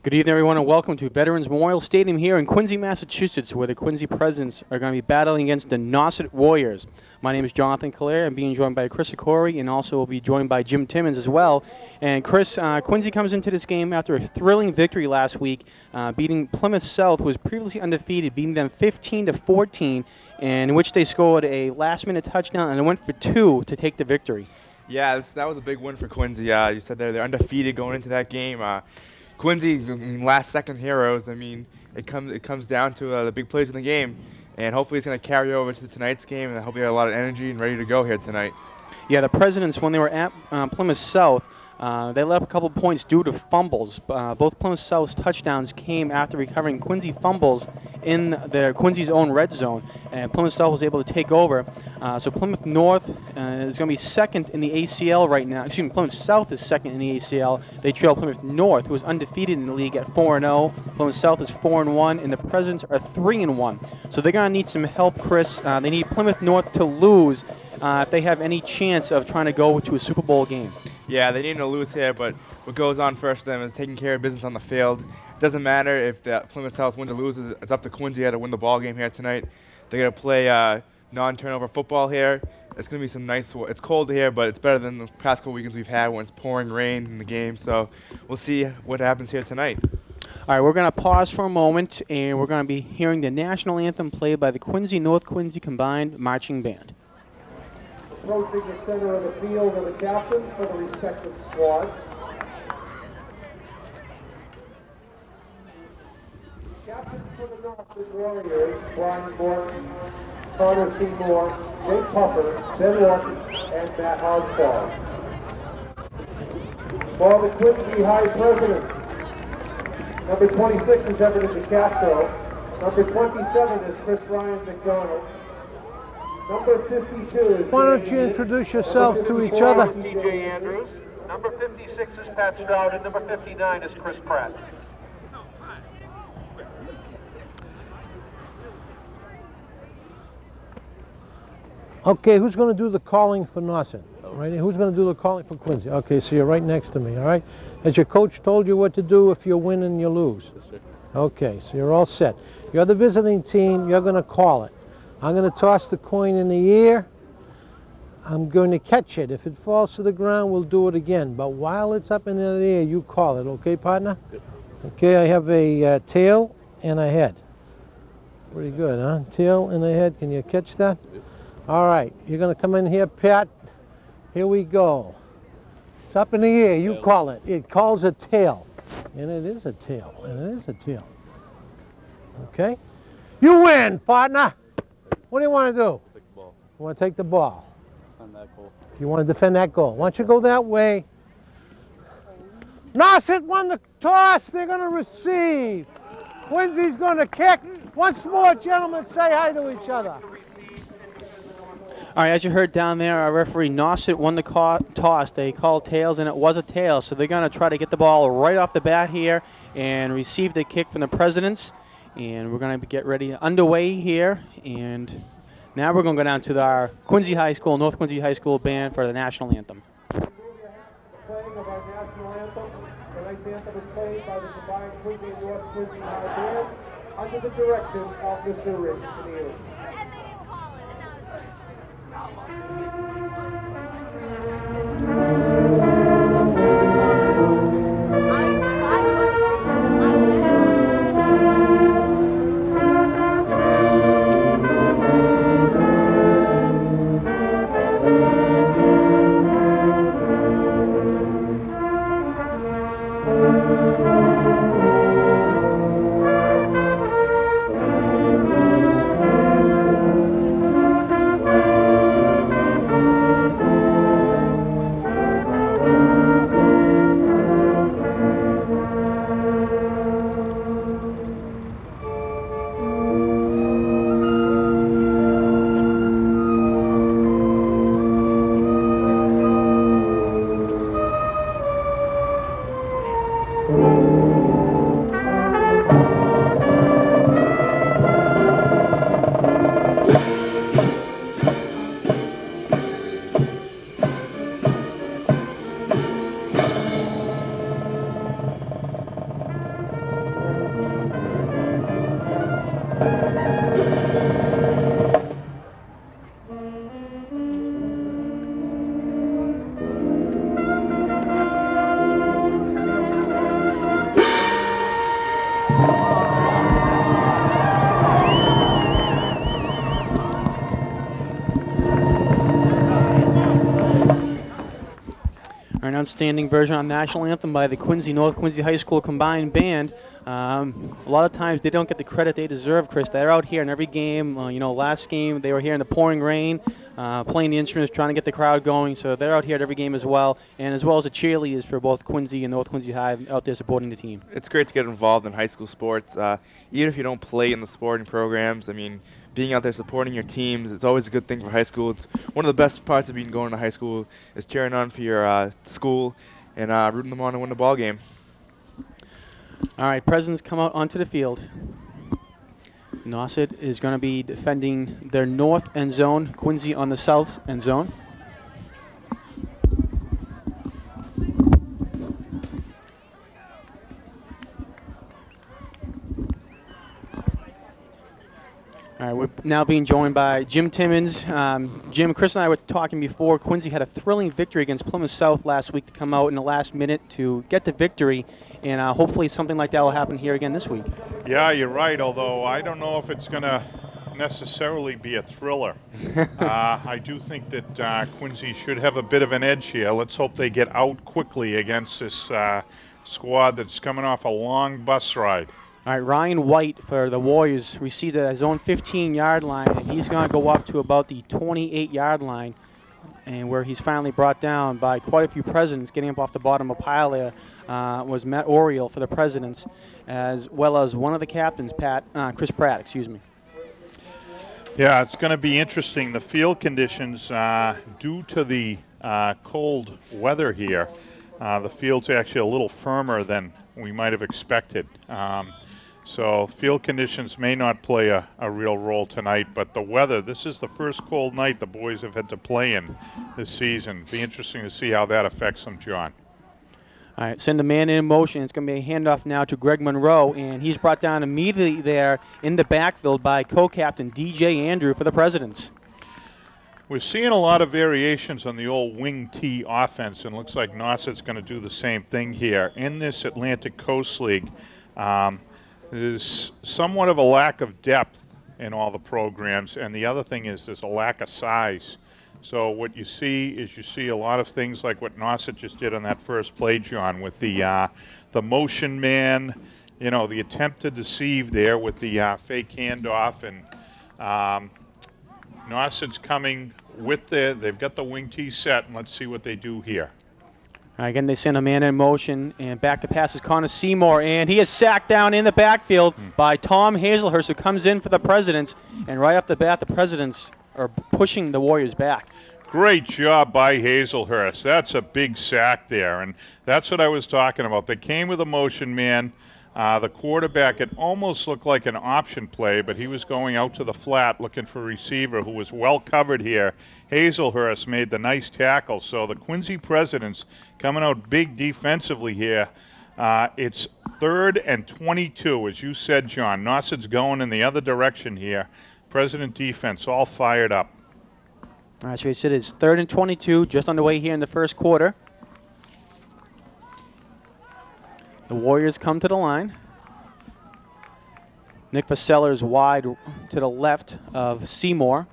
Good evening, everyone, and welcome to Veterans Memorial Stadium here in Quincy, Massachusetts, where the Quincy Presidents are going to be battling against the Nauset Warriors. My name is Jonathan Calare. I'm being joined by Chris Okori, and also will be joined by Jim Timmons as well. And Chris, Quincy comes into this game after a thrilling victory last week, beating Plymouth South, who was previously undefeated, beating them 15-14, in which they scored a last-minute touchdown and went for two to take the victory. Yeah, that was a big win for Quincy. You said they're undefeated going into that game. Quincy, last-second heroes. I mean, it comes down to the big plays in the game, and hopefully it's going to carry over to tonight's game. And I hope you have a lot of energy and ready to go here tonight. Yeah, the Presidents, when they were at Plymouth South, they let up a couple points due to fumbles. Both Plymouth South's touchdowns came after recovering Quincy fumbles in Quincy's own red zone, and Plymouth South was able to take over. So Plymouth North is going to be second in the ACL right now. Excuse me, Plymouth South is second in the ACL. They trail Plymouth North, who is undefeated in the league at 4-0. Plymouth South is 4-1, and the Presidents are 3-1. So they're going to need some help, Chris. They need Plymouth North to lose if they have any chance of trying to go to a Super Bowl game. Yeah, they need to lose here, but what goes on first for them is taking care of business on the field. It doesn't matter if the Plymouth South wins or loses. It's up to Quincy to win the ball game here tonight. They're going to play non-turnover football here. It's going to be some nice. It's cold here, but it's better than the past couple weekends we've had when it's pouring rain in the game. So we'll see what happens here tonight. All right, we're going to pause for a moment, and we're going to be hearing the national anthem played by the Quincy North Quincy Combined Marching Band. Approaching the center of the field are the captains for the respective squads. Captains for the Nauset Warriors, Brian Morton, Connor Seymour, Jake Puffer, Ben Walton, and Matt Oswald. For the Quincy High Presidents, number 26 is Everett DeCastro, number 27 is Chris Ryan McDonald, number 52 is... Why don't you introduce yourselves to each other? TJ Andrews. Number 56 is Pat Stroud, and number 59 is Chris Pratt. Okay, who's going to do the calling for Nauset? Right? Who's going to do the calling for Quincy? Okay, so you're right next to me, all right? Has your coach told you what to do if you win and you lose? Yes, sir. Okay, so you're all set. You're the visiting team. You're going to call it. I'm going to toss the coin in the air. I'm going to catch it. If it falls to the ground, we'll do it again. But while it's up in the air, you call it. Okay, partner? Good. Okay, I have a tail and a head. Pretty good, huh? Tail and a head. Can you catch that? Yep. All right. You're going to come in here, Pat. Here we go. It's up in the air. You call it. It calls a tail. And it is a tail. And it is a tail. Okay? You win, partner. What do you want to do? Take the ball. You want to take the ball. On that goal. You want to defend that goal. Why don't you go that way? Nauset won the toss. They're going to receive. Quincy's going to kick. Once more, gentlemen, say hi to each other. All right, as you heard down there, our referee Nauset won the toss. They called tails, and it was a tail. So they're going to try to get the ball right off the bat here and receive the kick from the Presidents. And we're going to get ready underway here. And now we're going to go down to our Quincy High School, North Quincy High School band for the national anthem. Playing of our national anthem. Tonight's anthem is played by the combined Quincy and North Quincy High Band under the direction of Mr. Rich Neal. an outstanding version on National Anthem by the Quincy North Quincy High School Combined Band. A lot of times they don't get the credit they deserve, Chris. They're out here in every game. Last game they were here in the pouring rain, playing the instruments, trying to get the crowd going. So they're out here at every game as well, and as well as the cheerleaders for both Quincy and North Quincy High out there supporting the team. It's great to get involved in high school sports, even if you don't play in the sporting programs. I mean, being out there supporting your teams, it's always a good thing for high school. It's one of the best parts of going to high school is cheering on for your school and rooting them on to win the ball game. All right, Presidents come out onto the field. Nauset is going to be defending their north end zone, Quincy on the south end zone. All right, we're now being joined by Jim Timmons. Jim, Chris and I were talking before. Quincy had a thrilling victory against Plymouth South last week to come out in the last minute to get the victory, and hopefully something like that will happen here again this week. Yeah, you're right, although I don't know if it's going to necessarily be a thriller. I do think that Quincy should have a bit of an edge here. Let's hope they get out quickly against this squad that's coming off a long bus ride. All right, Ryan White for the Warriors received at his own 15-yard line, and he's going to go up to about the 28-yard line, and where he's finally brought down by quite a few Presidents. Getting up off the bottom of the pile there was Matt Oriel for the Presidents, as well as one of the captains, Chris Pratt, excuse me. Yeah, it's going to be interesting. The field conditions, due to the cold weather here, the field's actually a little firmer than we might have expected. So field conditions may not play a real role tonight, but the weather, this is the first cold night the boys have had to play in this season. Be interesting to see how that affects them, John. All right, send a man in motion. It's going to be a handoff now to Greg Monroe, and he's brought down immediately there in the backfield by co-captain DJ Andrew for the Presidents. We're seeing a lot of variations on the old wing T offense, and looks like Nauset's going to do the same thing here. In this Atlantic Coast League, there's somewhat of a lack of depth in all the programs, and the other thing is there's a lack of size. So what you see is a lot of things like what Nauset just did on that first play, John, with the motion man, the attempt to deceive there with the fake handoff, and Nauset's coming with they've got the wing T set, and let's see what they do here. All right, again, they send a man in motion, and back to pass is Connor Seymour, and he is sacked down in the backfield by Tom Hazelhurst, who comes in for the Presidents, and right off the bat, the Presidents are pushing the Warriors back. Great job by Hazelhurst. That's a big sack there, and that's what I was talking about. They came with a motion man. The quarterback, it almost looked like an option play, but he was going out to the flat looking for a receiver who was well covered here. Hazelhurst made the nice tackle, so the Quincy Presidents coming out big defensively here. It's 3rd and 22, as you said, John. Nauset's going in the other direction here. President defense all fired up. All right, so he said it's 3rd and 22, just underway here in the first quarter. The Warriors come to the line. Nick Vasellers wide to the left of Seymour.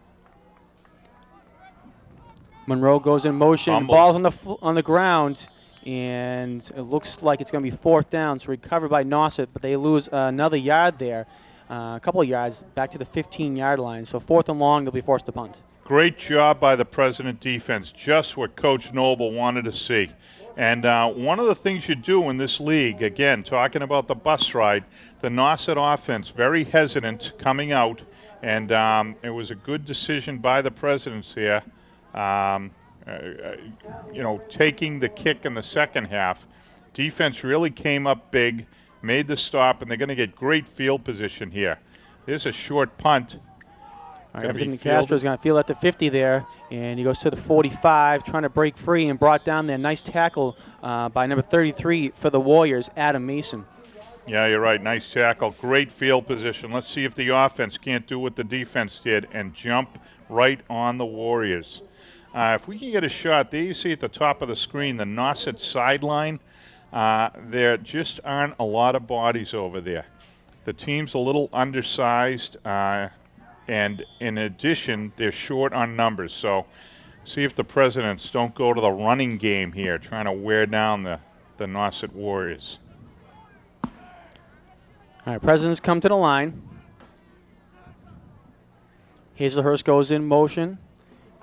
Monroe goes in motion. Fumble. Ball's on the ground, and it looks like it's going to be 4th down. So recovered by Nauset, but they lose another yard there, a couple of yards back to the 15-yard line. So 4th and long, they'll be forced to punt. Great job by the President defense. Just what Coach Noble wanted to see. And one of the things you do in this league, again, talking about the bus ride, the Nauset offense, very hesitant coming out, and it was a good decision by the Presidents there, taking the kick in the second half. Defense really came up big, made the stop, and they're going to get great field position here. There's a short punt. All right, Everton Castro is going to field at the 50 there, and he goes to the 45, trying to break free and brought down there. Nice tackle by number 33 for the Warriors, Adam Mason. Yeah, you're right. Nice tackle. Great field position. Let's see if the offense can't do what the defense did and jump right on the Warriors. If we can get a shot, there you see at the top of the screen the Nauset sideline. There just aren't a lot of bodies over there. The team's a little undersized. And in addition, they're short on numbers. So See if the Presidents don't go to the running game here, trying to wear down the Nauset Warriors. All right, Presidents come to the line. Hazelhurst goes in motion,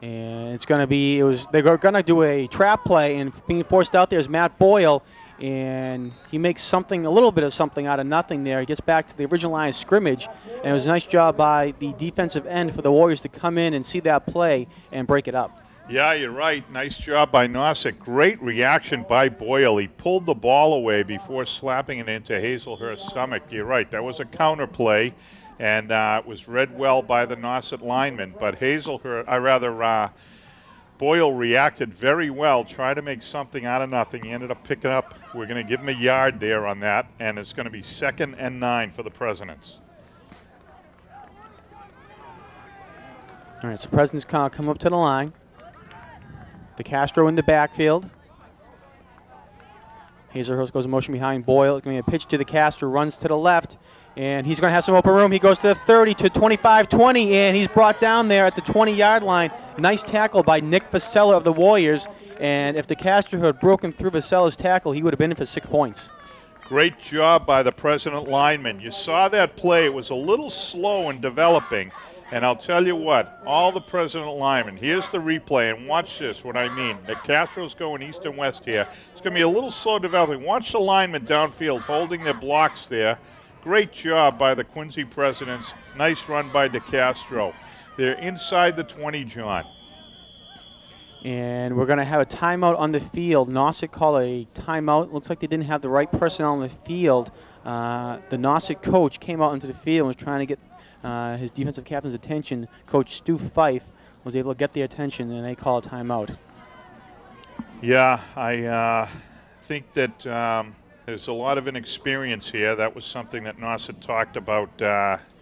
and it's going to be, they're going to do a trap play, and being forced out there is Matt Boyle, and he makes a little bit of something out of nothing there. He gets back to the original line of scrimmage, and it was a nice job by the defensive end for the Warriors to come in and see that play and break it up. Yeah, you're right. Nice job by Nauset. Great reaction by Boyle. He pulled the ball away before slapping it into Hazelhurst's stomach. You're right. That was a counter play, and it was read well by the Nauset lineman. But Boyle reacted very well, tried to make something out of nothing. He ended up picking up. We're going to give him a yard there on that, and it's going to be 2nd and 9 for the Presidents. All right, so Presidents come up to the line. DeCastro in the backfield. Hazelhurst goes in motion behind Boyle. It's going to be a pitch to DeCastro, runs to the left, and he's going to have some open room. He goes to the 30 to 25-20, and he's brought down there at the 20-yard line. Nice tackle by Nick Vasella of the Warriors, and if DeCastro had broken through Vasella's tackle, he would have been in for 6 points. Great job by the President lineman. You saw that play. It was a little slow in developing. And I'll tell you what, all the President linemen, here's the replay, and watch this, what I mean. The Castro's going east and west here. It's going to be a little slow developing. Watch the linemen downfield holding their blocks there. Great job by the Quincy Presidents. Nice run by DeCastro. They're inside the 20, John. And we're going to have a timeout on the field. Nauset called a timeout. Looks like they didn't have the right personnel on the field. The Nauset coach came out into the field and was trying to get his defensive captain's attention. Coach Stu Fife was able to get their attention, and they call a timeout. Yeah, I think that there's a lot of inexperience here. That was something that Nauset talked about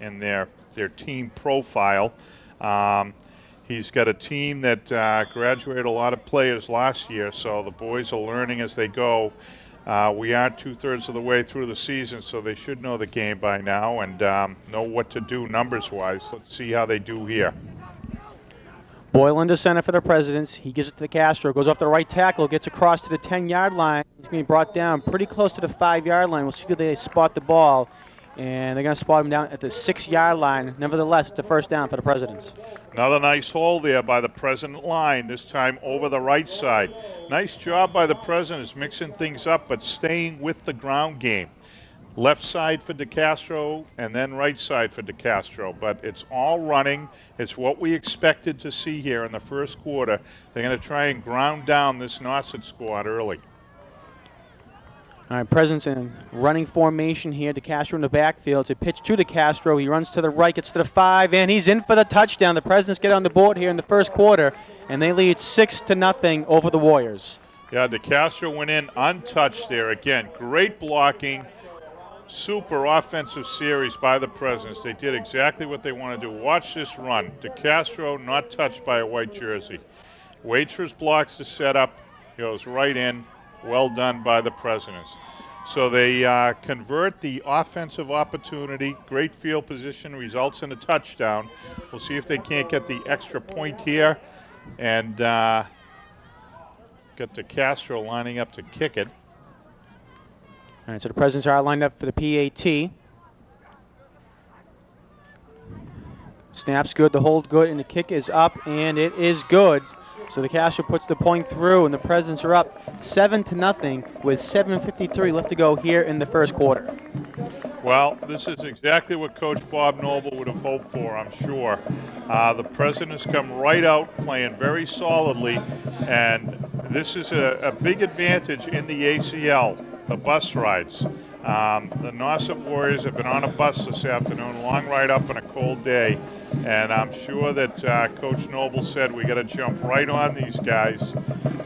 in their team profile. He's got a team that graduated a lot of players last year, so the boys are learning as they go. We are 2/3 of the way through the season, so they should know the game by now and know what to do numbers-wise. Let's see how they do here. Boyle into center for the Presidents. He gives it to Castro, goes off the right tackle, gets across to the 10-yard line. He's going to be brought down pretty close to the 5-yard line. We'll see if they spot the ball, and they're going to spot him down at the 6-yard line. Nevertheless, it's a first down for the Presidents. Another nice hold there by the President line, this time over the right side. Nice job by the Presidents mixing things up but staying with the ground game. Left side for DeCastro and then right side for DeCastro, but it's all running. It's what we expected to see here in the first quarter. They're going to try and ground down this Nauset squad early. All right, Presidents in running formation here. DeCastro in the backfield. It's a pitch to DeCastro. He runs to the right, gets to the 5, and he's in for the touchdown. The Presidents get on the board here in the first quarter, and they lead 6-0 over the Warriors. Yeah, DeCastro went in untouched there. Again, great blocking. Super offensive series by the Presidents. They did exactly what they want to do. Watch this run. DeCastro not touched by a white jersey. Waitress blocks the setup, goes right in. Well done by the Presidents. So they convert the offensive opportunity. Great field position results in a touchdown. We'll see if they can't get the extra point here. And get DeCastro lining up to kick it. All right, so the Presidents are lined up for the PAT. Snap's good, the hold good, and the kick is up, and it is good. So DeCastro puts the point through, and the Presidents are up 7-0 with 7:53 left to go here in the first quarter. Well, this is exactly what Coach Bob Noble would have hoped for, I'm sure. The Presidents come right out playing very solidly, and this is a big advantage in the ACL, the bus rides. The Nauset Warriors have been on a bus this afternoon, long ride up on a cold day, and I'm sure that Coach Noble said we got to jump right on these guys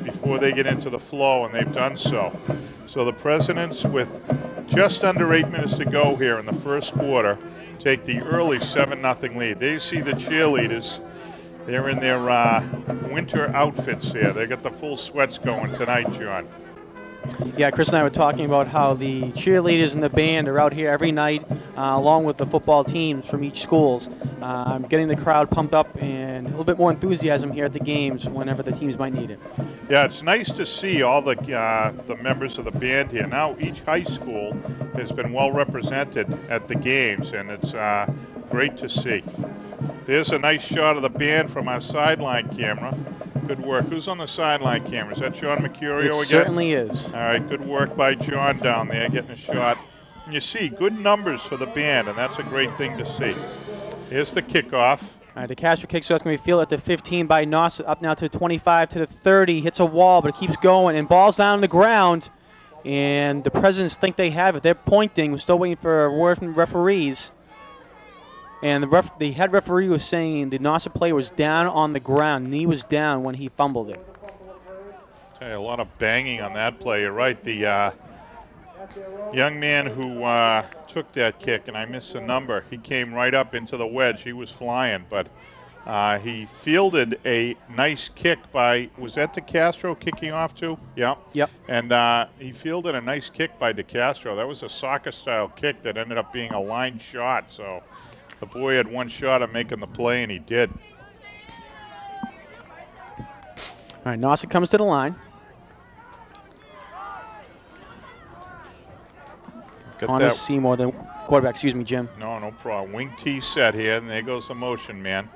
before they get into the flow, and they've done so. So the Presidents, with just under 8 minutes to go here in the first quarter, take the early 7-0 lead. There you see the cheerleaders. They're in their winter outfits there. They got the full sweats going tonight, John. Yeah, Chris and I were talking about how the cheerleaders and the band are out here every night, along with the football teams from each schools, getting the crowd pumped up and a little bit more enthusiasm here at the games whenever the teams might need it. Yeah, it's nice to see all the members of the band here. Now each high school has been well represented at the games, and it's great to see. There's a nice shot of the band from our sideline camera. Good work. Who's on the sideline camera? Is that John Mercurio It again? certainly is. All right, good work by John down there getting a shot. And you see good numbers for the band, and that's a great thing to see. Here's the kickoff. All right, DeCastro kicks, so it's going to be fielded at the 15 by Nauset, up now to the 25 to the 30, hits a wall, but it keeps going, and ball's down on the ground, and the Presidents think they have it. They're pointing. We're still waiting for a word from the referees. And the head referee was saying the Nauset player was down on the ground. Knee was down when he fumbled it. Tell you, a lot of banging on that play. You're right. The young man who took that kick, and I missed the number, he came right up into the wedge. He was flying, but he fielded a nice kick by, was that DeCastro kicking off too? Yeah. Yep. And he fielded a nice kick by DeCastro. That was a soccer-style kick that ended up being a line shot, so the boy had one shot at making the play, and he did. All right, Nauset comes to the line. Connor Seymour, the quarterback. Excuse me, Jim. No problem. Wing T set here, and there goes the motion, man.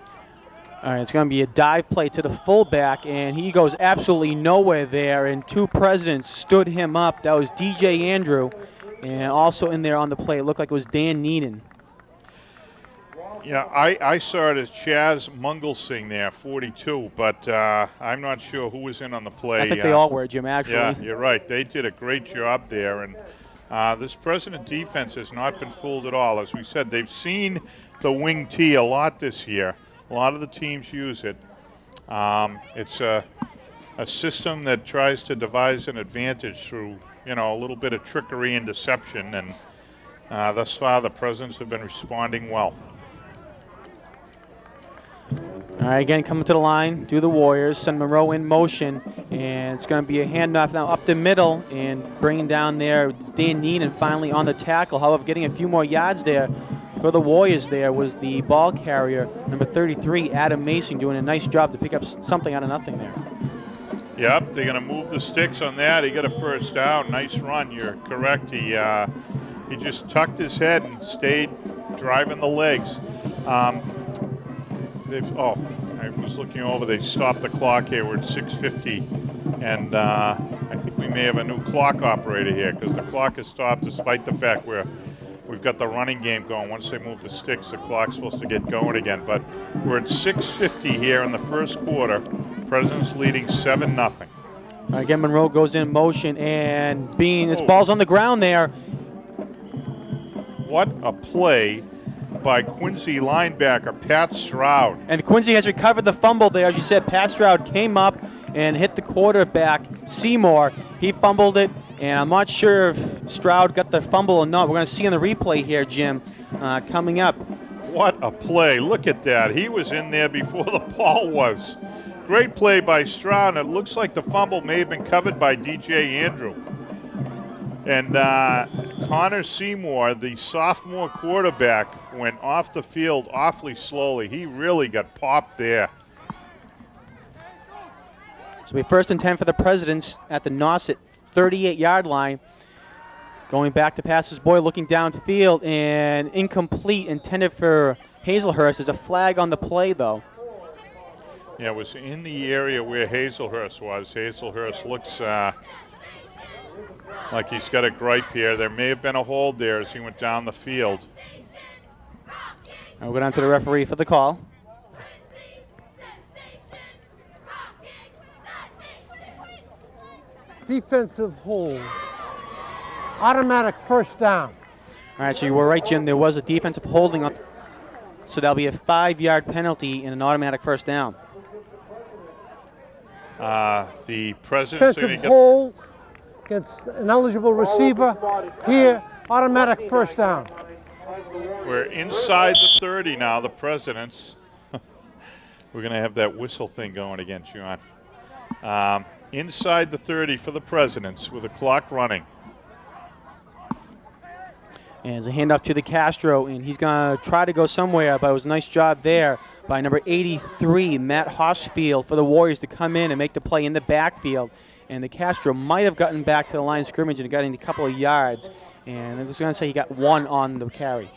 All right, it's going to be a dive play to the fullback, and he goes absolutely nowhere there, and two Presidents stood him up. That was DJ Andrew, and also in there on the play, it looked like it was Dan Neenan. Yeah, I saw it as Chaz Mungelsing there, 42, but I'm not sure who was in on the play. I think they all were, Jim, actually. Yeah, you're right. They did a great job there, and this President defense has not been fooled at all. As we said, they've seen the wing T a lot this year. A lot of the teams use it. It's a system that tries to devise an advantage through, a little bit of trickery and deception, and thus far the Presidents have been responding well. All right, again, coming to the line, do the Warriors, send Monroe in motion, and it's going to be a handoff now up the middle and bringing down there. It's Dan Neenan finally on the tackle. However, getting a few more yards there for the Warriors there was the ball carrier, number 33, Adam Mason, doing a nice job to pick up something out of nothing there. Yep, they're going to move the sticks on that. He got a first down. Nice run. You're correct. He just tucked his head and stayed driving the legs. I was looking over. They stopped the clock here. We're at 6:50, and I think we may have a new clock operator here because the clock is stopped despite the fact we've got the running game going. Once they move the sticks, the clock's supposed to get going again. But we're at 6:50 here in the first quarter. Presidents leading 7-0. Again, Monroe goes in motion, and this ball's on the ground there. What a play by Quincy linebacker Pat Stroud. And Quincy has recovered the fumble there. As you said, Pat Stroud came up and hit the quarterback, Seymour. He fumbled it, and I'm not sure if Stroud got the fumble or not. We're going to see on the replay here, Jim, coming up. What a play. Look at that. He was in there before the ball was. Great play by Stroud. It looks like the fumble may have been covered by DJ Andrew. And Connor Seymour, the sophomore quarterback, went off the field awfully slowly. He really got popped there. So we first and 10 for the Presidents at the Nauset 38-yard line. Going back to pass his boy, looking downfield, and incomplete, intended for Hazelhurst. There's a flag on the play, though. Yeah, it was in the area where Hazelhurst was. Hazelhurst looks like he's got a gripe here. There may have been a hold there as he went down the field. We'll go down to the referee for the call. Defensive hold. Automatic first down. All right, so you were right, Jim. There was a defensive holding on. So that'll be a 5-yard penalty and an automatic first down. The Presidents defensive hold against an eligible receiver. Here, automatic first down. We're inside the 30 now, the Presidents. We're going to have that whistle thing going again, John. inside the 30 for the Presidents with the clock running. And it's a handoff to the Castro, and he's going to try to go somewhere, but it was a nice job there by number 83, Matt Hossfield, for the Warriors to come in and make the play in the backfield. And the Castro might have gotten back to the line of scrimmage and gotten a couple of yards. And I was going to say he got one on the carry.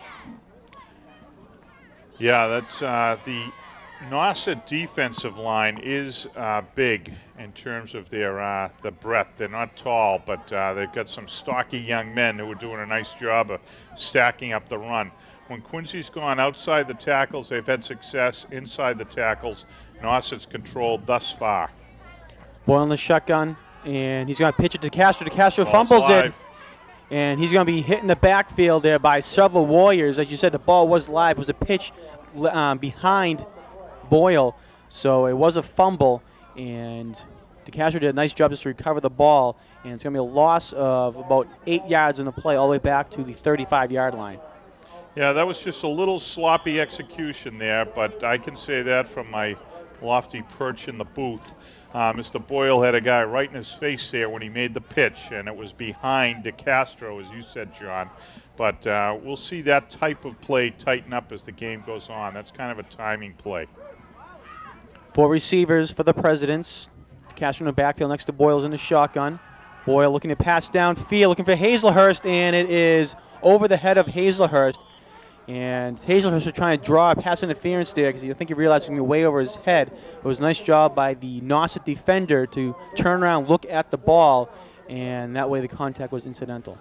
Yeah, that's the Nauset defensive line is big in terms of their the breadth. They're not tall, but they've got some stocky young men who are doing a nice job of stacking up the run. When Quincy's gone outside the tackles, they've had success. Inside the tackles, Nauset's controlled thus far. Boyle on the shotgun, and he's going to pitch it to Castro. The Castro Ball's fumbles live. it, and he's going to be hit in the backfield there by several Warriors. As you said, the ball was live. It was a pitch behind Boyle, so it was a fumble, and the Castro did a nice job just to recover the ball, and it's going to be a loss of about 8 yards in the play all the way back to the 35-yard line. Yeah, that was just a little sloppy execution there, but I can say that from my lofty perch in the booth. Mr. Boyle had a guy right in his face there when he made the pitch, and it was behind DeCastro, as you said, John. But we'll see that type of play tighten up as the game goes on. That's kind of a timing play. 4 receivers for the Presidents. Castro in the backfield next to Boyle's in the shotgun. Boyle looking to pass downfield, looking for Hazelhurst, and it is over the head of Hazelhurst. And Hazelhurst was trying to draw a pass interference there because I think he realized it was going to be way over his head. It was a nice job by the Nauset defender to turn around, look at the ball, and that way the contact was incidental.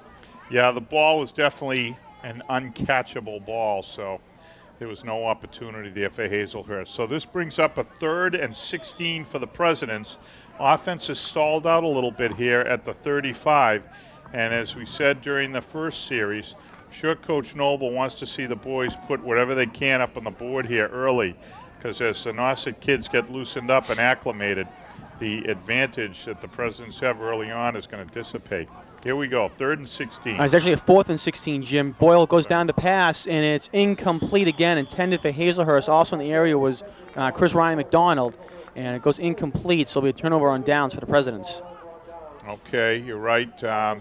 Yeah, the ball was definitely an uncatchable ball, so there was no opportunity there for Hazelhurst. So this brings up a 3rd and 16 for the Presidents. Offense has stalled out a little bit here at the 35, and as we said during the first series, I'm sure Coach Noble wants to see the boys put whatever they can up on the board here early, because as the Nauset kids get loosened up and acclimated, the advantage that the Presidents have early on is going to dissipate. Here we go, 3rd and 16. It's actually a 4th and 16, Jim. Boyle goes down the pass, and it's incomplete again, intended for Hazelhurst. Also in the area was Chris Ryan McDonald, and it goes incomplete, so it'll be a turnover on downs for the Presidents. Okay, you're right.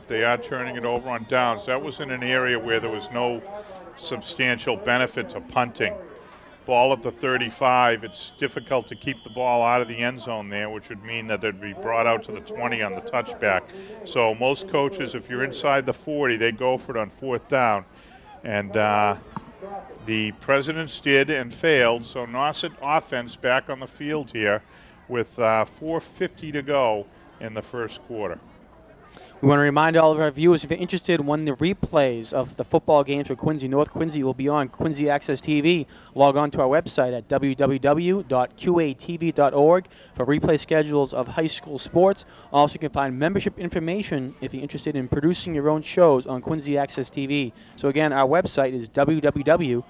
They are turning it over on downs. That was in an area where there was no substantial benefit to punting. Ball at the 35, it's difficult to keep the ball out of the end zone there, which would mean that they'd be brought out to the 20 on the touchback. So most coaches, if you're inside the 40, they go for it on 4th down. And the Presidents did and failed, so Nauset offense back on the field here with 4:50 to go in the first quarter. We want to remind all of our viewers, if you're interested in one of the replays of the football games for Quincy, North Quincy will be on Quincy Access TV. Log on to our website at www.qatv.org for replay schedules of high school sports. Also, you can find membership information if you're interested in producing your own shows on Quincy Access TV. So again, our website is www.qatv.org.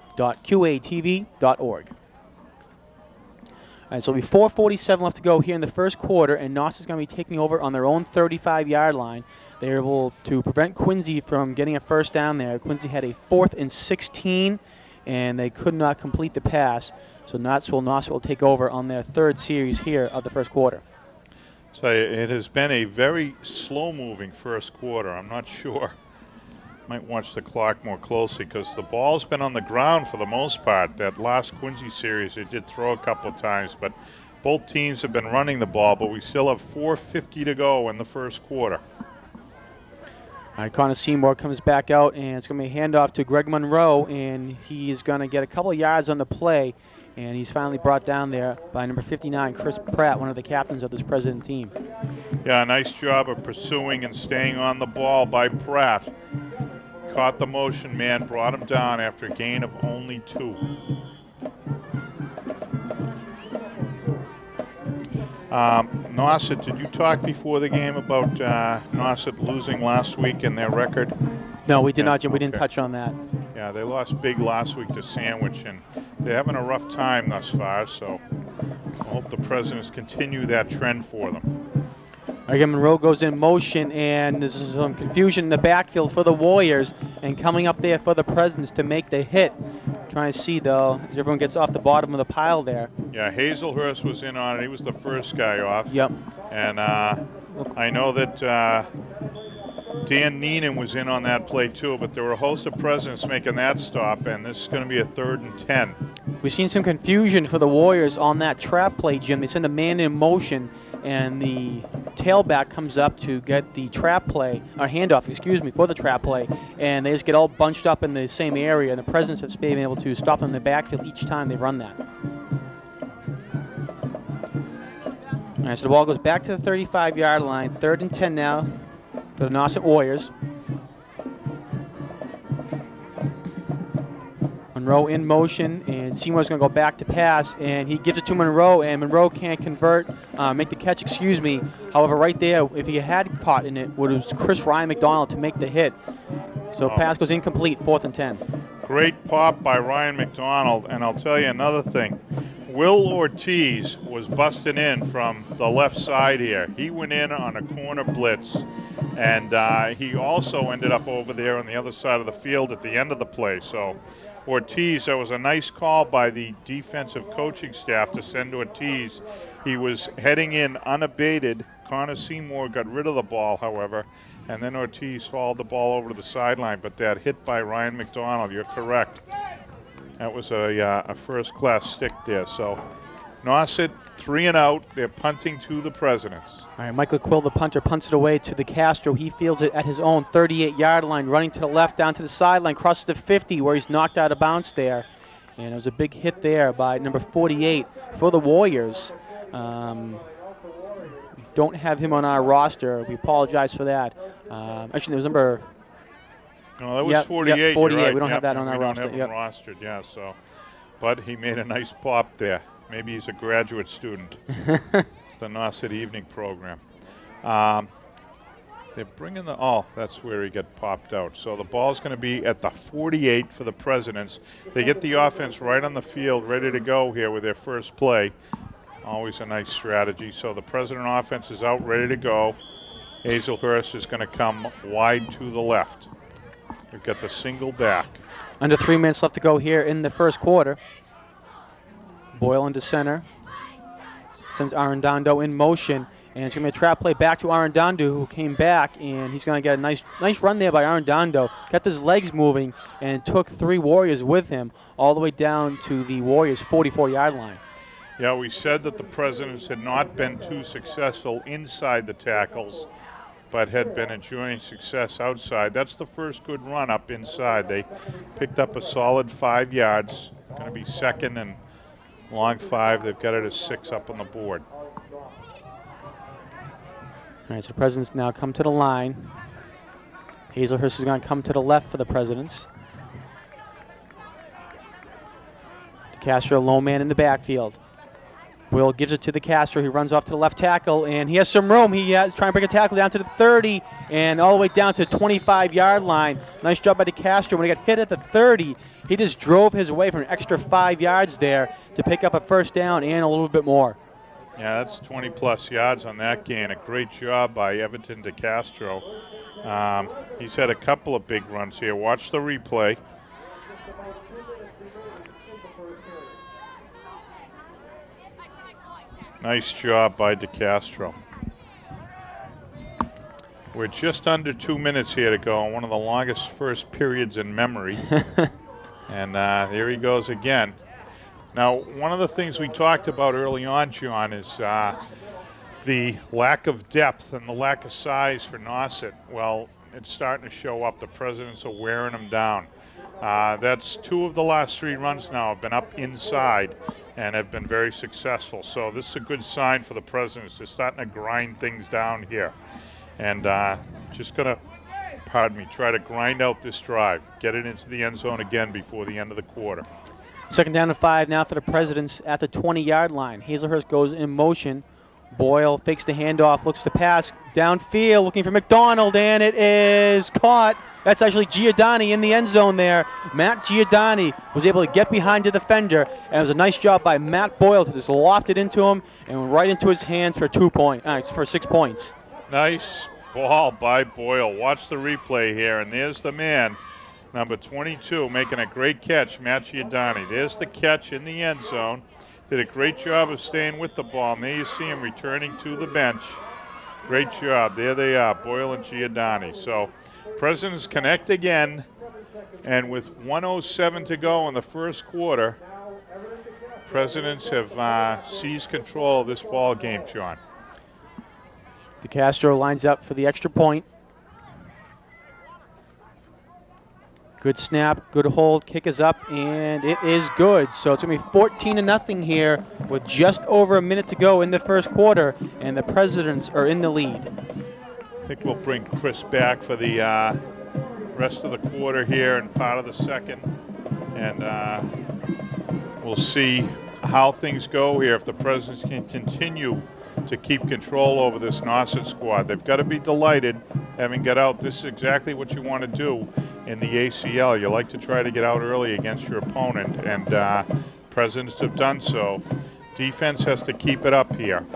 All right, so it'll be 4:47 left to go here in the first quarter, and Nauset is going to be taking over on their own 35-yard line. They're able to prevent Quincy from getting a first down there. Quincy had a 4th and 16, and they could not complete the pass. So Nauset will take over on their 3rd series here of the first quarter. So it has been a very slow-moving first quarter. I'm not sure. Might watch the clock more closely because the ball's been on the ground for the most part. That last Quincy series, they did throw a couple of times, but both teams have been running the ball, but we still have 4:50 to go in the first quarter. All right, Connor Seymour comes back out, and it's going to be a handoff to Greg Monroe, and he's going to get a couple of yards on the play, and he's finally brought down there by number 59, Chris Pratt, one of the captains of this President team. Yeah, nice job of pursuing and staying on the ball by Pratt. Caught the motion man, brought him down after a gain of only 2. Nauset, did you talk before the game about Nauset losing last week in their record? No, we did Yeah, not, Jim. We didn't okay. touch on that. Yeah, they lost big last week to Sandwich, and they're having a rough time thus far, so I hope the Presidents continue that trend for them. Again, Monroe goes in motion, and there's some confusion in the backfield for the Warriors, and coming up there for the Presidents to make the hit. Trying to see, though, as everyone gets off the bottom of the pile there. Yeah, Hazelhurst was in on it. He was the first guy off. Yep. And I know that Dan Neenan was in on that play too, but there were a host of presidents making that stop, and this is going to be a 3rd and 10. We've seen some confusion for the Warriors on that trap play, Jim. They send a man in motion, and the tailback comes up to get the trap play, or handoff, excuse me, for the trap play, and they just get all bunched up in the same area, and the Presidents have been able to stop them in the backfield each time they run that. All right, so the ball goes back to the 35-yard line, 3rd and 10 now for the Nauset Warriors. Monroe in motion, and Seymour's going to go back to pass, and he gives it to Monroe, and Monroe can't make the catch, excuse me. However, right there, if he had caught in it, would have Chris Ryan McDonald to make the hit. So pass goes incomplete, 4th and 10. Great pop by Ryan McDonald, and I'll tell you another thing. Will Ortiz was busting in from the left side here. He went in on a corner blitz, and he also ended up over there on the other side of the field at the end of the play. So Ortiz, that was a nice call by the defensive coaching staff to send Ortiz. He was heading in unabated. Connor Seymour got rid of the ball, however, and then Ortiz followed the ball over to the sideline. But that hit by Ryan McDonald, you're correct. That was a first-class stick there. So Nauset 3 and out. They're punting to the Presidents. All right, Michael Quill, the punter, punts it away to DeCastro. He fields it at his own 38-yard line, running to the left, down to the sideline, crosses the 50, where he's knocked out of bounds there. And it was a big hit there by number 48 for the Warriors. We don't have him on our roster. We apologize for that. Actually, there was number... No, that was 48. Yep, 48. Right. We don't have that on our roster. We don't have him rostered, yeah. So, but he made a nice pop there. Maybe he's a graduate student. The Nauset Evening program. They're bringing the. Oh, that's where he got popped out. So the ball's going to be at the 48 for the Presidents. They get the offense right on the field, ready to go here with their first play. Always a nice strategy. So the President offense is out, ready to go. Hazelhurst is going to come wide to the left. We've got the single back. Under 3 minutes left to go here in the first quarter. Boyle into center. Sends Arredondo in motion. And it's going to be a trap play back to Arredondo, who came back, and he's going to get a nice run there by Arredondo. Kept his legs moving and took 3 Warriors with him all the way down to the Warriors' 44-yard line. Yeah, we said that the Presidents had not been too successful inside the tackles, but had been enjoying success outside. That's the first good run up inside. They picked up a solid 5 yards. Going to be second and long 5. They've got it as 6 up on the board. All right, so the Presidents now come to the line. Hazelhurst is going to come to the left for the Presidents. DeCastro, low man in the backfield. Will gives it to DeCastro. He runs off to the left tackle, and he has some room. He has trying to break a tackle down to the 30 and all the way down to the 25-yard line. Nice job by DeCastro. When he got hit at the 30, he just drove his way for an extra 5 yards there to pick up a first down and a little bit more. Yeah, that's 20-plus yards on that gain. A great job by Everton DeCastro. He's had a couple of big runs here. Watch the replay. Nice job by DeCastro. We're just under 2 minutes here to go, one of the longest first periods in memory. And there he goes again. Now, one of the things we talked about early on, John, is the lack of depth and the lack of size for Nauset. Well, it's starting to show up. The Presidents are wearing them down. That's 2 of the last 3 runs now have been up inside and have been very successful. So this is a good sign for the Presidents. They're starting to grind things down here. And just going to, try to grind out this drive. Get it into the end zone again before the end of the quarter. Second down and 5 now for the Presidents at the 20-yard line. Hazelhurst goes in motion. Boyle fakes the handoff, looks to pass downfield, looking for McDonald, and it is caught. That's actually Giordani in the end zone there. Matt Giordani was able to get behind the defender, and it was a nice job by Matt Boyle to just loft it into him and right into his hands for 6 points. Nice ball by Boyle. Watch the replay here, and there's the man, number 22, making a great catch, Matt Giordani. There's the catch in the end zone. did a great job of staying with the ball. And there you see him returning to the bench. Great job. There they are, Boyle and Giordani. So Presidents connect again. And with 1:07 to go in the first quarter, Presidents have seized control of this ball game, Sean. DeCastro lines up for the extra point. Good snap, good hold, kick is up, and it is good. So it's going to be 14-0 here with just over a minute to go in the first quarter, and the Presidents are in the lead. I think we'll bring Chris back for the rest of the quarter here and part of the second, and we'll see how things go here if the Presidents can continue to keep control over this Nauset squad. They've got to be delighted having got out. This is exactly what you want to do in the ACL. You like to try to get out early against your opponent, and Presidents have done so. Defense has to keep it up here.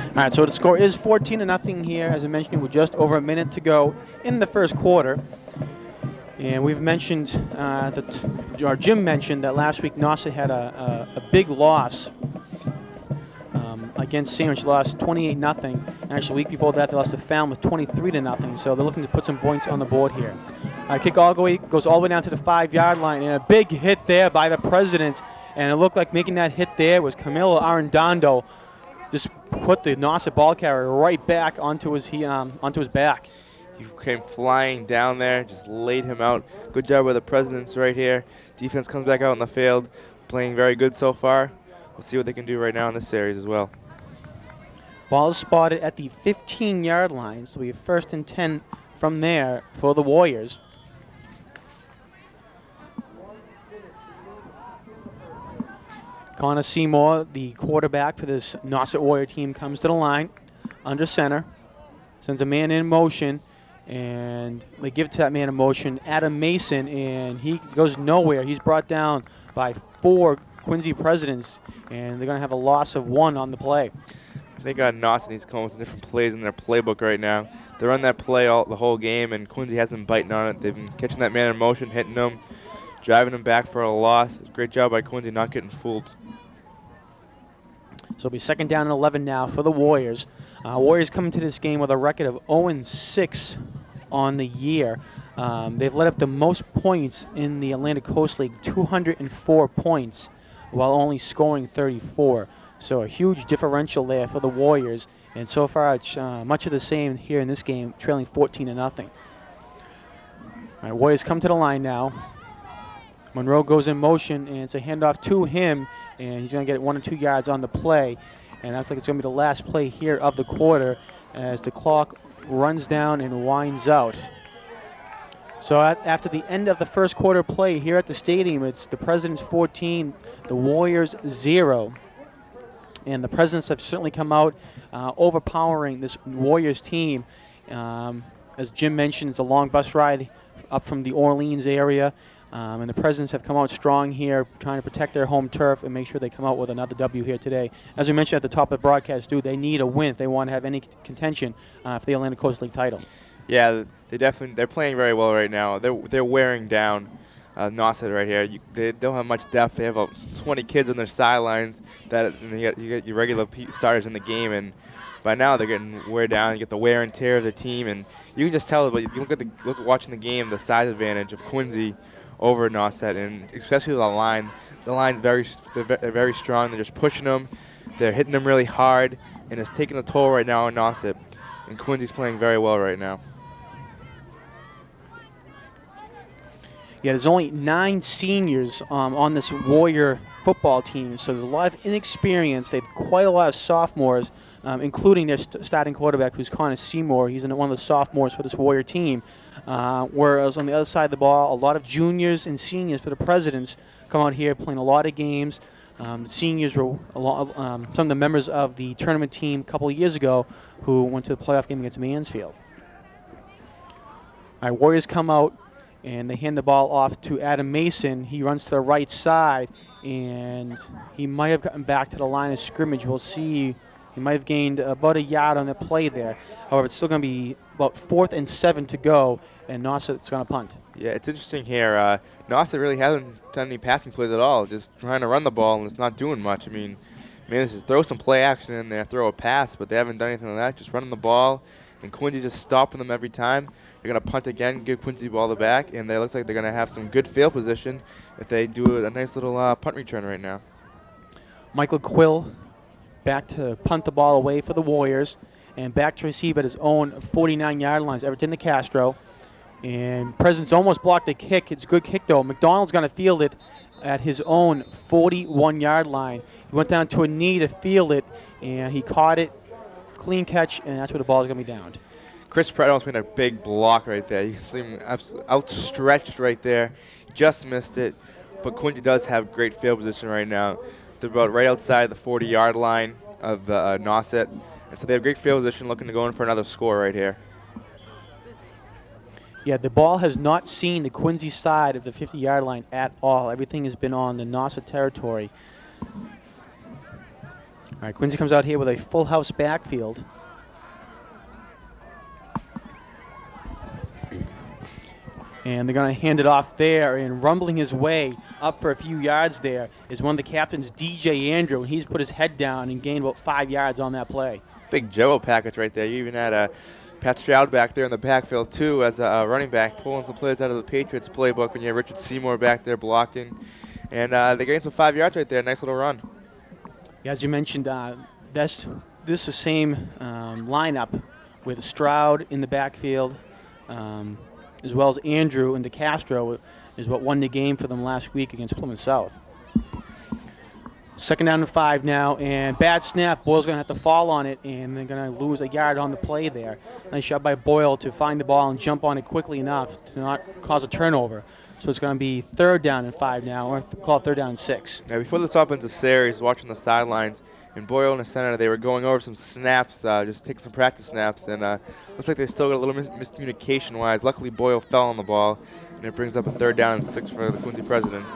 All right, so the score is 14-0 here, as I mentioned, with just over a minute to go in the first quarter. And we've mentioned or Jim mentioned that last week Nauset had a big loss against Sandwich. Lost 28-0. And actually, the week before that, they lost to Falmouth 23-0. So they're looking to put some points on the board here. Kick goes all the way down to the 5-yard line, and a big hit there by the Presidents. And it looked like making that hit there was Camilo Arredondo. Just put the Nauset ball carrier right back onto his back. He came flying down there, just laid him out. Good job by the Presidents right here. Defense comes back out in the field, playing very good so far. We'll see what they can do right now in this series as well. Ball is spotted at the 15-yard line, so we have 1st and 10 from there for the Warriors. Connor Seymour, the quarterback for this Nauset Warrior team, comes to the line under center, sends a man in motion, and they give it to that man in motion, Adam Mason, and he goes nowhere. He's brought down by 4 Quincy Presidents, and they're going to have a loss of 1 on the play. I think Nauset needs to come up with some different plays in their playbook right now. They run that play the whole game, and Quincy has been biting on it. They've been catching that man in motion, hitting him, driving him back for a loss. Great job by Quincy not getting fooled. So it'll be 2nd down and 11 now for the Warriors. Warriors come into this game with a record of 0-6 on the year. They've let up the most points in the Atlantic Coast League, 204 points, while only scoring 34. So a huge differential there for the Warriors. And so far, it's much of the same here in this game, trailing 14-0. All right, Warriors come to the line now. Monroe goes in motion, and it's a handoff to him, and he's going to get 1 or 2 yards on the play. And looks like it's going to be the last play here of the quarter as the clock runs down and winds out. So after the end of the first quarter play here at the stadium, it's the Presidents 14, the Warriors 0. And the Presidents have certainly come out overpowering this Warriors team. As Jim mentioned, it's a long bus ride up from the Orleans area. And the Presidents have come out strong here, trying to protect their home turf and make sure they come out with another W here today. As we mentioned at the top of the broadcast, they need a win if they want to have any contention for the Atlantic Coast League title. Yeah, they're playing very well right now. They're wearing down Nauset right here. They don't have much depth. They have 20 kids on their sidelines. You get your regular starters in the game, and by now they're getting wear down. You get the wear and tear of the team, and you can just tell. But you look at watching the game, the size advantage of Quincy over Nauset, and especially the line. The line's they're very strong. They're just pushing them. They're hitting them really hard, and it's taking a toll right now on Nauset. And Quincy's playing very well right now. Yeah, there's only 9 seniors on this Warrior football team, so there's a lot of inexperience. They have quite a lot of sophomores, including their starting quarterback, who's Connor Seymour. He's one of the sophomores for this Warrior team. Whereas on the other side of the ball, a lot of juniors and seniors for the Presidents come out here playing a lot of games. The seniors were some of the members of the tournament team a couple of years ago who went to the playoff game against Mansfield. All right, Warriors come out, and they hand the ball off to Adam Mason. He runs to the right side, and he might have gotten back to the line of scrimmage. We'll see. He might have gained about a yard on the play there. However, it's still going to be about 4th and 7 to go, and Nauset's going to punt. Yeah, it's interesting here. Nauset really hasn't done any passing plays at all, just trying to run the ball, and it's not doing much. I mean, just throw some play action in there, throw a pass, but they haven't done anything like that, just running the ball, and Quincy's just stopping them every time. They're going to punt again, give Quincy the ball the back, and it looks like they're going to have some good field position if they do a nice little punt return right now. Michael Quill back to punt the ball away for the Warriors, and back to receive at his own 49-yard lines. Everton to Castro. And President's almost blocked the kick. It's a good kick, though. McDonald's going to field it at his own 41-yard line. He went down to a knee to field it, and he caught it. Clean catch, and that's where the ball is going to be downed. Chris Pratt almost made a big block right there. You can see him outstretched right there. Just missed it. But Quincy does have great field position right now. They're about right outside the 40-yard line of the Nauset. And so they have great field position, looking to go in for another score right here. Yeah, the ball has not seen the Quincy side of the 50-yard line at all. Everything has been on the Nauset territory. All right, Quincy comes out here with a full house backfield. And they're going to hand it off there, and rumbling his way up for a few yards there is one of the captains, DJ Andrew, and he's put his head down and gained about 5 yards on that play. Big Joe package right there. You even had Pat Stroud back there in the backfield, too, as a running back, pulling some plays out of the Patriots playbook when you have Richard Seymour back there blocking. And they gained some 5 yards right there. Nice little run. Yeah, as you mentioned, this is the same lineup with Stroud in the backfield, as well as Andrew and DeCastro is what won the game for them last week against Plymouth South. 2nd down and 5 now, and bad snap. Boyle's going to have to fall on it, and they're going to lose a yard on the play there. Nice shot by Boyle to find the ball and jump on it quickly enough to not cause a turnover. So it's going to be 3rd down and 5 now, or call it 3rd down and 6. Now, before this offensive series, watching the sidelines, and Boyle and the center, they were going over some snaps, just taking some practice snaps, and looks like they still got a little miscommunication-wise. Luckily, Boyle fell on the ball, and it brings up a 3rd down and 6 for the Quincy Presidents.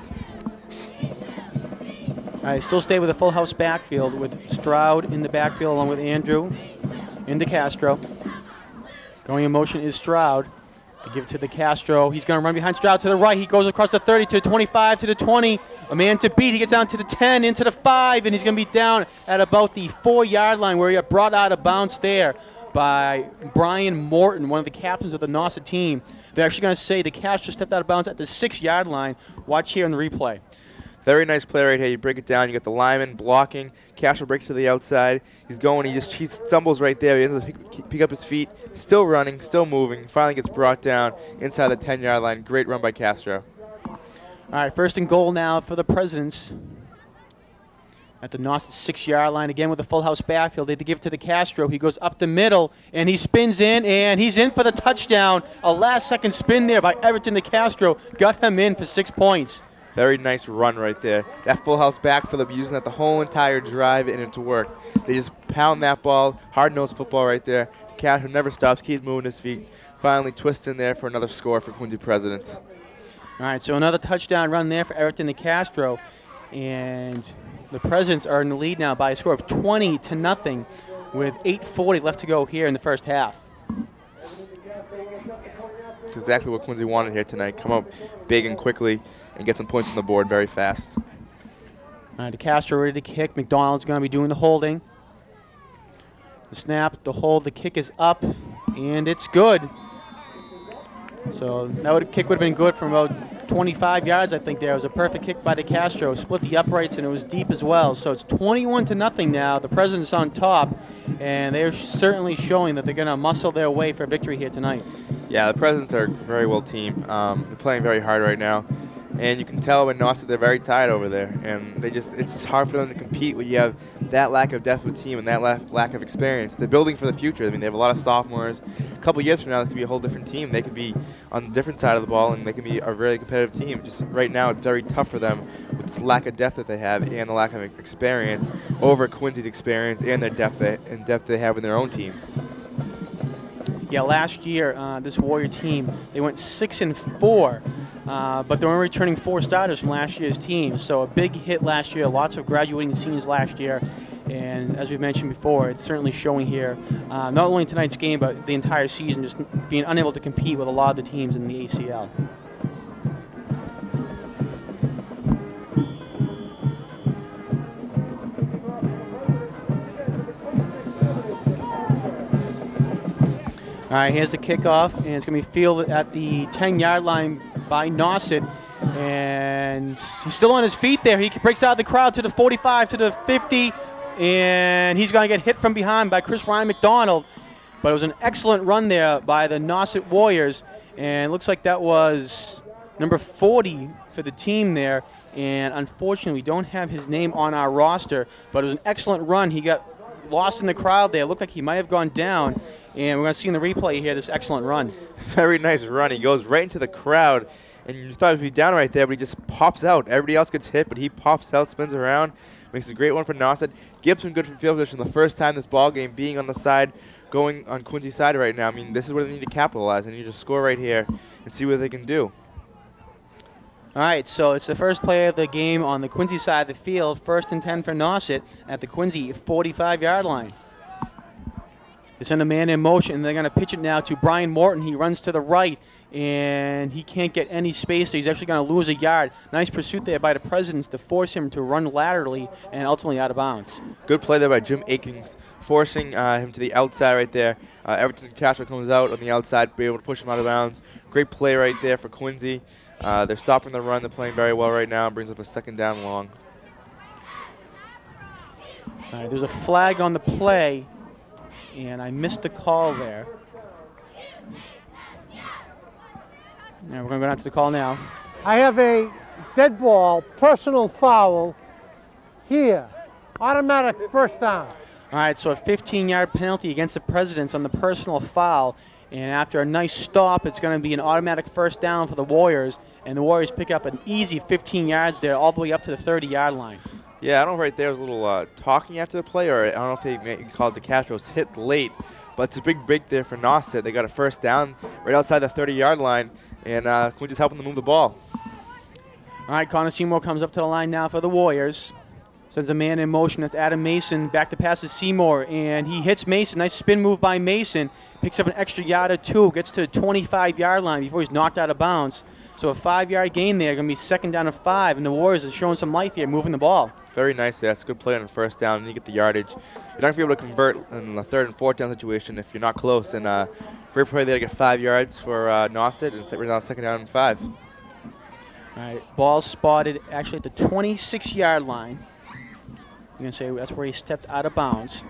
All right, still stay with a full house backfield with Stroud in the backfield along with Andrew into Castro. Going in motion is Stroud. They give it to the Castro. He's going to run behind Stroud to the right. He goes across the 30 to the 25 to the 20. A man to beat. He gets down to the 10, into the 5, and he's going to be down at about the 4-yard line where he got brought out of bounds there by Brian Morton, one of the captains of the Nauset team. They're actually going to say the Castro stepped out of bounds at the 6-yard line. Watch here in the replay. Very nice play right here. You break it down. You got the lineman blocking. Castro breaks to the outside. He's going. He stumbles right there. He ends up pick up his feet. Still running. Still moving. Finally gets brought down inside the 10-yard line. Great run by Castro. All right, 1st and goal now for the Presidents. At the Nauset 6-yard line again with a full house backfield. They give it to the Castro. He goes up the middle, and he spins in, and he's in for the touchdown. A last-second spin there by Everton de Castro. Got him in for 6 points. Very nice run right there. That full house backfield, using that the whole entire drive, and it's worked. They just pound that ball, hard-nosed football right there. Castro never stops, keeps moving his feet. Finally twist in there for another score for Quincy Presidents. All right, so another touchdown run there for Everton de Castro, and the Presidents are in the lead now by a score of 20-0 with 8:40 left to go here in the first half. It's exactly what Quincy wanted here tonight. Come up big and quickly and get some points on the board very fast. All right, de Castro ready to kick. McDonald's going to be doing the holding. The snap, the hold, the kick is up, and it's good. So that kick would have been good from about 25 yards, I think there. It was a perfect kick by de Castro. Split the uprights, and it was deep as well. So it's 21-0 now. The Presidents on top, and they're certainly showing that they're going to muscle their way for victory here tonight. Yeah, the Presidents are a very well team. They're playing very hard right now. And you can tell when Nauset, they're very tired over there. And it's just hard for them to compete when you have that lack of depth of team and that lack of experience. They're building for the future. I mean, they have a lot of sophomores. A couple years from now, they could be a whole different team. They could be on a different side of the ball, and they can be a really competitive team. Just right now, it's very tough for them with this lack of depth that they have and the lack of experience over Quincy's experience and their depth they have in their own team. Yeah, last year, this Warrior team, they went 6-4, but they were returning 4 starters from last year's team. So a big hit last year, lots of graduating seniors last year. And as we mentioned before, it's certainly showing here, not only tonight's game, but the entire season, just being unable to compete with a lot of the teams in the ACL. All right, here's the kickoff, and it's going to be fielded at the 10-yard line by Nauset. And he's still on his feet there. He breaks out of the crowd to the 45, to the 50, and he's going to get hit from behind by Chris Ryan McDonald. But it was an excellent run there by the Nauset Warriors, and it looks like that was number 40 for the team there. And unfortunately, we don't have his name on our roster, but it was an excellent run. He got lost in the crowd there. It looked like he might have gone down. And we're going to see in the replay here this excellent run. Very nice run. He goes right into the crowd, and you thought he'd be down right there, but he just pops out. Everybody else gets hit, but he pops out, spins around, makes a great one for Nauset. Gibson good for field position. The first time this ball game being on the side, going on Quincy's side right now. I mean, this is where they need to capitalize. They need to score right here and see what they can do. All right, so it's the first play of the game on the Quincy side of the field. 1st and 10 for Nauset at the Quincy 45-yard line. They send a man in motion, and they're going to pitch it now to Brian Morton. He runs to the right, and he can't get any space, so he's actually going to lose a yard. Nice pursuit there by the Presidents to force him to run laterally and ultimately out of bounds. Good play there by Jim Akins, forcing him to the outside right there. Everton Castro comes out on the outside, be able to push him out of bounds. Great play right there for Quincy. They're stopping the run. They're playing very well right now. Brings up a 2nd down long. All right, there's a flag on the play, and I missed the call there. Now we're going to go down to the call now. I have a dead ball, personal foul here. Automatic first down. All right, so a 15-yard penalty against the Presidents on the personal foul. And after a nice stop, it's going to be an automatic first down for the Warriors. And the Warriors pick up an easy 15 yards there all the way up to the 30-yard line. Yeah, I don't know right there was a little talking after the play, or I don't know if they called the Castros hit late. But it's a big break there for Nauset. They got a first down right outside the 30-yard line. And Quincy's helping them move the ball. All right, Connor Seymour comes up to the line now for the Warriors. Sends a man in motion. That's Adam Mason. Back to pass to Seymour, and he hits Mason. Nice spin move by Mason. Picks up an extra yard or 2. Gets to the 25-yard line before he's knocked out of bounds. So a 5-yard gain there. Going to be 2nd down and 5, and the Warriors are showing some life here, moving the ball. Very nice. That's a good play on the first down, and you get the yardage. You're not going to be able to convert in the 3rd and 4th down situation if you're not close. And great play there to get 5 yards for Nauset, and we're now 2nd down and 5. All right, ball spotted actually at the 26-yard line. I'm going to say that's where he stepped out of bounds.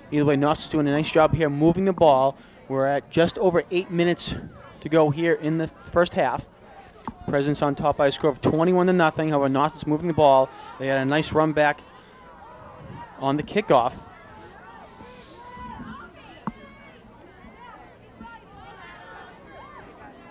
Either way, Nauset's doing a nice job here moving the ball. We're at just over 8 minutes to go here in the first half. Presidents on top by a score of 21-0. However, Nauset's moving the ball. They had a nice run back on the kickoff.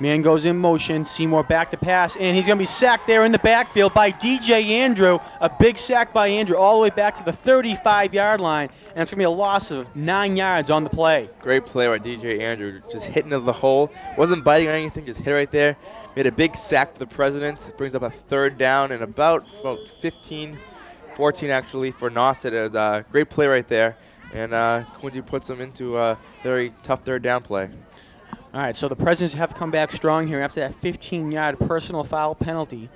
Man goes in motion. Seymour back to pass, and he's going to be sacked there in the backfield by DJ Andrew. A big sack by Andrew all the way back to the 35-yard line, and it's going to be a loss of 9 yards on the play. Great play by DJ Andrew, just hitting into the hole. Wasn't biting on anything, just hit right there. Made a big sack for the Presidents. It brings up a 3rd down and about 15, 14 actually for Nauset. It was a great play right there, and Quincy puts them into a very tough 3rd down play. All right, so the Presidents have come back strong here after that 15-yard personal foul penalty.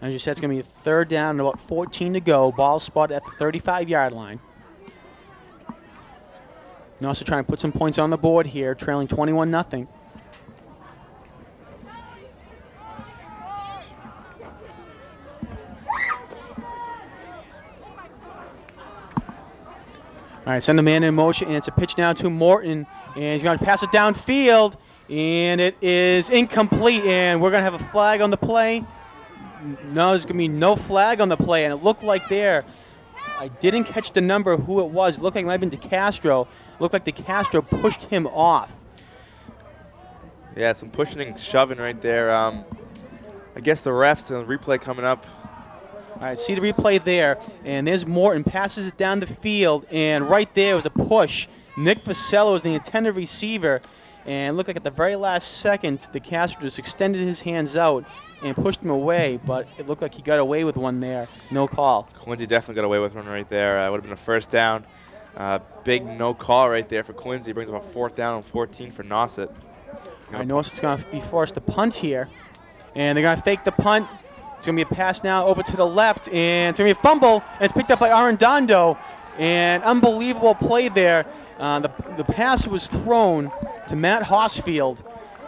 As you said, it's going to be a 3rd down and about 14 to go. Ball spotted at the 35-yard line. And also trying to put some points on the board here, trailing 21-0. All right, send the man in motion, and it's a pitch down to Morton, and he's going to pass it downfield, and it is incomplete, and we're going to have a flag on the play. No, there's going to be no flag on the play, and it looked like there. I didn't catch the number who it was. It looked like it might have been DeCastro. It looked like DeCastro pushed him off. Yeah, some pushing and shoving right there. I guess the refs, the replay coming up. All right, see the replay there, and there's Morton, passes it down the field, and right there was a push, Nick Vasello is the intended receiver, and it looked like at the very last second, the Castro just extended his hands out and pushed him away, but it looked like he got away with one there. No call. Quincy definitely got away with one right there. Would have been a first down. Big no call right there for Quincy. Brings up a 4th down and 14 for Nauset. I know it's going to be forced to punt here, and they're going to fake the punt. It's going to be a pass now over to the left, and it's going to be a fumble, and it's picked up by Arredondo. And unbelievable play there. The pass was thrown to Matt Hosfield,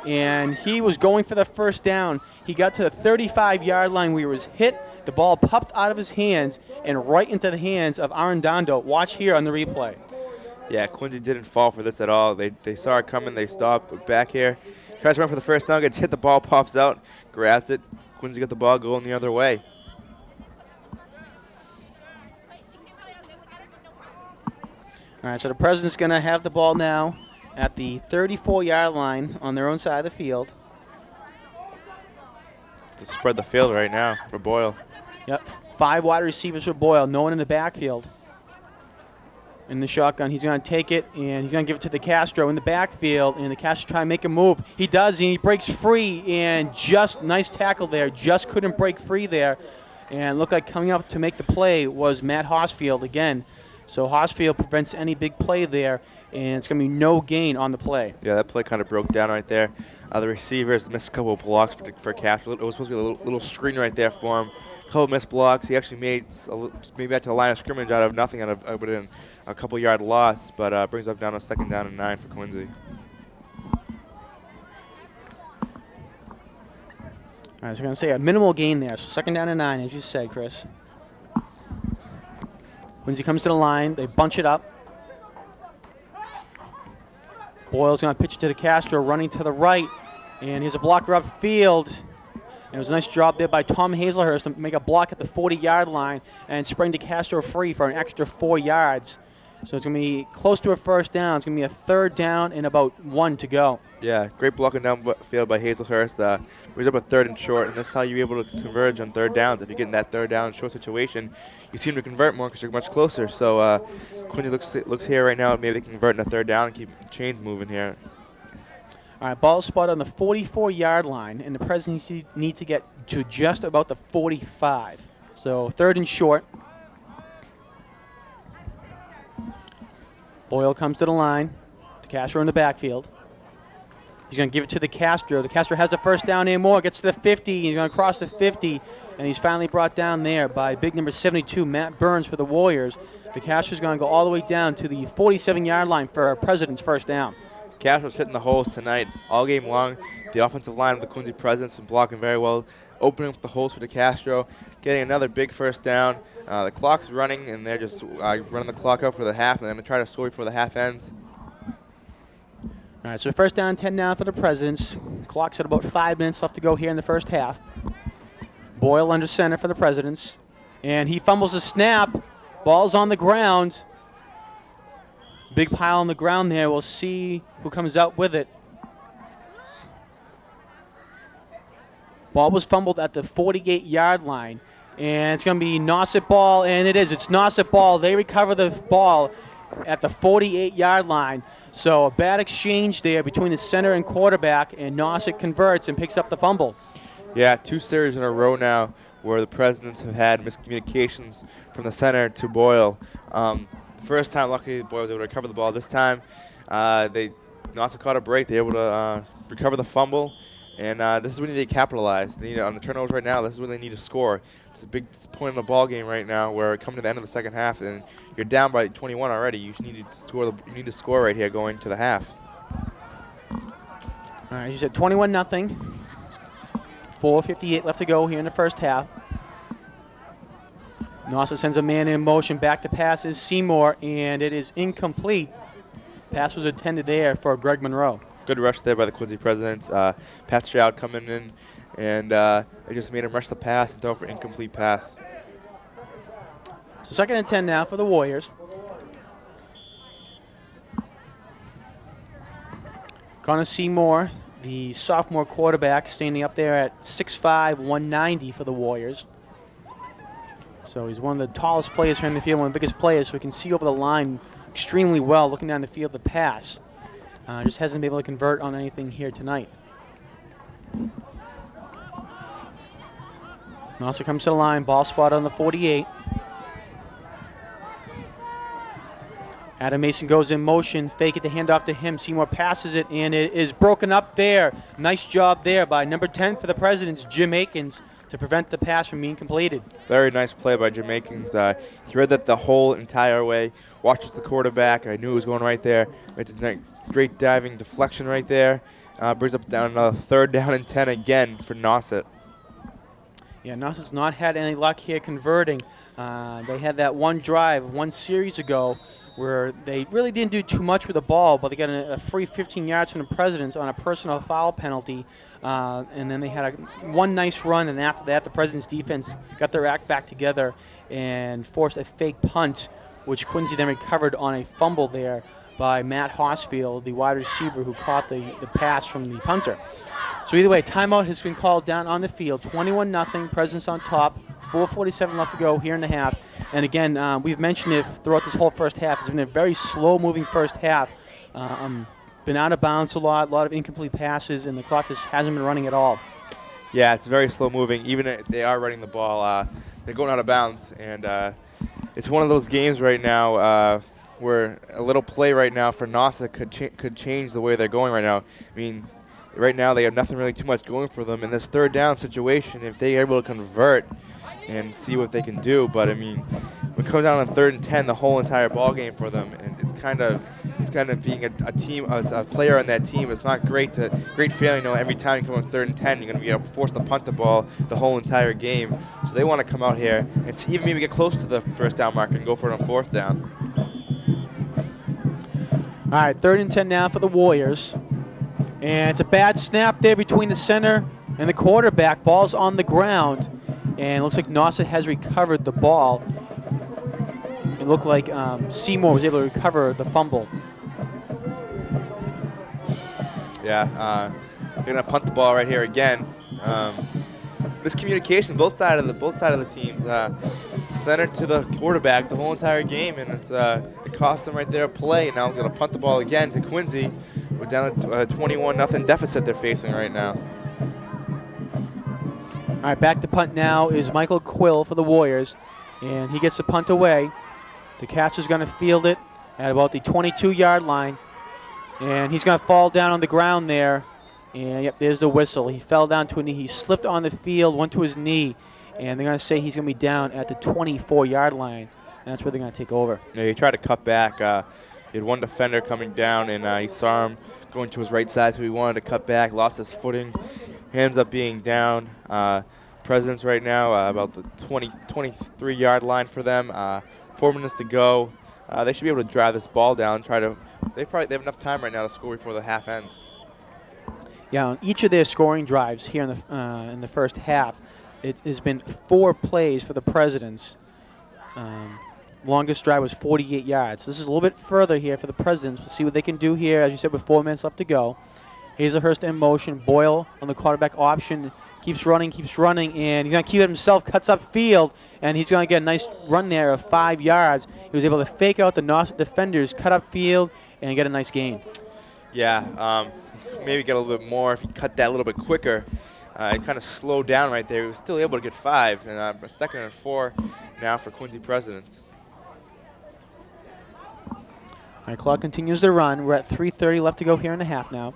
and he was going for the first down. He got to the 35-yard line where he was hit. The ball popped out of his hands and right into the hands of Arredondo. Watch here on the replay. Yeah, Quincy didn't fall for this at all. They saw it coming. They stopped. Look back here. Tries to run for the first down. Gets hit. The ball pops out. Grabs it. Quincy got the ball going the other way. All right, so the President's going to have the ball now at the 34-yard line on their own side of the field. To spread the field right now for Boyle. Yep, 5 wide receivers for Boyle, no one in the backfield. In the shotgun, he's going to take it, and he's going to give it to the Castro in the backfield, and the Castro try to make a move. He does, and he breaks free, and just nice tackle there. Just couldn't break free there, and looked like coming up to make the play was Matt Hosfield again. So Hosfield prevents any big play there, and it's going to be no gain on the play. Yeah, that play kind of broke down right there. The receivers missed a couple of blocks for Castro. It was supposed to be a little screen right there for him. A couple of missed blocks. He actually made back to the line of scrimmage out of nothing, out of within a couple-yard loss, but brings up down a 2nd down and 9 for Quincy. All right, so we're going to say a minimal gain there. So 2nd down and 9, as you said, Chris. Quincy comes to the line. They bunch it up. Boyle's going to pitch it to the Castro, running to the right. And here's a blocker upfield. And it was a nice job there by Tom Hazelhurst to make a block at the 40-yard line and spring to Castro free for an extra 4 yards. So it's going to be close to a first down. It's going to be a 3rd down and about 1 to go. Yeah, great blocking downfield by Hazelhurst. Brings up a 3rd and short, and this is how you're able to converge on 3rd downs. If you get in that 3rd down and short situation, you seem to convert more because you're much closer. So Quincy looks here right now. Maybe they can convert in a 3rd down and keep chains moving here. All right, ball spot on the 44-yard line, and the Presidents need to get to just about the 45. So 3rd and short. Boyle comes to the line. To Castro in the backfield. He's going to give it to the Castro. The Castro has the first down and more. Gets to the 50. He's going to cross the 50. And he's finally brought down there by big number 72, Matt Burns for the Warriors. The Castro's going to go all the way down to the 47-yard line for our President's first down. Castro's hitting the holes tonight all game long. The offensive line of the Quincy Presidents been blocking very well, opening up the holes for the Castro, getting another big first down. The clock's running, and they're just running the clock out for the half, and then they try to score before the half ends. All right, so first down, 10 down for the Presidents. Clock's at about 5 minutes left to go here in the first half. Boyle under center for the Presidents, and he fumbles the snap. Ball's on the ground. Big pile on the ground there. We'll see who comes out with it. Ball was fumbled at the 48-yard line. And it's going to be Nauset ball, and it is. It's Nauset ball. They recover the ball at the 48-yard line. So a bad exchange there between the center and quarterback, and Nauset converts and picks up the fumble. Yeah, 2 series in a row now where the Presidents have had miscommunications from the center to Boyle. First time, luckily, Boyle was able to recover the ball. This time, Nauset caught a break. They were able to recover the fumble. And this is when they need to capitalize. They need on the turnovers right now. This is when they need to score. It's a big point in the ball game right now, where coming to the end of the second half, and you're down by 21 already. You need to score. You need to score right here going to the half. All right, as you said, 21-0. 4:58 left to go here in the first half. Nauset sends a man in motion. Back to passes Seymour, and it is incomplete. Pass was intended there for Greg Monroe. Good rush there by the Quincy Presidents. Pat Stroud coming in, and they just made him rush the pass and throw for incomplete pass. So 2nd and 10 now for the Warriors. Connor Seymour, the sophomore quarterback, standing up there at 6'5", 190 for the Warriors. So he's one of the tallest players here in the field, one of the biggest players, so he can see over the line extremely well looking down the field to pass. Just hasn't been able to convert on anything here tonight. Nauset comes to the line, ball spot on the 48. Adam Mason goes in motion, fake it to hand off to him. Seymour passes it, and it is broken up there. Nice job there by number 10 for the Presidents, Jim Akins, to prevent the pass from being completed. Very nice play by Jim Akins. He read that the whole entire way, watches the quarterback. I knew he was going right there. It's a great diving deflection right there. Brings up down another 3rd down and 10 again for Nauset. Yeah, Nauset's not had any luck here converting. They had that one drive, one series ago, where they really didn't do too much with the ball, but they got a free 15 yards from the Presidents on a personal foul penalty. And then they had one nice run, and after that, the Presidents' defense got their act back together and forced a fake punt, which Quincy then recovered on a fumble there by Matt Hosfield, the wide receiver who caught the pass from the punter. So either way, timeout has been called down on the field. 21-0, Presidents on top. 4:47 left to go here in the half. And again, we've mentioned it throughout this whole first half. It's been a very slow-moving first half. Been out of bounds a lot of incomplete passes, and the clock just hasn't been running at all. Yeah, it's very slow-moving. Even if they are running the ball, they're going out of bounds. And it's one of those games right now where a little play right now for Nauset could change the way they're going right now. I mean, right now they have nothing really too much going for them. In this 3rd down situation, if they are able to convert and see what they can do, but I mean, when it comes down on 3rd and 10, the whole entire ball game for them, and it's kind of being a team, as a player on that team. It's not great feeling. Every time you come on 3rd and 10, you're going to be forced to punt the ball the whole entire game. So they want to come out here and see, even maybe get close to the 1st down marker and go for it on 4th down. All right, 3rd and 10 now for the Warriors. And it's a bad snap there between the center and the quarterback. Ball's on the ground. And it looks like Nauset has recovered the ball. It looked like Seymour was able to recover the fumble. Yeah, they're gonna punt the ball right here again. Miscommunication, both sides of the teams. Center to the quarterback the whole entire game, and it cost them right there a play. Now they're gonna punt the ball again to Quincy. We're down at 21-0 deficit they're facing right now. All right, back to punt now is Michael Quill for the Warriors, and he gets the punt away. The catcher's going to field it at about the 22-yard line, and he's going to fall down on the ground there. And, yep, there's the whistle. He fell down to a knee. He slipped on the field, went to his knee, and they're going to say he's going to be down at the 24-yard line, and that's where they're going to take over. Yeah, he tried to cut back. He had one defender coming down, and he saw him going to his right side, so he wanted to cut back, lost his footing. He ends up being down. Presidents right now about the 23-yard line for them. 4 minutes to go. They should be able to drive this ball down. They have enough time right now to score before the half ends. Yeah, on each of their scoring drives here in the first half, it has been 4 plays for the Presidents. Longest drive was 48 yards. So this is a little bit further here for the Presidents. We'll see what they can do here, as you said, with 4 minutes left to go. Hazelhurst in motion. Boyle on the quarterback option. Keeps running, and he's going to keep it himself, cuts up field, and he's going to get a nice run there of 5 yards. He was able to fake out the Nauset defenders, cut up field, and get a nice gain. Yeah, maybe get a little bit more if he cut that a little bit quicker. It kind of slowed down right there. He was still able to get 5, and a 2nd and 4 now for Quincy Presidents. All right, clock continues to run. We're at 3:30 left to go here in the half now.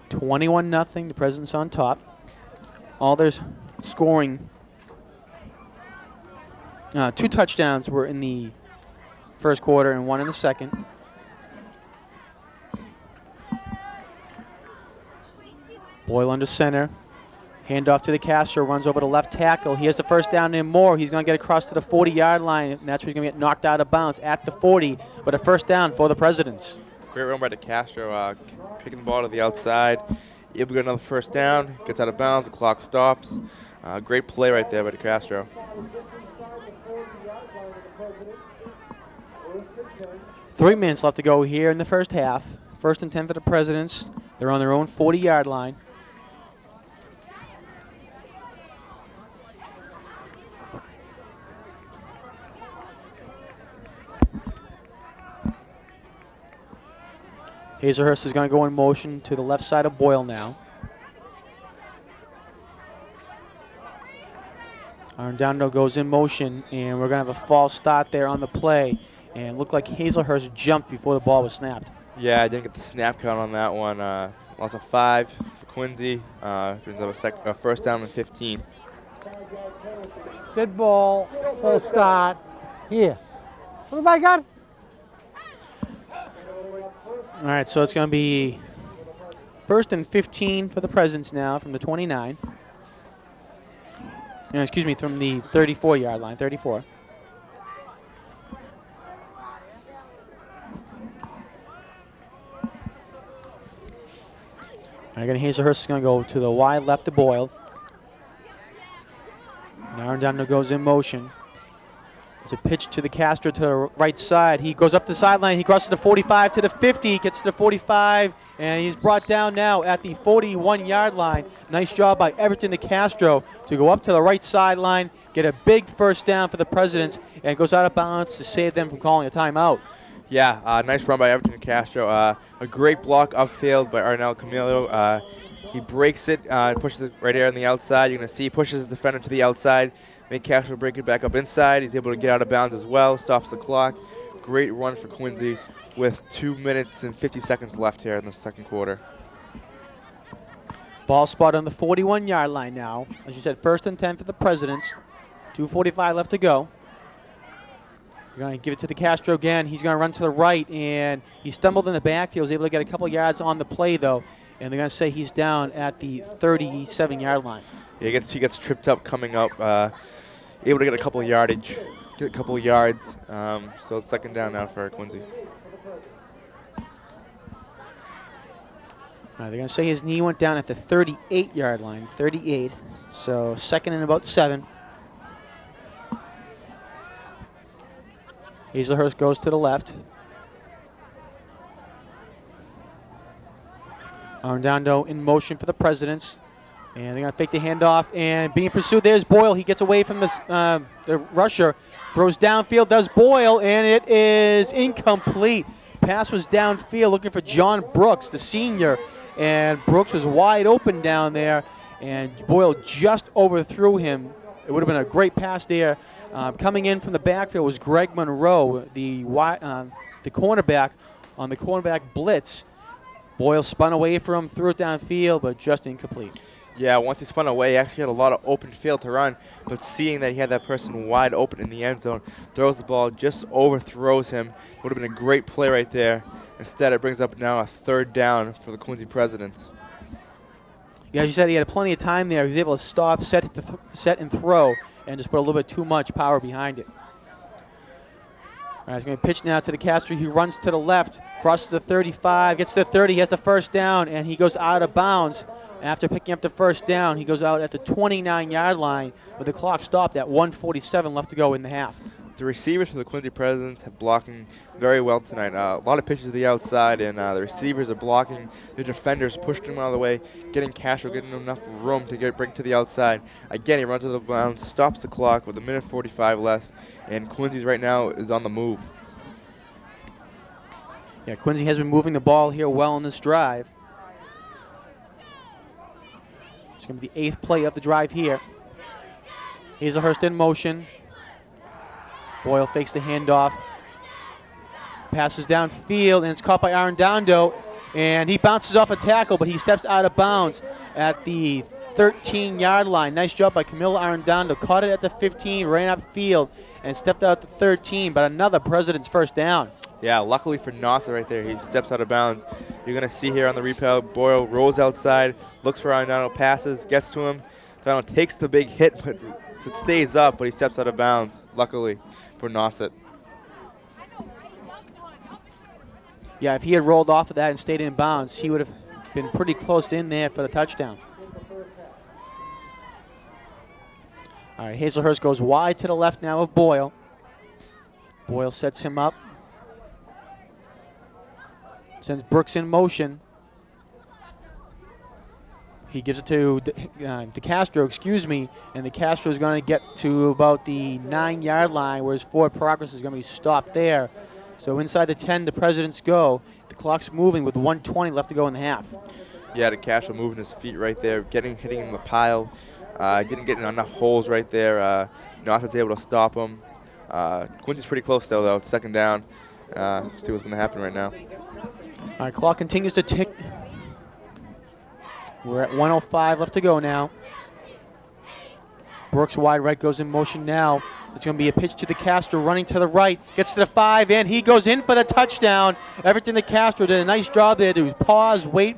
21-0, the Presidents on top. All their scoring, 2 touchdowns were in the first quarter and 1 in the second. Boyle under center. Handoff to the Castro, runs over to left tackle. He has the 1st down and more. He's going to get across to the 40-yard line, and that's where he's going to get knocked out of bounds at the 40, but a 1st down for the Presidents. Great run by the Castro, picking the ball to the outside. Able to get another 1st down, gets out of bounds, the clock stops. Great play right there by the Castro. 3 minutes left to go here in the first half. 1st and 10 for the Presidents. They're on their own 40-yard line. Hazelhurst is going to go in motion to the left side of Boyle now. Arredondo goes in motion, and we're going to have a false start there on the play. And it looked like Hazelhurst jumped before the ball was snapped. Yeah, I didn't get the snap count on that one. Loss of 5 for Quincy. Brings up a first down and 15. Dead ball, full start. Here. What have I got? All right, so it's going to be 1st and 15 for the Presidents now from the 29. Excuse me, from the 34-yard line, 34. Again, Hazelhurst is going to go to the wide left to Boyle. And Arredondo goes in motion. It's a pitch to the Castro to the right side. He goes up the sideline. He crosses the 45 to the 50, gets to the 45, and he's brought down now at the 41-yard line. Nice job by Everton to Castro to go up to the right sideline, get a big first down for the Presidents, and goes out of bounds to save them from calling a timeout. Yeah, nice run by Everton Castro. A great block upfield by Arnel Camilo. He breaks it, pushes it right there on the outside. You're going to see he pushes his defender to the outside. Make Castro break it back up inside. He's able to get out of bounds as well. Stops the clock. Great run for Quincy with 2 minutes and 50 seconds left here in the second quarter. Ball spot on the 41-yard line now. As you said, 1st and 10 for the Presidents. 2:45 left to go. They're going to give it to the Castro again. He's going to run to the right, and he stumbled in the backfield. He was able to get a couple yards on the play, though, and they're going to say he's down at the 37-yard line. Yeah, he gets tripped up coming up. Able to get a couple of yardage, get a couple of yards. So it's 2nd down now for Quincy. They're going to say his knee went down at the 38-yard line, 38. So 2nd and about 7. Hazelhurst goes to the left. Arredondo in motion for the Presidents. And they're going to fake the handoff. And being pursued, there's Boyle. He gets away from the rusher. Throws downfield, does Boyle, and it is incomplete. Pass was downfield looking for John Brooks, the senior. And Brooks was wide open down there. And Boyle just overthrew him. It would have been a great pass there. Coming in from the backfield was Greg Monroe, the cornerback on the cornerback blitz. Boyle spun away from him, threw it downfield, but just incomplete. Yeah, once he spun away, he actually had a lot of open field to run, but seeing that he had that person wide open in the end zone, throws the ball, just overthrows him. Would have been a great play right there. Instead, it brings up now a 3rd down for the Quincy Presidents. Yeah, as you said, he had plenty of time there. He was able to stop, set and throw, and just put a little bit too much power behind it. All right, he's going to pitch now to the Castro. He runs to the left, crosses the 35, gets to the 30. He has the first down, and he goes out of bounds. After picking up the first down, he goes out at the 29-yard line with the clock stopped at 1:47 left to go in the half. The receivers for the Quincy Presidents have blocking very well tonight. A lot of pitches to the outside, and the receivers are blocking. The defenders pushed him out of the way, getting Castro, getting enough room to bring to the outside. Again, he runs to the bounds, stops the clock with 1:45 left, and Quincy's right now is on the move. Yeah, Quincy has been moving the ball here well in this drive. It's going to be the 8th play of the drive here. Hazelhurst in motion. Boyle fakes the handoff. Passes downfield, and it's caught by Arredondo. And he bounces off a tackle, but he steps out of bounds at the 13-yard line. Nice job by Camilo Arredondo. Caught it at the 15, ran upfield, and stepped out to 13, but another President's first down. Yeah, luckily for Nauset right there, he steps out of bounds. You're going to see here on the replay, Boyle rolls outside, looks for Arredondo, passes, gets to him. Arredondo takes the big hit, but it stays up, but he steps out of bounds, luckily for Nauset. Yeah, if he had rolled off of that and stayed in bounds, he would have been pretty close in there for the touchdown. All right, Hazelhurst goes wide to the left now of Boyle. Boyle sets him up. Sends Brooks in motion. He gives it to DeCastro, and DeCastro is going to get to about the 9-yard line, where his forward progress is going to be stopped there. So inside the 10, the Presidents go. The clock's moving with 1:20 left to go in the half. Yeah, the Castro moving his feet right there, hitting him in the pile. Didn't get enough holes right there. Nauset's able to stop him. Quincy's pretty close still, though. Second down. See what's going to happen right now. All right, clock continues to tick. We're at 1:05 left to go now. Brooks wide right goes in motion now. It's going to be a pitch to the Castro, running to the right, gets to the 5, and he goes in for the touchdown. Everton the Castro did a nice job there to pause, wait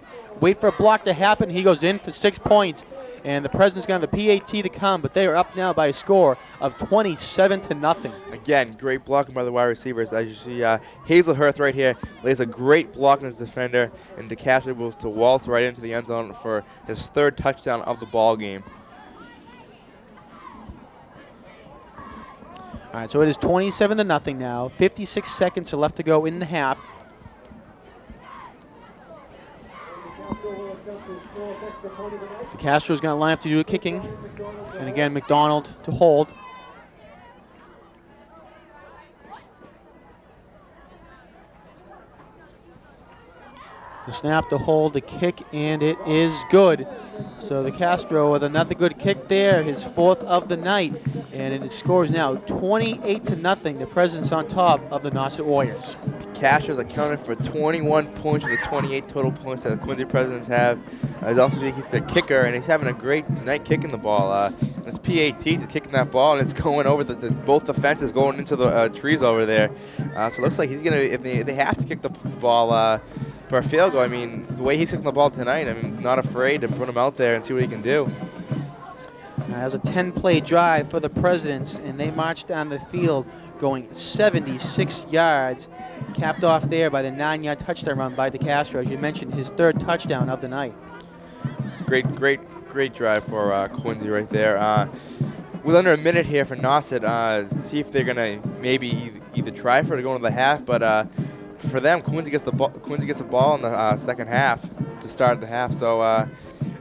for a block to happen. He goes in for 6 points, and the President's going to have a PAT to come, but they are up now by a score of 27-0. Again, great blocking by the wide receivers. As you see, Hazelhurst right here lays a great block on his defender, and DeCastro was to waltz right into the end zone for his 3rd touchdown of the ball game. All right, so it is 27-0 now. 56 seconds left to go in the half. DeCastro's going to line up to do a kicking. And again, McDonald to hold. The snap, the hold, the kick, and it is good. So the Castro with another good kick there, his 4th of the night, and it scores now 28-0. The President's on top of the Nauset Warriors. Castro's accounted for 21 points of the 28 total points that the Quincy Presidents have. He's their kicker, and he's having a great night kicking the ball. His PAT is kicking that ball, and it's going over both the fences, going into the trees over there. So it looks like he's going to, if they have to kick the ball for a field goal, I mean, the way he's kicking the ball tonight, I mean, not afraid to put him out there and see what he can do. Has a 10-play drive for the Presidents, and they march down the field going 76 yards, capped off there by the 9-yard touchdown run by DeCastro, as you mentioned, his 3rd touchdown of the night. It's a great drive for Quincy right there. With under a minute here for Nauset, see if they're going to maybe either try for it to go into the half, but for them, Quincy gets the ball in the second half to start the half. So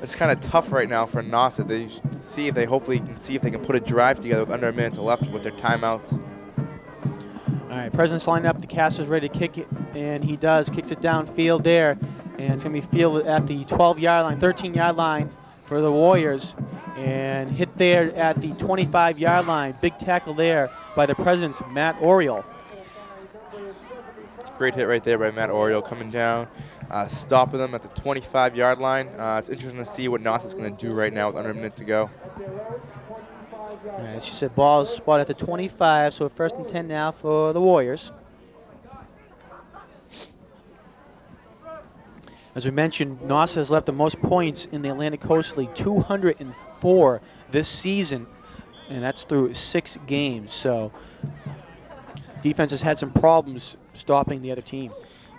it's kind of tough right now for Nauset. They see if they hopefully can see if they can put a drive together with under a minute to left with their timeouts. All right, President's lined up. DeCastro's ready to kick it, and he does. Kicks it downfield there, and it's going to be fielded at the 12-yard line, 13-yard line for the Warriors, and hit there at the 25-yard line. Big tackle there by the President's Matt Oriole. Great hit right there by Matt Oriole coming down, stopping them at the 25-yard line. It's interesting to see what Nauset's going to do right now with under a minute to go. As she said, ball is spotted at the 25, so 1st and 10 now for the Warriors. As we mentioned, Nauset has left the most points in the Atlantic Coast League, 204 this season, and that's through 6 games. So defense has had some problems stopping the other team.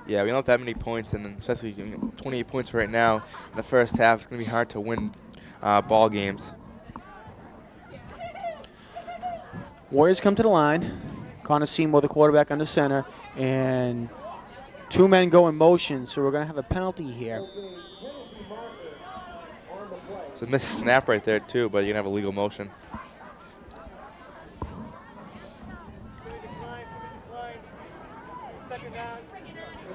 Yeah, we don't have that many points, and especially 28 points right now in the first half. It's going to be hard to win ball games. Warriors come to the line. Connor Seymour, the quarterback, under center, and 2 men go in motion, so we're going to have a penalty here. It's a missed snap right there, too, but you're going to have a legal motion.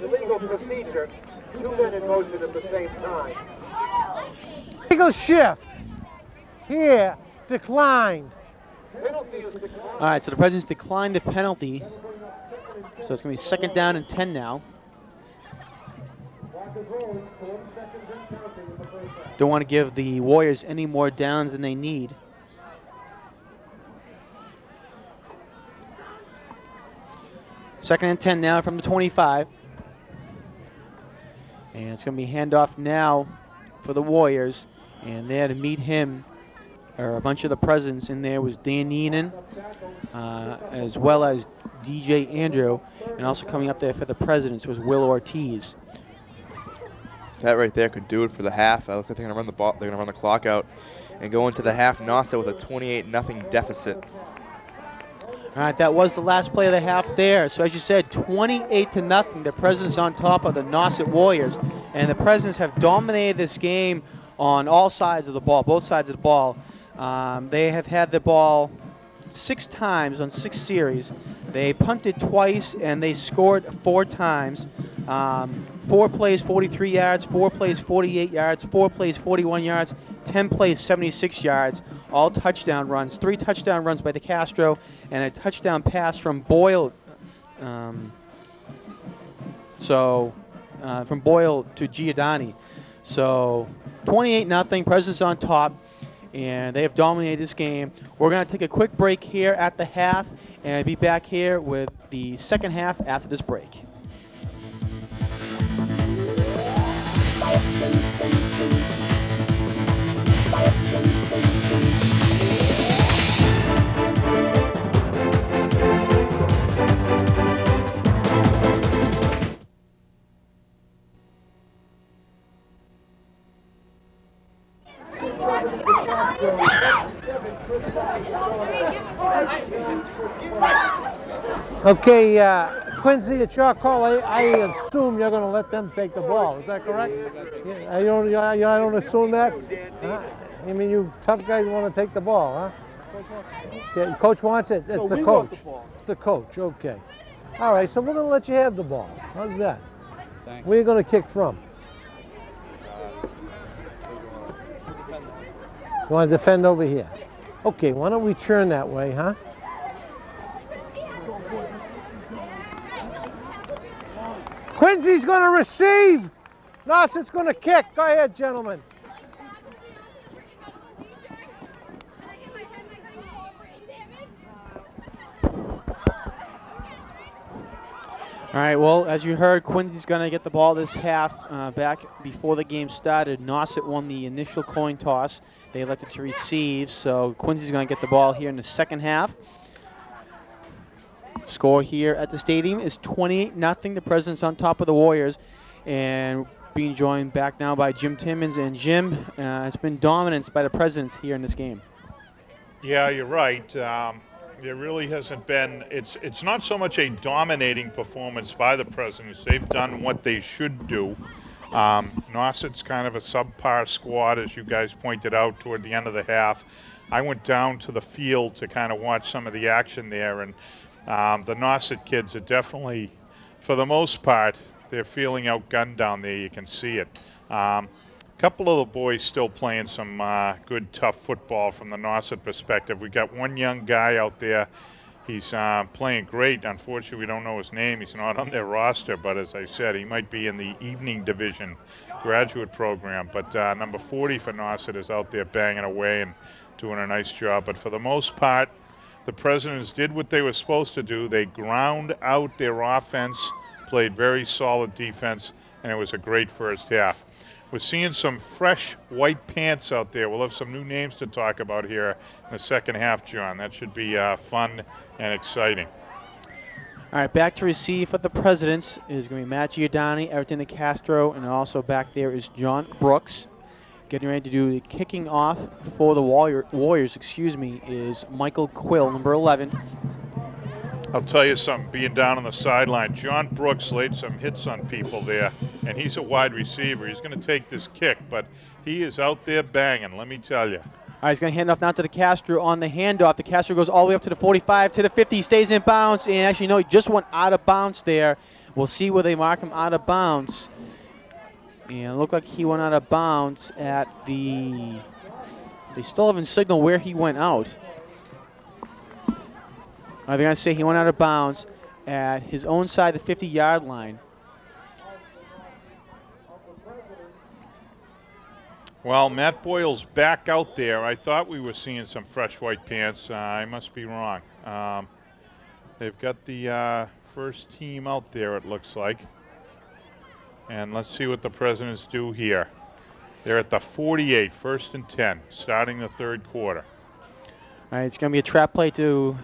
Illegal procedure, 2 men in motion at the same time. Legal shift. Here, declined. All right, so the Presidents declined the penalty, so it's going to be 2nd down and 10 now. Don't want to give the Warriors any more downs than they need. Second and 10 now from the 25. And it's going to be handoff now for the Warriors. And there to meet him are a bunch of the Presidents. In there was Dan Neenan, as well as DJ Andrew. And also coming up there for the Presidents was Will Ortiz. That right there could do it for the half. Looks like they're going to run the ball. They're going to run the clock out and go into the half. Nauset with a 28-0 deficit. All right, that was the last play of the half there. So as you said, 28-0. The Presidents on top of the Nauset Warriors, and the Presidents have dominated this game on all sides of the ball, both sides of the ball. They have had the ball 6 times on 6 series. They punted twice and they scored 4 times. 4 plays, 43 yards, 4 plays, 48 yards, 4 plays, 41 yards, 10 plays, 76 yards, all touchdown runs. 3 touchdown runs by DeCastro and a touchdown pass from Boyle. From Boyle to Giordani. So 28-0, Presidents on top, and they have dominated this game. We're going to take a quick break here at the half and be back here with the second half after this break. Okay, Quincy, it's your call. I assume you're going to let them take the ball. Is that correct? Yeah, I don't assume that? I mean, you tough guys want to take the ball, huh? Okay, coach wants it. It's the coach. It's the coach. Okay. All right, so we're going to let you have the ball. How's that? Thanks. Where are you going to kick from? You want to defend over here? Okay, why don't we turn that way, huh? Quincy's going to receive. Nauset's going to kick. Go ahead, gentlemen. All right, well, as you heard, Quincy's going to get the ball this half. Back before the game started, Nauset won the initial coin toss. They elected to receive, so Quincy's going to get the ball here in the second half. Score here at the stadium is 28-0. The Presidents on top of the Warriors, and being joined back now by Jim Timmons. And Jim, it's been dominance by the Presidents here in this game. Yeah, you're right. There really hasn't been. It's not so much a dominating performance by the Presidents. They've done what they should do. Nauset's kind of a subpar squad, as you guys pointed out toward the end of the half. I went down to the field to kind of watch some of the action there, and the Nauset kids are definitely, for the most part, they're feeling outgunned down there. You can see it. A couple of the boys still playing some good, tough football from the Nauset perspective. We got one young guy out there. He's playing great. Unfortunately, we don't know his name. He's not on their roster, but as I said, he might be in the evening division graduate program. But number 40 for Nauset is out there banging away and doing a nice job. But for the most part, the Presidents did what they were supposed to do. They ground out their offense, played very solid defense, and it was a great first half. We're seeing some fresh white pants out there. We'll have some new names to talk about here in the second half, John. That should be fun and exciting. All right, back to receive for the Presidents is going to be Matt Giordani, Everton DeCastro, and also back there is John Brooks. Getting ready to do the kicking off for the Warriors, is Michael Quill, number 11. I'll tell you something, being down on the sideline, John Brooks laid some hits on people there, and he's a wide receiver. He's going to take this kick, but he is out there banging, let me tell you. All right, he's going to hand off now to DeCastro on the handoff. DeCastro goes all the way up to the 45, to the 50, stays in bounds, and actually, no, he just went out of bounds there. We'll see where they mark him out of bounds. And it looked like he went out of bounds at the – they still haven't signaled where he went out. They're going to say he went out of bounds at his own side, the 50-yard line. Well, Matt Boyle's back out there. I thought we were seeing some fresh white pants. I must be wrong. They've got the first team out there, it looks like. And let's see what the Presidents do here. They're at the 48, 1st and 10, starting the third quarter. All right, it's going to be a trap play to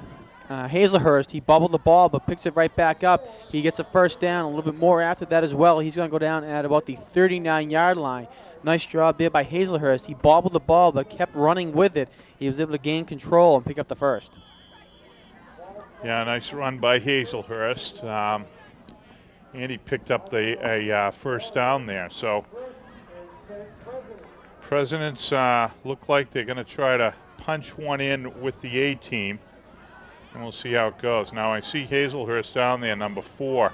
Hazelhurst. He bubbled the ball but picks it right back up. He gets a first down, a little bit more after that as well. He's going to go down at about the 39-yard line. Nice job there by Hazelhurst. He bobbled the ball but kept running with it. He was able to gain control and pick up the first. Yeah, nice run by Hazelhurst. And he picked up a first down there. So Presidents look like they're going to try to punch one in with the A-team. and we'll see how it goes. Now I see Hazelhurst down there, number 4.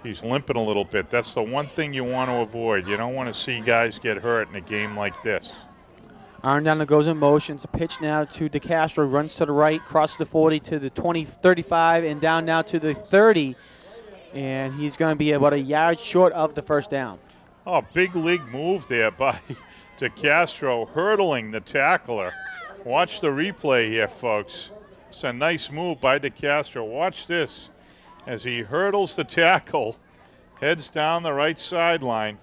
He's limping a little bit. That's the one thing you want to avoid. You don't want to see guys get hurt in a game like this. Arndana goes in motion. It's a pitch now to DeCastro. Runs to the right, crosses the 40 to the 20, 35, and down now to the 30. And he's going to be about a yard short of the first down. Oh, big league move there by DeCastro, hurdling the tackler. Watch the replay here, folks. It's a nice move by DeCastro. Watch this as he hurdles the tackle, heads down the right sideline.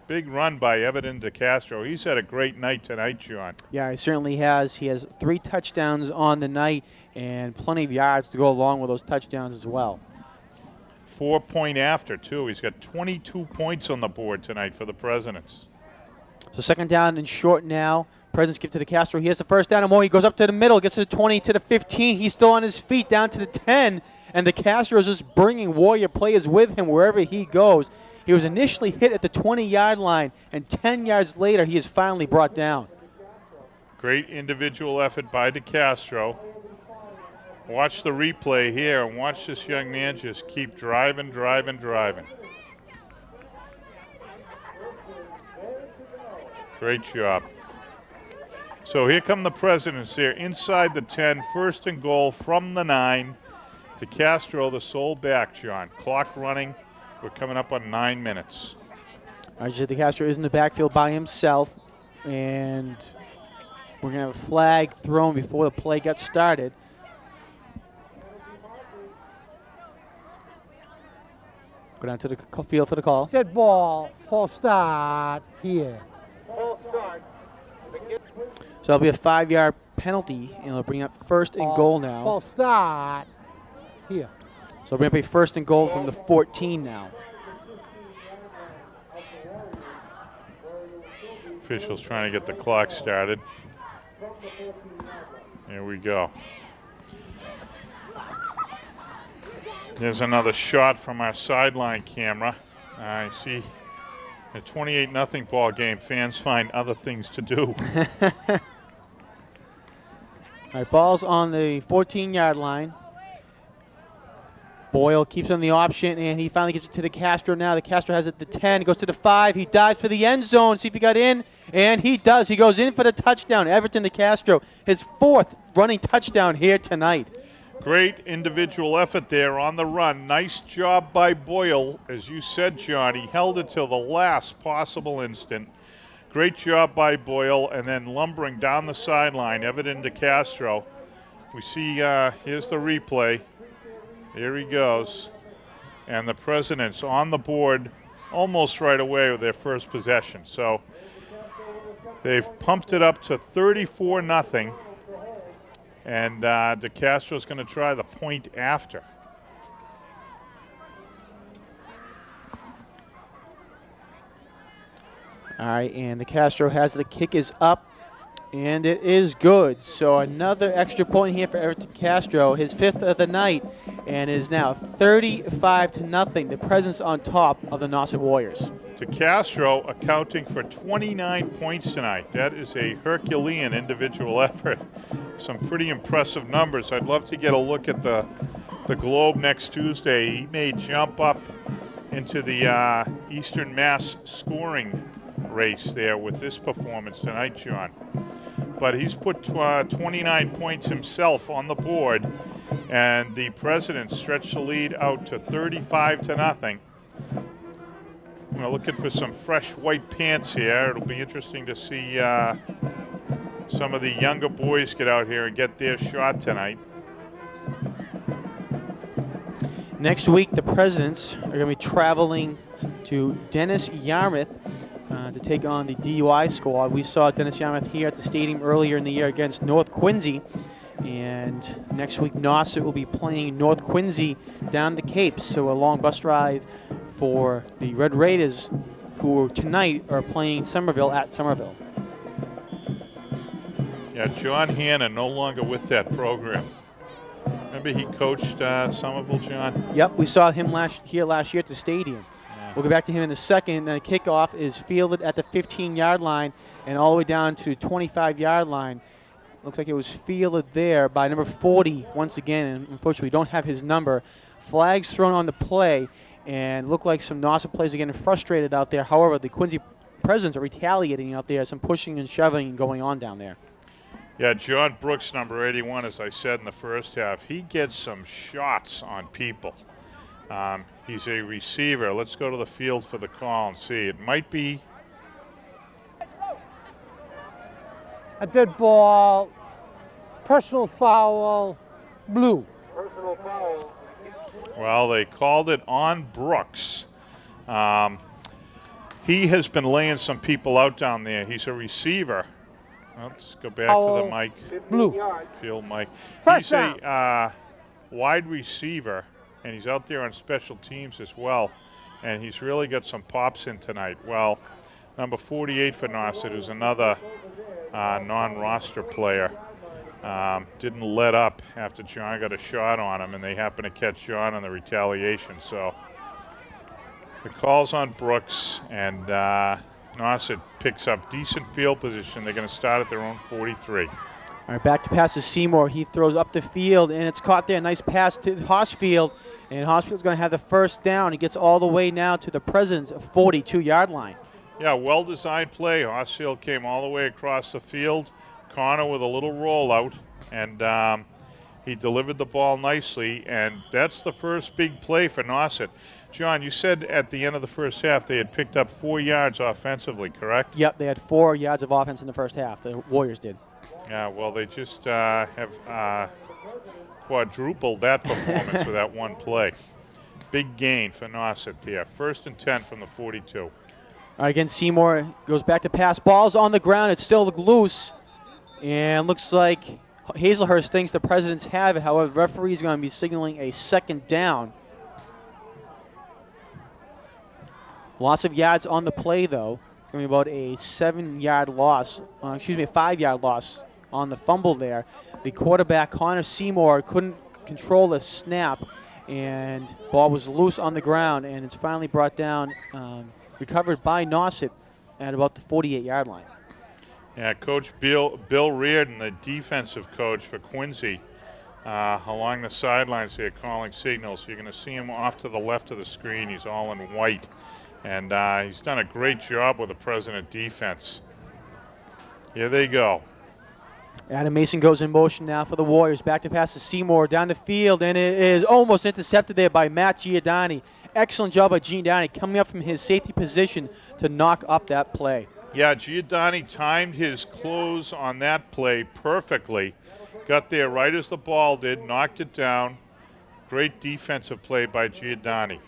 Big run by Everton DeCastro. He's had a great night tonight, John. Yeah, he certainly has. He has 3 touchdowns on the night and plenty of yards to go along with those touchdowns as well. 4-point after, too. He's got 22 points on the board tonight for the Presidents. So second down and short now. Presidents give to DeCastro. He has the first down and more. He goes up to the middle, gets to the 20, to the 15. He's still on his feet, down to the 10. And DeCastro is just bringing Warrior players with him wherever he goes. He was initially hit at the 20-yard line, and 10 yards later, he is finally brought down. Great individual effort by DeCastro. Watch the replay here, and watch this young man just keep driving. Great job. So here come the Presidents here inside the 10, first and goal from the 9. DeCastro, the sole back, John. Clock running. We're coming up on 9 minutes. RJ DeCastro is in the backfield by himself, and we're going to have a flag thrown before the play gets started. Go down to the field for the call. Dead ball, false start here. So that'll be a 5-yard penalty, and it'll bring up first and goal now. False start here. So we're going to be first and goal from the 14 now. Officials trying to get the clock started. Here we go. There's another shot from our sideline camera. I see a 28-0 ball game. Fans find other things to do. All right, ball's on the 14-yard line. Boyle keeps on the option, and he finally gets it to DeCastro now. DeCastro has it at the 10, goes to the 5. He dives for the end zone, see if he got in, and he does. He goes in for the touchdown. Everton DeCastro, his 4th running touchdown here tonight. Great individual effort there on the run. Nice job by Boyle. As you said, John, he held it till the last possible instant. Great job by Boyle, and then lumbering down the sideline, Everton DeCastro. We see, here's the replay. Here he goes. And the Presidents on the board almost right away with their first possession. So they've pumped it up to 34-0. And DeCastro's going to try the point after. All right, and DeCastro has the kick is up, and it is good. So another extra point here for Everton Castro, his 5th of the night, and it is now 35-0. The Presidents on top of the Nauset Warriors. DeCastro accounting for 29 points tonight. That is a Herculean individual effort. Some pretty impressive numbers. I'd love to get a look at the Globe next Tuesday. He may jump up into the Eastern Mass scoring race there with this performance tonight, John. But he's put 29 points himself on the board, and the Presidents stretched the lead out to 35-0. We're looking for some fresh white pants here. It'll be interesting to see some of the younger boys get out here and get their shot tonight. Next week, the Presidents are going to be traveling to Dennis Yarmouth to take on the DUI squad. We saw Dennis Yarmouth here at the stadium earlier in the year against North Quincy. And next week, Nauset will be playing North Quincy down the Cape. So a long bus ride for the Red Raiders, who tonight are playing Somerville at Somerville. Yeah, John Hanna no longer with that program. Remember he coached Somerville, John? Yep, we saw him last year at the stadium. Yeah. We'll get back to him in a second. The kickoff is fielded at the 15-yard line and all the way down to the 25-yard line. Looks like it was fielded there by number 40 once again, and unfortunately we don't have his number. Flags thrown on the play, and look like some Nauset players are getting frustrated out there. However, the Quincy Presidents are retaliating out there, some pushing and shoving going on down there. Yeah, John Brooks, number 81, as I said in the first half, he gets some shots on people. He's a receiver. Let's go to the field for the call and see. It might be A dead ball, personal foul, blue. Personal foul. Well, they called it on Brooks. He has been laying some people out down there. He's a receiver. Let's go back to the mic. 15 Blue. yards. Field mic. First He's a wide receiver, and he's out there on special teams as well. And he's really got some pops in tonight. Well, number 48 for Nauset, who's another non-roster player, didn't let up after John got a shot on him, and they happened to catch John on the retaliation. So the call's on Brooks, and Nauset picks up decent field position. They're going to start at their own 43. All right, back to pass to Seymour. He throws up the field, and it's caught there. Nice pass to Hossfield, and Hossfield's going to have the first down. He gets all the way now to the President's 42-yard line. Yeah, well-designed play. Hossfield came all the way across the field. Connor with a little rollout, and he delivered the ball nicely, and that's the first big play for Nauset. John, you said at the end of the first half they had picked up 4 yards offensively, correct? Yep, they had 4 yards of offense in the first half. The Warriors did. Yeah, well, they just have quadrupled that performance with that one play. Big gain for Nauset here. 1st and 10 from the 42. All right, again, Seymour goes back to pass. Ball's on the ground. It's still loose. And looks like Hazelhurst thinks the Presidents have it. However, the referee is going to be signaling a second down. Loss of yards on the play, though. It's going to be about a 7-yard loss. A 5-yard loss on the fumble there. The quarterback, Connor Seymour, couldn't control the snap, and ball was loose on the ground, and it's finally brought down, recovered by Nauset at about the 48-yard line. Yeah, Coach Bill Reardon, the defensive coach for Quincy, along the sidelines here calling signals. You're going to see him off to the left of the screen. He's all in white. And he's done a great job with the President defense. Here they go. Adam Mason goes in motion now for the Warriors. Back to pass to Seymour down the field, and it is almost intercepted there by Matt Giordani. Excellent job by Giordani coming up from his safety position to knock up that play. Yeah, Giordani timed his close on that play perfectly. Got there right as the ball did, knocked it down. Great defensive play by Giordani.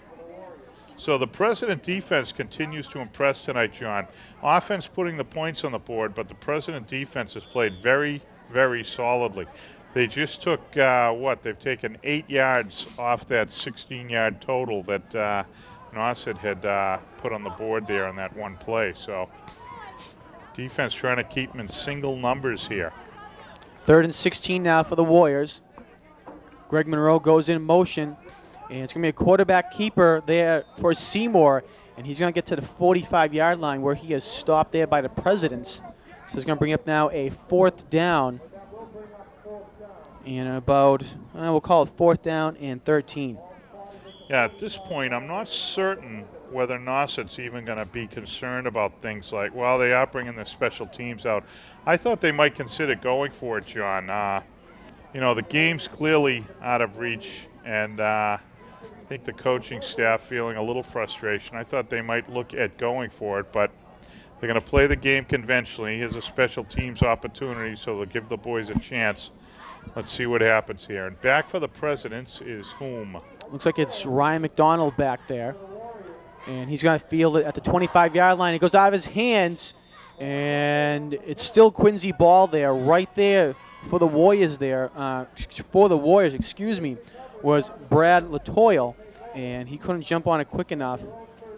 So the President defense continues to impress tonight, John. Offense putting the points on the board, but the President defense has played very, very solidly. They just took, they've taken 8 yards off that 16-yard total that Nauset had put on the board there on that one play. So defense trying to keep them in single numbers here. 3rd and 16 now for the Warriors. Greg Monroe goes in motion. And it's going to be a quarterback keeper there for Seymour, and he's going to get to the 45-yard line where he is stopped there by the Presidents. So it's going to bring up now a 4th down, and about, we'll call it 4th down and 13. Yeah, at this point, I'm not certain whether Nauset's even going to be concerned about things like, well, they are bringing the special teams out. I thought they might consider going for it, John. The game's clearly out of reach, and I think the coaching staff feeling a little frustration. I thought they might look at going for it, but they're going to play the game conventionally. Here's a special teams opportunity, so they'll give the boys a chance. Let's see what happens here. And back for the Presidents is whom? Looks like it's Ryan McDonald back there. And he's going to field it at the 25-yard line. It goes out of his hands, and it's still Quincy ball there, right there for the Warriors there. Was Brad Latoile, and he couldn't jump on it quick enough.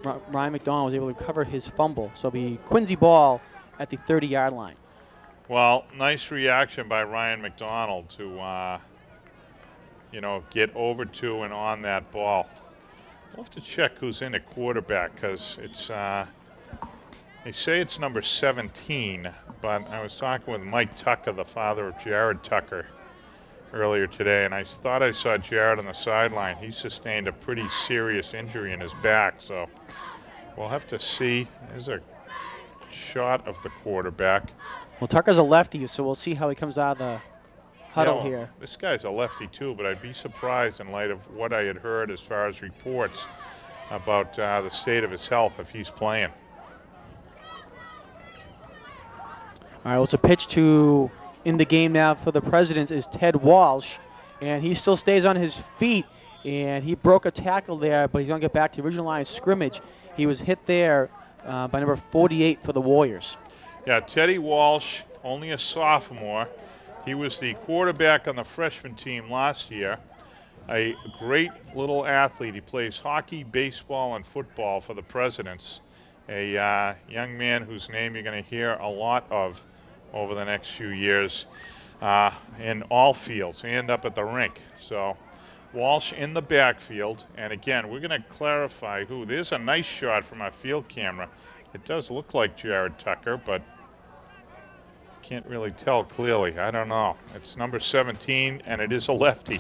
Ryan McDonald was able to recover his fumble. So it'll be Quincy ball at the 30-yard line. Well, nice reaction by Ryan McDonald to, get over to and on that ball. We'll have to check who's in at quarterback because it's They say it's number 17, but I was talking with Mike Tucker, the father of Jared Tucker, earlier today, and I thought I saw Jared on the sideline. He sustained a pretty serious injury in his back, so we'll have to see. There's a shot of the quarterback. Well, Tucker's a lefty, so we'll see how he comes out of the huddle here. This guy's a lefty too, but I'd be surprised in light of what I had heard as far as reports about the state of his health if he's playing. All right, well, it's a pitch to in the game now for the Presidents is Ted Walsh, and he still stays on his feet, and he broke a tackle there, but he's going to get back to the original line of scrimmage. He was hit there by number 48 for the Warriors. Yeah, Teddy Walsh, only a sophomore. He was the quarterback on the freshman team last year. A great little athlete. He plays hockey, baseball, and football for the Presidents. A young man whose name you're going to hear a lot of over the next few years in all fields and up at the rink. So Walsh in the backfield. And again, we're going to clarify who. There's a nice shot from our field camera. It does look like Jared Tucker, but can't really tell clearly. I don't know. It's number 17, and it is a lefty.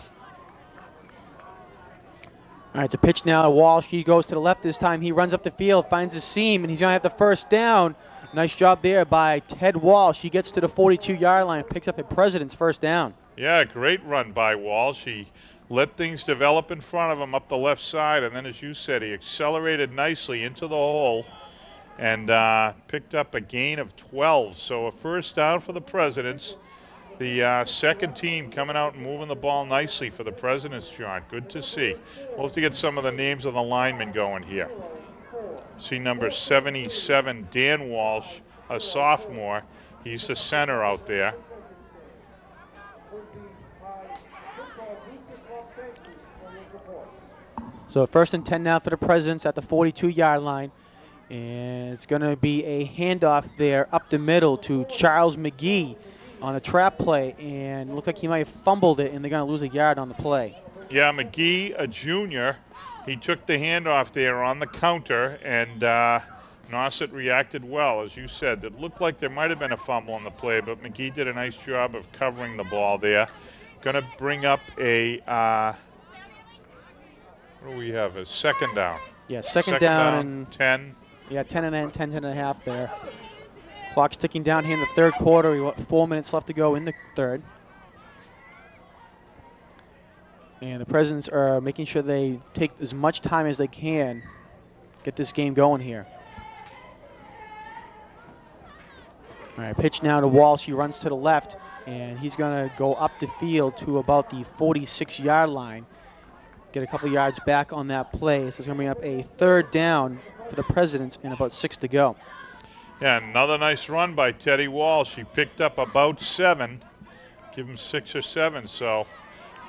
All right, it's a pitch now to Walsh. He goes to the left this time. He runs up the field, finds a seam, and he's going to have the first down. Nice job there by Ted Walsh. He gets to the 42-yard line, picks up a President's first down. Yeah, great run by Walsh. He let things develop in front of him up the left side, and then, as you said, he accelerated nicely into the hole and picked up a gain of 12. So a first down for the Presidents. The second team coming out and moving the ball nicely for the Presidents, John. Good to see. We'll have to get some of the names of the linemen going here. See number 77, Dan Walsh, a sophomore. He's the center out there. So first and 10 now for the Presidents at the 42-yard line. And it's going to be a handoff there up the middle to Charles McGee on a trap play. And it looked like he might have fumbled it, and they're going to lose a yard on the play. Yeah, McGee, a junior. He took the handoff there on the counter, and Nauset reacted well. As you said, it looked like there might have been a fumble on the play, but McGee did a nice job of covering the ball there. Going to bring up a, what do we have, a second down. Yeah, second down and 10. Yeah, 10 and a half there. Clock's ticking down here in the third quarter. We got 4 minutes left to go in the third. And the Presidents are making sure they take as much time as they can, get this game going here. All right, pitch now to Walsh. He runs to the left, and he's going to go up the field to about the 46-yard line. Get a couple yards back on that play. So it's going to bring up a third down for the Presidents and about 6 to go. Yeah, another nice run by Teddy Walsh. He picked up about 7. Give him 6 or 7. So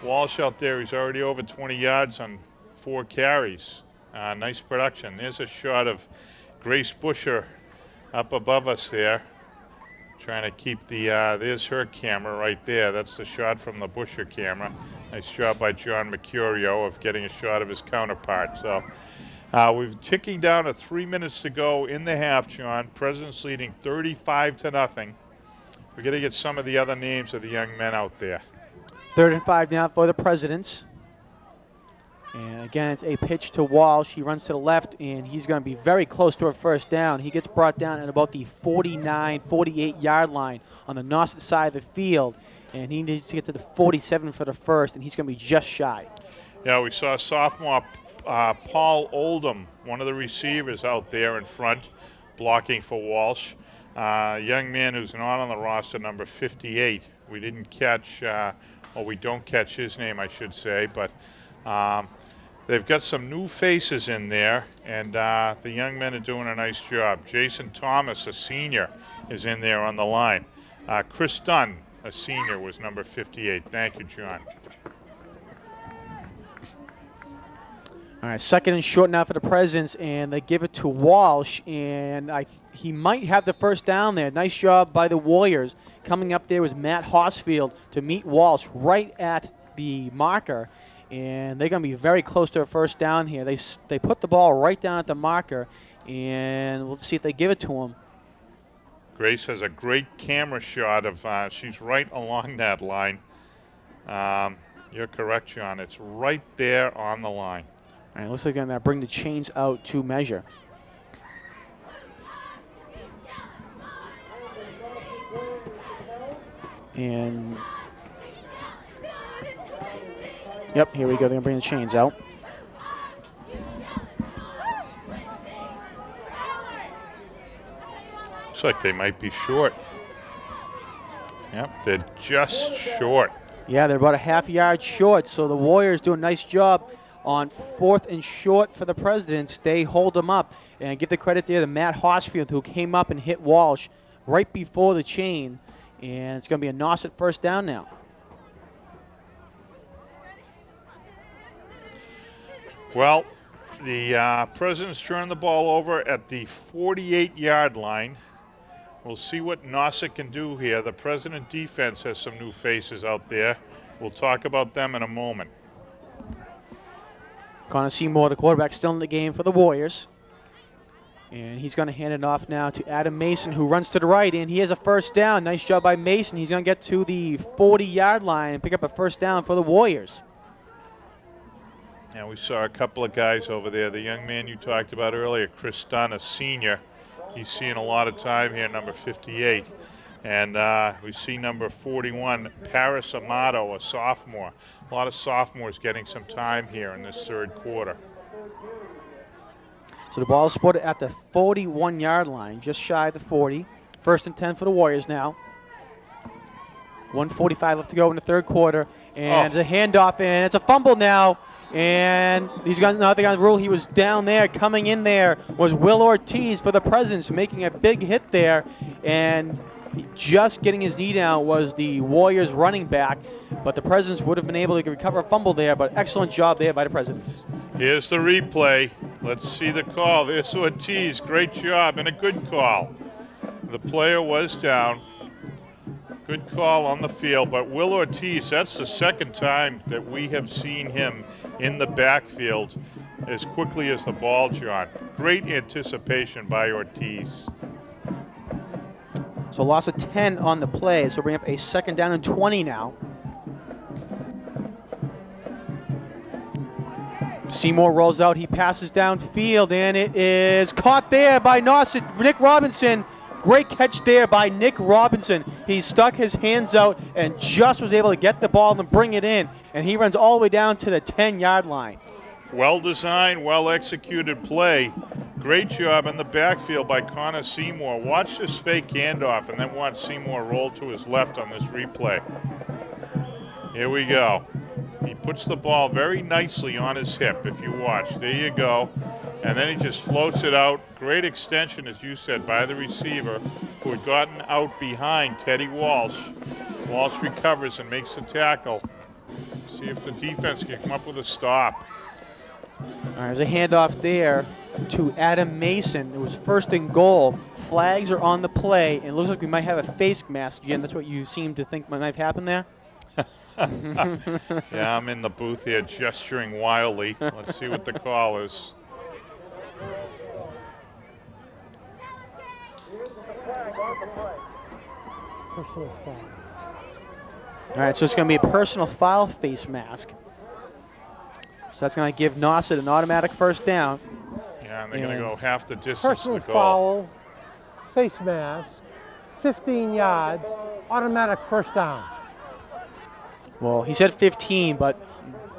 Walsh out there, he's already over 20 yards on 4 carries. Nice production. There's a shot of Grace Busher up above us there. Trying to keep the, there's her camera right there. That's the shot from the Busher camera. Nice job by John Mercurio of getting a shot of his counterpart. So we're ticking down to 3 minutes to go in the half, John. Presidents leading 35-0. We're going to get some of the other names of the young men out there. 3rd and 5 now for the Presidents. And again, it's a pitch to Walsh. He runs to the left, and he's going to be very close to a first down. He gets brought down at about the 49, 48-yard line on the Nauset side of the field. And he needs to get to the 47 for the first, and he's going to be just shy. Yeah, we saw sophomore Paul Oldham, one of the receivers out there in front, blocking for Walsh. Young man who's not on the roster, number 58. We didn't catch, or we don't catch his name, I should say, but they've got some new faces in there, and the young men are doing a nice job. Jason Thomas, a senior, is in there on the line. Chris Dunn, a senior, was number 58. Thank you, John. All right, 2nd and short now for the Presidents, and they give it to Walsh, and he might have the first down there. Nice job by the Warriors. Coming up there was Matt Hossfield to meet Walsh right at the marker, and they're going to be very close to a first down here. They put the ball right down at the marker, and we'll see if they give it to him. Grace has a great camera shot of, she's right along that line. You're correct, John. It's right there on the line. All right, looks like they're going to bring the chains out to measure. And, yep, here we go. They're going to bring the chains out. Looks like they might be short. Yep, they're just short. Yeah, they're about a half yard short, so the Warriors do a nice job on 4th and short for the Presidents. They hold them up, and give the credit there to Matt Horsfield, who came up and hit Walsh right before the chain, and it's going to be a Nauset first down now. Well, the Presidents turn the ball over at the 48-yard line. We'll see what Nauset can do here. The President defense has some new faces out there. We'll talk about them in a moment. Connor Seymour, the quarterback, still in the game for the Warriors. And he's going to hand it off now to Adam Mason, who runs to the right, and he has a first down. Nice job by Mason. He's going to get to the 40-yard line and pick up a first down for the Warriors. And we saw a couple of guys over there. The young man you talked about earlier, Chris Dunn, a senior. He's seeing a lot of time here, number 58. And we see number 41, Paris Amato, a sophomore. A lot of sophomores getting some time here in this third quarter. So the ball is spotted at the 41-yard line, just shy of the 40. First and 10 for the Warriors now. 1:45 left to go in the third quarter. And a handoff, and it's a fumble now. And he's got nothing on the rule. He was down there. Coming in there was Will Ortiz for the Presidents, making a big hit there. And just getting his knee down was the Warriors running back. But the Presidents would have been able to recover a fumble there. But excellent job there by the Presidents. Here's the replay. Let's see the call. There's Ortiz. Great job and a good call. The player was down. Good call on the field, but Will Ortiz, that's the second time that we have seen him in the backfield as quickly as the ball, John. Great anticipation by Ortiz. So loss of 10 on the play, so bring up a second down and 20 now. Seymour rolls out, he passes downfield, and it is caught there by Nauset, Nick Robinson. Great catch there by Nick Robinson. He stuck his hands out and just was able to get the ball and bring it in. And he runs all the way down to the 10-yard line. Well-designed, well-executed play. Great job in the backfield by Connor Seymour. Watch this fake handoff and then watch Seymour roll to his left on this replay. Here we go. He puts the ball very nicely on his hip, if you watch. There you go. And then he just floats it out. Great extension, as you said, by the receiver who had gotten out behind Teddy Walsh. Walsh recovers and makes the tackle. See if the defense can come up with a stop. All right, there's a handoff there to Adam Mason. It was first and goal. Flags are on the play, and it looks like we might have a face mask, Jim. That's what you seem to think might have happened there? Yeah, I'm in the booth here gesturing wildly. Let's see what the call is. Personal foul. All right, so it's going to be a personal foul face mask. So that's going to give Nauset an automatic first down. Yeah, and they're going to go half the distance Personal to the goal. foul, face mask, 15 yards, automatic first down. Well, he said 15, but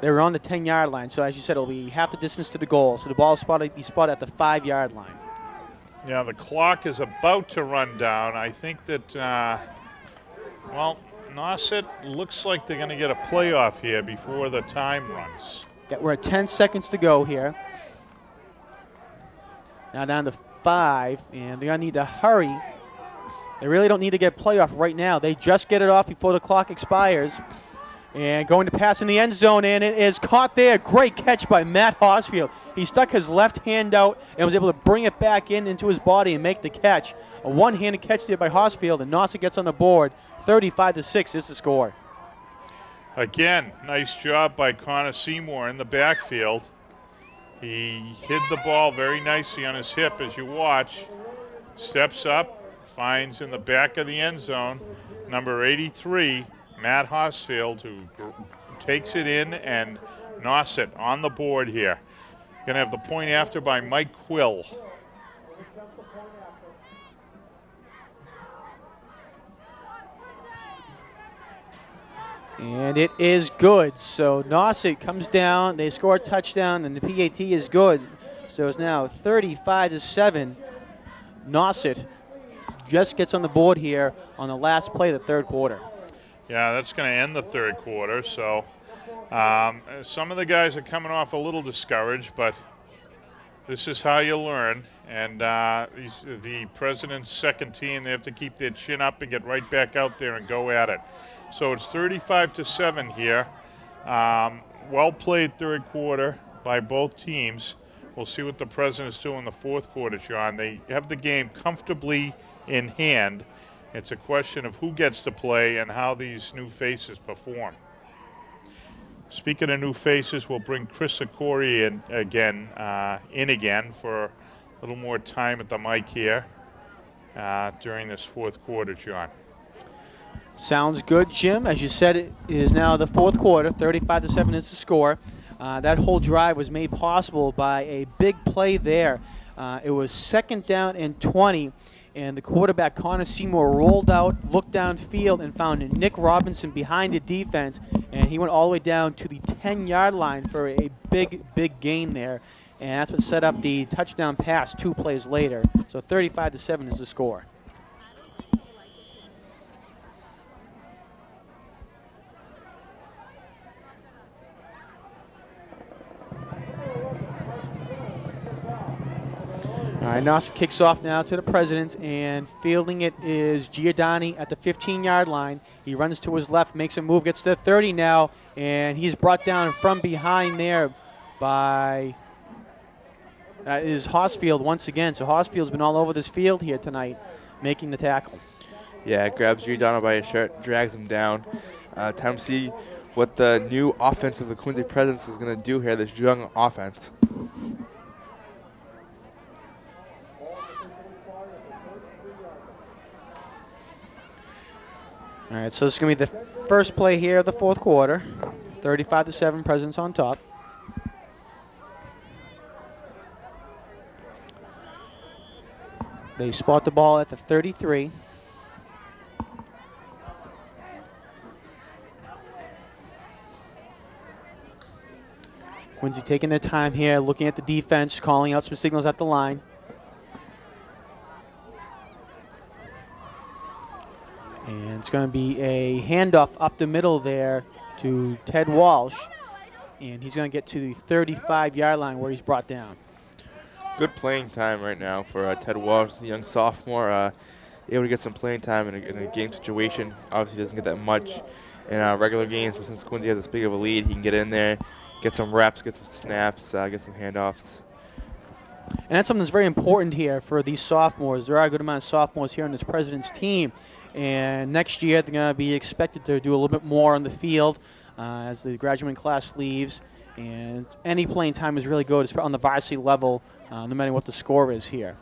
they were on the 10-yard line. So as you said, it'll be half the distance to the goal. So the ball will be spotted at the 5-yard line. Yeah, the clock is about to run down. I think that, well, Nauset looks like they're going to get a playoff here before the time runs. Yeah, we're at 10 seconds to go here. Now down to 5, and they're going to need to hurry. They really don't need to get playoff right now. They just get it off before the clock expires. And going to pass in the end zone, and it is caught there. Great catch by Matt Horsfield. He stuck his left hand out and was able to bring it back into his body and make the catch. A one-handed catch there by Horsfield, and Nauset gets on the board. 35-6 is the score. Again, nice job by Connor Seymour in the backfield. He hid the ball very nicely on his hip as you watch. Steps up, finds in the back of the end zone number 83, Matt Hosfield, who takes it in, and Nauset on the board here. Going to have the point after by Mike Quill. And it is good. So Nauset comes down. They score a touchdown, and the PAT is good. So it's now 35-7. Nauset just gets on the board here on the last play of the third quarter. Yeah, that's going to end the third quarter. So some of the guys are coming off a little discouraged, but this is how you learn. And the President's second team, they have to keep their chin up and get right back out there and go at it. So it's 35-7 here. Well played third quarter by both teams. We'll see what the Presidents do in the fourth quarter, John. They have the game comfortably in hand. It's a question of who gets to play and how these new faces perform. Speaking of new faces, we'll bring Chris Okori in again for a little more time at the mic here during this fourth quarter, John. Sounds good, Jim. As you said, it is now the fourth quarter. 35-7 is the score. That whole drive was made possible by a big play there. It was 2nd down and 20, and the quarterback, Connor Seymour, rolled out, looked downfield, and found Nick Robinson behind the defense, and he went all the way down to the 10-yard line for a big gain there. And that's what set up the touchdown pass 2 plays later. So 35-7 is the score. All right, Nauset kicks off now to the Presidents, and fielding it is Giordani at the 15-yard line. He runs to his left, makes a move, gets to the 30 now, and he's brought down from behind there by is Hosfield once again. So Hosfield's been all over this field here tonight, making the tackle. Yeah, grabs Giordano by his shirt, drags him down. Time to see what the new offense of the Quincy Presidents is going to do here, this young offense. All right, so this is going to be the first play here of the fourth quarter. 35-7, Presidents on top. They spot the ball at the 33. Quincy taking their time here, looking at the defense, calling out some signals at the line. And it's going to be a handoff up the middle there to Ted Walsh. And he's going to get to the 35-yard line where he's brought down. Good playing time right now for Ted Walsh, the young sophomore. Able to get some playing time in a game situation. Obviously doesn't get that much in regular games, but since Quincy has this big of a lead, he can get in there, get some reps, get some snaps, get some handoffs. And that's something that's very important here for these sophomores. There are a good amount of sophomores here on this President's team. And next year, they're going to be expected to do a little bit more on the field as the graduating class leaves. And any playing time is really good on the varsity level, no matter what the score is here.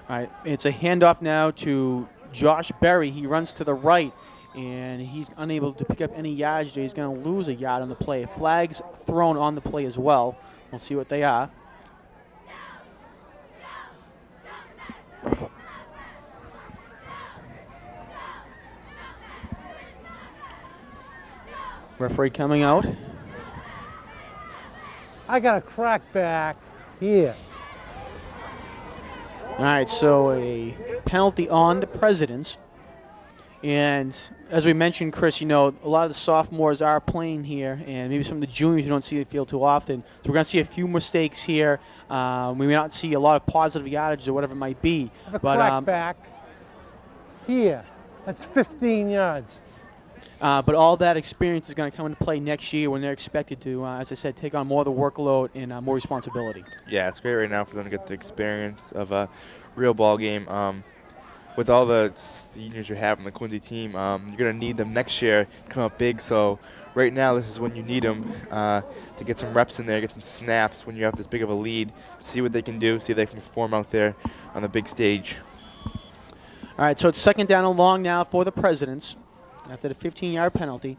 All right, it's a handoff now to Josh Berry. He runs to the right, and he's unable to pick up any yardage. He's going to lose a yard on the play. Flags thrown on the play as well. We'll see what they are. Referee coming out. I got a crack back here. All right, so a penalty on the Presidents. And as we mentioned, Chris, you know, a lot of the sophomores are playing here, and maybe some of the juniors you don't see the field too often. So we're going to see a few mistakes here. We may not see a lot of positive yardage or whatever it might be. I have a crack back here. That's 15 yards. But all that experience is going to come into play next year when they're expected to, as I said, take on more of the workload and more responsibility. Yeah, it's great right now for them to get the experience of a real ball game. With all the seniors you have on the Quincy team, you're going to need them next year to come up big. So right now, this is when you need them to get some reps in there, get some snaps when you have this big of a lead, see what they can do, see if they can perform out there on the big stage. All right, so it's second down and long now for the Presidents after the 15-yard penalty.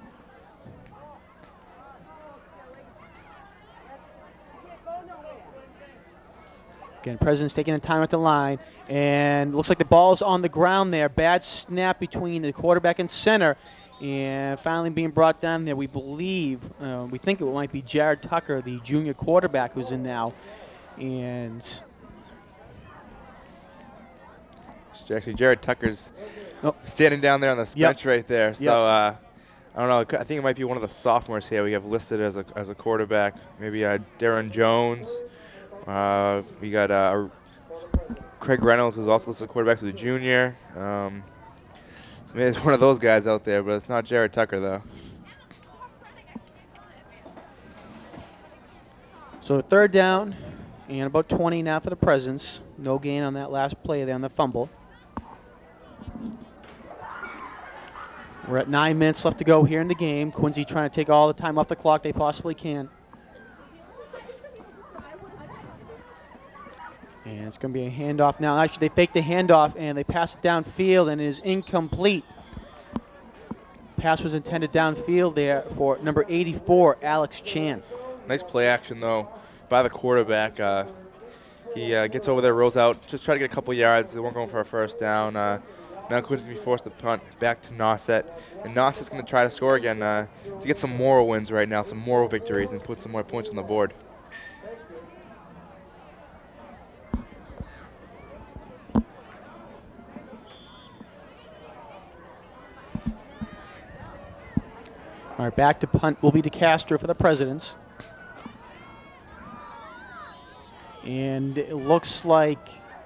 Again, Presidents taking the time at the line, and looks like the ball's on the ground there. Bad snap between the quarterback and center, and finally being brought down there. We believe, we think it might be Jared Tucker, the junior quarterback, who's in now, and Actually, Jared Tucker's Oh. standing down there on the Yep. bench right there. So Yep. I don't know. I think it might be one of the sophomores here we have listed as a quarterback. Maybe Darren Jones. We got Craig Reynolds, who's also listed as a quarterback, who's a junior. So maybe it's one of those guys out there, but it's not Jared Tucker, though. so third down and about 20 now for the Presidents. No gain on that last play there on the fumble. We're at 9 minutes left to go here in the game. Quincy trying to take all the time off the clock they possibly can. And it's going to be a handoff now. Actually, they faked the handoff and they pass it downfield, and it is incomplete. Pass was intended downfield there for number 84, Alex Chan. Nice play action, though, by the quarterback. He gets over there, rolls out, just try to get a couple yards. They weren't going for a first down. Now Quincy's going to be forced to punt back to Nauset. And Nauset's going to try to score again to get some moral wins right now, some moral victories, and put some more points on the board. All right, back to punt will be DeCastro for the Presidents. And it looks like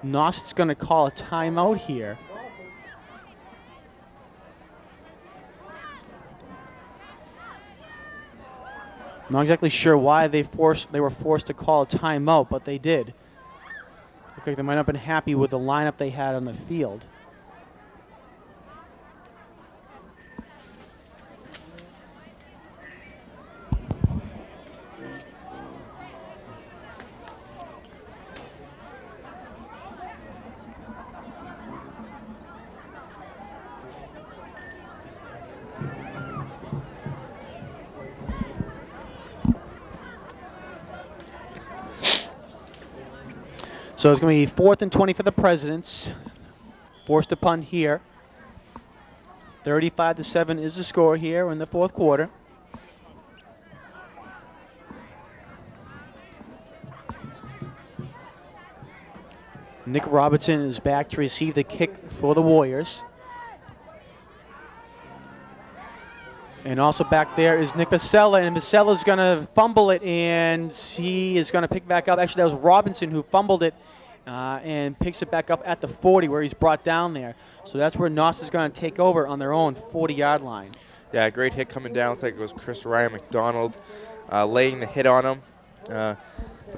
Nauset's going to call a timeout here. Not exactly sure why they were forced to call a timeout, but they did. Looked like they might not have been happy with the lineup they had on the field. So it's going to be 4th and 20 for the Presidents. Forced to punt here. 35-7 is the score here in the fourth quarter. Nick Robertson is back to receive the kick for the Warriors. And also back there is Nick Vasella, and Vasella's going to fumble it, and he is going to pick back up. Actually, that was Robinson who fumbled it and picks it back up at the 40 where he's brought down there. So that's where Noss is going to take over on their own 40-yard line. Yeah, great hit coming down. Looks like it was Chris Ryan McDonald laying the hit on him. The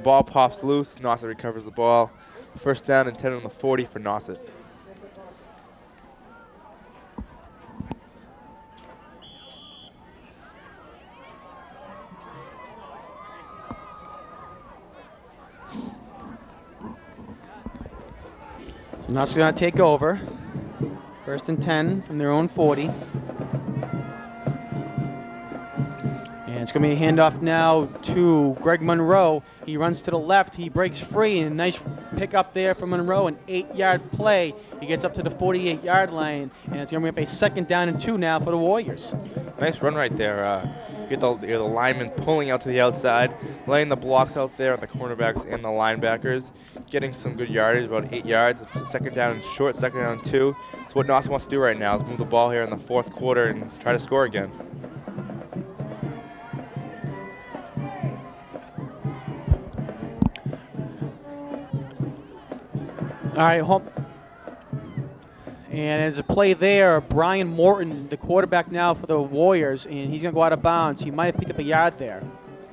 ball pops loose. Nauset recovers the ball. First down and 10 on the 40 for Nauset. So Nauset's going to take over. First and 10 from their own 40. And it's going to be a handoff now to Greg Monroe. He runs to the left. He breaks free. And a nice pick up there from Monroe. An 8-yard play. He gets up to the 48-yard line. And it's going to be a second down and 2 now for the Warriors. Nice run right there. You get the lineman pulling out to the outside, laying the blocks out there on the cornerbacks and the linebackers, getting some good yardage, about 8 yards. Second down and short, second down and 2. It's what Nauset wants to do right now, is move the ball here in the fourth quarter and try to score again. All right, home. And as a play there, Brian Morton, the quarterback now for the Warriors, and he's going to go out of bounds. He might have picked up a yard there.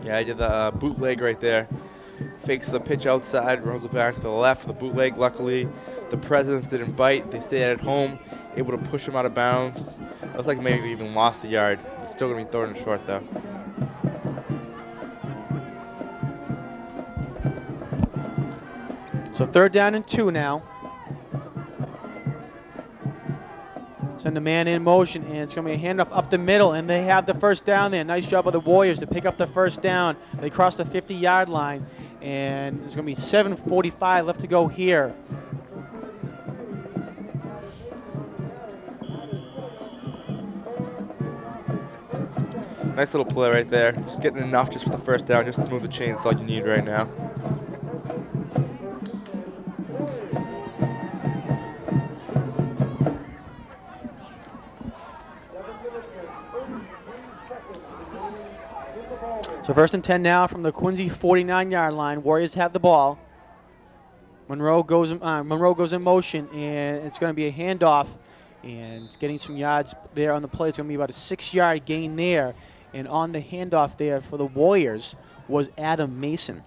Yeah, he did the bootleg right there. Fakes the pitch outside, runs it back to the left for the bootleg. Luckily, the Presidents didn't bite. They stayed at home, able to push him out of bounds. Looks like maybe even lost a yard. It's still going to be third and short, though. So third down and 2 now. Send a man in motion, and it's going to be a handoff up the middle, and they have the first down there. Nice job of the Warriors to pick up the first down. They crossed the 50-yard line, and there's going to be 7:45 left to go here. Nice little play right there. Just getting enough just for the first down, just to move the chains. That's all you need right now. So 1st and 10 now from the Quincy 49-yard line. Warriors have the ball. Monroe goes in motion, and it's going to be a handoff, and it's getting some yards there on the play. It's going to be about a 6-yard gain there. And on the handoff there for the Warriors was Adam Mason.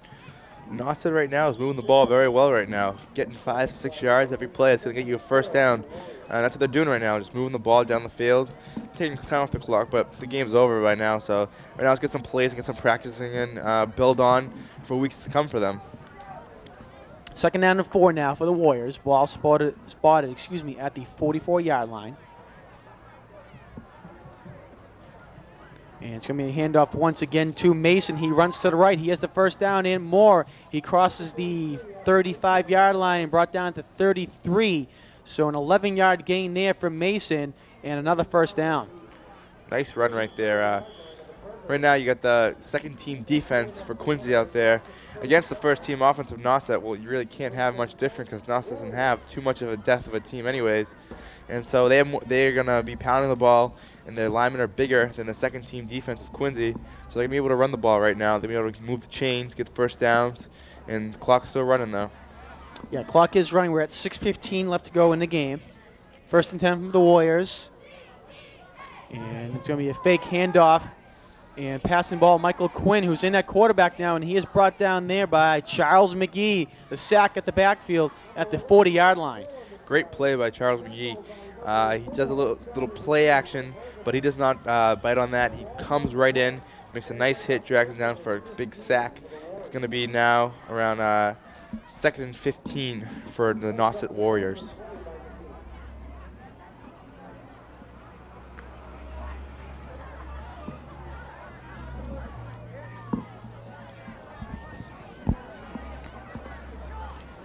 Nauset right now is moving the ball very well right now. Getting 5-6 yards every play. It's going to get you a first down. And that's what they're doing right now, just moving the ball down the field, taking time off the clock, but the game's over right now. So right now let's get some plays and get some practicing in, build on for weeks to come for them. 2nd down and 4 now for the Warriors. Ball spotted at the 44-yard line. And it's going to be a handoff once again to Mason. He runs to the right. He has the first down and more. He crosses the 35-yard line and brought down to 33. So an 11-yard gain there for Mason and another first down. Nice run right there. Right now you got the second-team defense for Quincy out there against the first-team offense of Nauset. Well, you really can't have much different because Nauset doesn't have too much of a depth of a team anyways. And so they're going to be pounding the ball, and their linemen are bigger than the second-team defense of Quincy. So they're going to be able to run the ball right now. They're going to be able to move the chains, get the first downs, and the clock's still running, though. Yeah, clock is running. We're at 6:15 left to go in the game. 1st and 10 from the Warriors. And it's going to be a fake handoff. And passing ball, Michael Quinn, who's in at quarterback now, and he is brought down there by Charles McGee. The sack at the backfield at the 40-yard line. Great play by Charles McGee. He does a little play action, but he does not bite on that. He comes right in, makes a nice hit, drags him down for a big sack. It's going to be now around 2nd and 15 for the Nauset Warriors.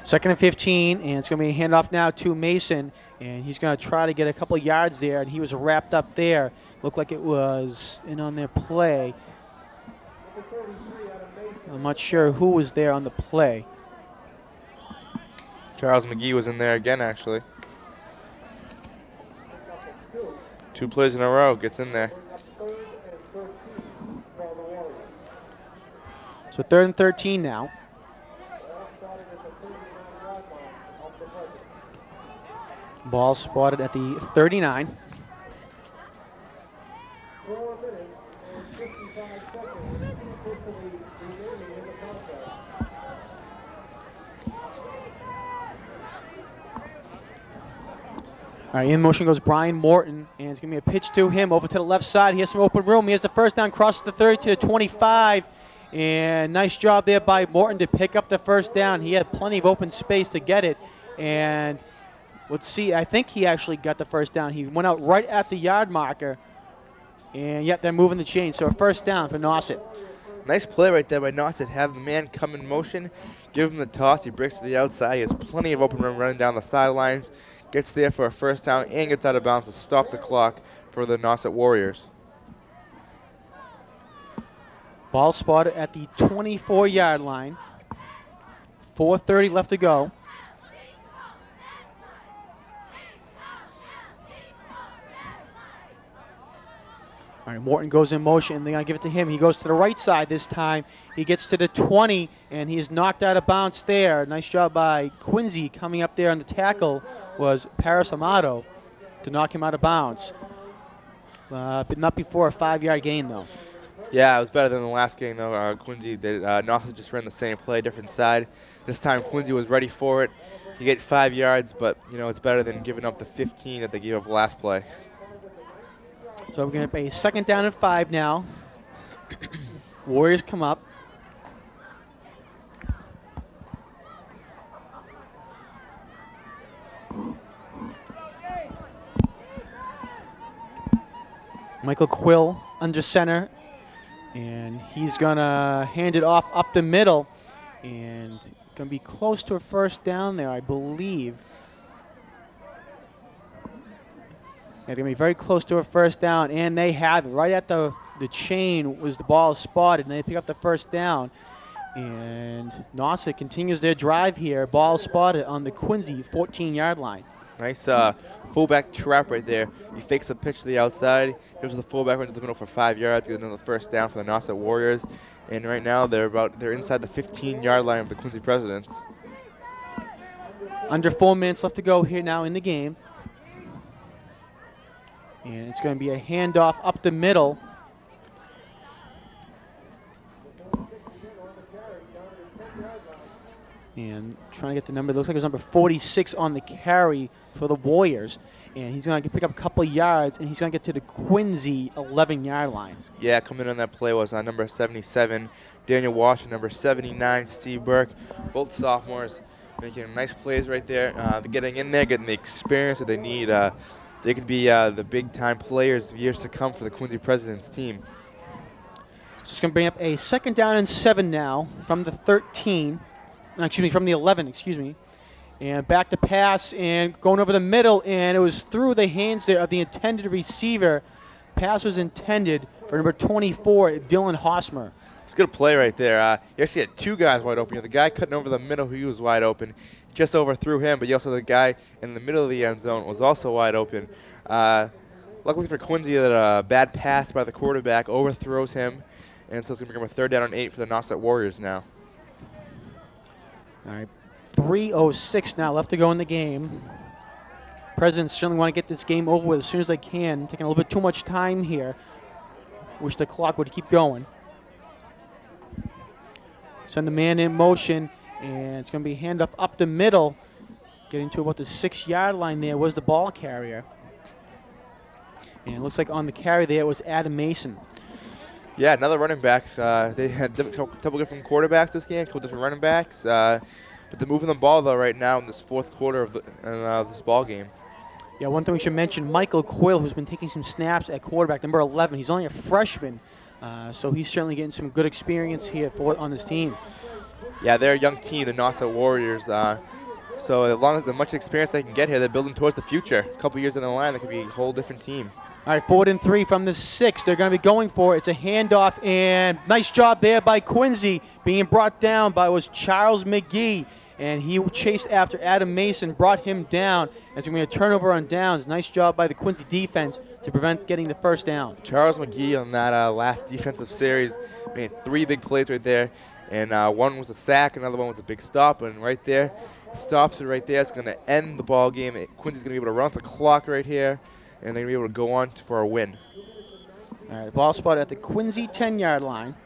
Second and 15, and it's going to be a handoff now to Mason, and he's going to try to get a couple yards there, and he was wrapped up there. Looked like it was in on their play. I'm not sure who was there on the play. Charles McGee was in there again, actually. 2 plays in a row, gets in there. So 3rd and 13 now. Ball spotted at the 39. 4 minutes and 55 seconds officially remaining in the contest. All right, in motion goes Brian Morton, and it's going to be a pitch to him over to the left side. He has some open room. He has the first down, crosses the 30 to the 25, and nice job there by Morton to pick up the first down. He had plenty of open space to get it, and let's see, I think he actually got the first down. He went out right at the yard marker, and yet they're moving the chain, so a first down for Nauset. Nice play right there by Nauset. Have the man come in motion, give him the toss. He breaks to the outside. He has plenty of open room running down the sidelines. Gets there for a first down and gets out of bounds to stop the clock for the Nauset Warriors. Ball spotted at the 24-yard line. 4:30 left to go. All right, Morton goes in motion, and they're going to give it to him. He goes to the right side this time. He gets to the 20, and he's knocked out of bounds there. Nice job by Quincy coming up there on the tackle was Paris Amato to knock him out of bounds. But not before a 5-yard gain, though. Yeah, it was better than the last game, though. Quincy did. Nauset just ran the same play, different side. This time Quincy was ready for it. He get 5 yards, but it's better than giving up the 15 that they gave up last play. So we're going to pay 2nd down and 5 now. Warriors come up. Michael Quill under center, and he's gonna hand it off up the middle, and gonna be close to a first down there, I believe. They're gonna be very close to a first down, and they have it right at the chain was the ball spotted, and they pick up the first down. And Nauset continues their drive here. Ball spotted on the Quincy 14-yard line. Nice fullback trap right there. He fakes the pitch to the outside, gives the fullback right to the middle for 5 yards, gets another first down for the Nauset Warriors. And right now they're inside the 15-yard line of the Quincy Presidents. Under 4 minutes left to go here now in the game. And it's going to be a handoff up the middle. And trying to get the number. It looks like it was number 46 on the carry for the Warriors. And he's going to pick up a couple of yards, and he's going to get to the Quincy 11-yard line. Yeah, coming in on that play was number 77, Daniel Walsh, and number 79, Steve Burke. Both sophomores making nice plays right there. They're getting in there, getting the experience that they need. They could be the big-time players years to come for the Quincy Presidents team. So it's going to bring up a 2nd down and 7 now from the 13. Excuse me, from the 11, excuse me. And back to pass and going over the middle, and it was through the hands there of the intended receiver. Pass was intended for number 24, Dylan Hosmer. It's a good play right there. You actually had 2 guys wide open. The guy cutting over the middle, he was wide open. Just overthrew him, but you also the guy in the middle of the end zone was also wide open. Luckily for Quincy, that a bad pass by the quarterback overthrows him, and so it's going to become a 3rd down and 8 for the Nauset Warriors now. All right, 3:06 now left to go in the game. Presidents certainly want to get this game over with as soon as they can. Taking a little bit too much time here. Wish the clock would keep going. Send the man in motion, and it's going to be handoff up the middle. Getting to about the 6-yard line there was the ball carrier. And it looks like on the carry there was Adam Mason. Yeah, another running back. They had a couple different quarterbacks this game, a couple different running backs. But they're moving the ball, though, right now in this 4th quarter of this ball game. Yeah, one thing we should mention, Michael Quill, who's been taking some snaps at quarterback, number 11. He's only a freshman, so he's certainly getting some good experience here on this team. Yeah, they're a young team, the Nauset Warriors. So as long as the much experience they can get here, they're building towards the future. A couple years down the line, they could be a whole different team. All right, 4th and 3 from the 6. They're going to be going for it. It's a handoff, and nice job there by Quincy. Being brought down by was Charles McGee, and he chased after Adam Mason, brought him down. It's going to be a turnover on downs. Nice job by the Quincy defense to prevent getting the first down. Charles McGee on that last defensive series made 3 big plays right there, and one was a sack, another one was a big stop, and right there, stops it right there. It's going to end the ball game. Quincy's going to be able to run off the clock right here, and they're going to be able to go on for a win. All right, the ball spotted at the Quincy 10-yard line.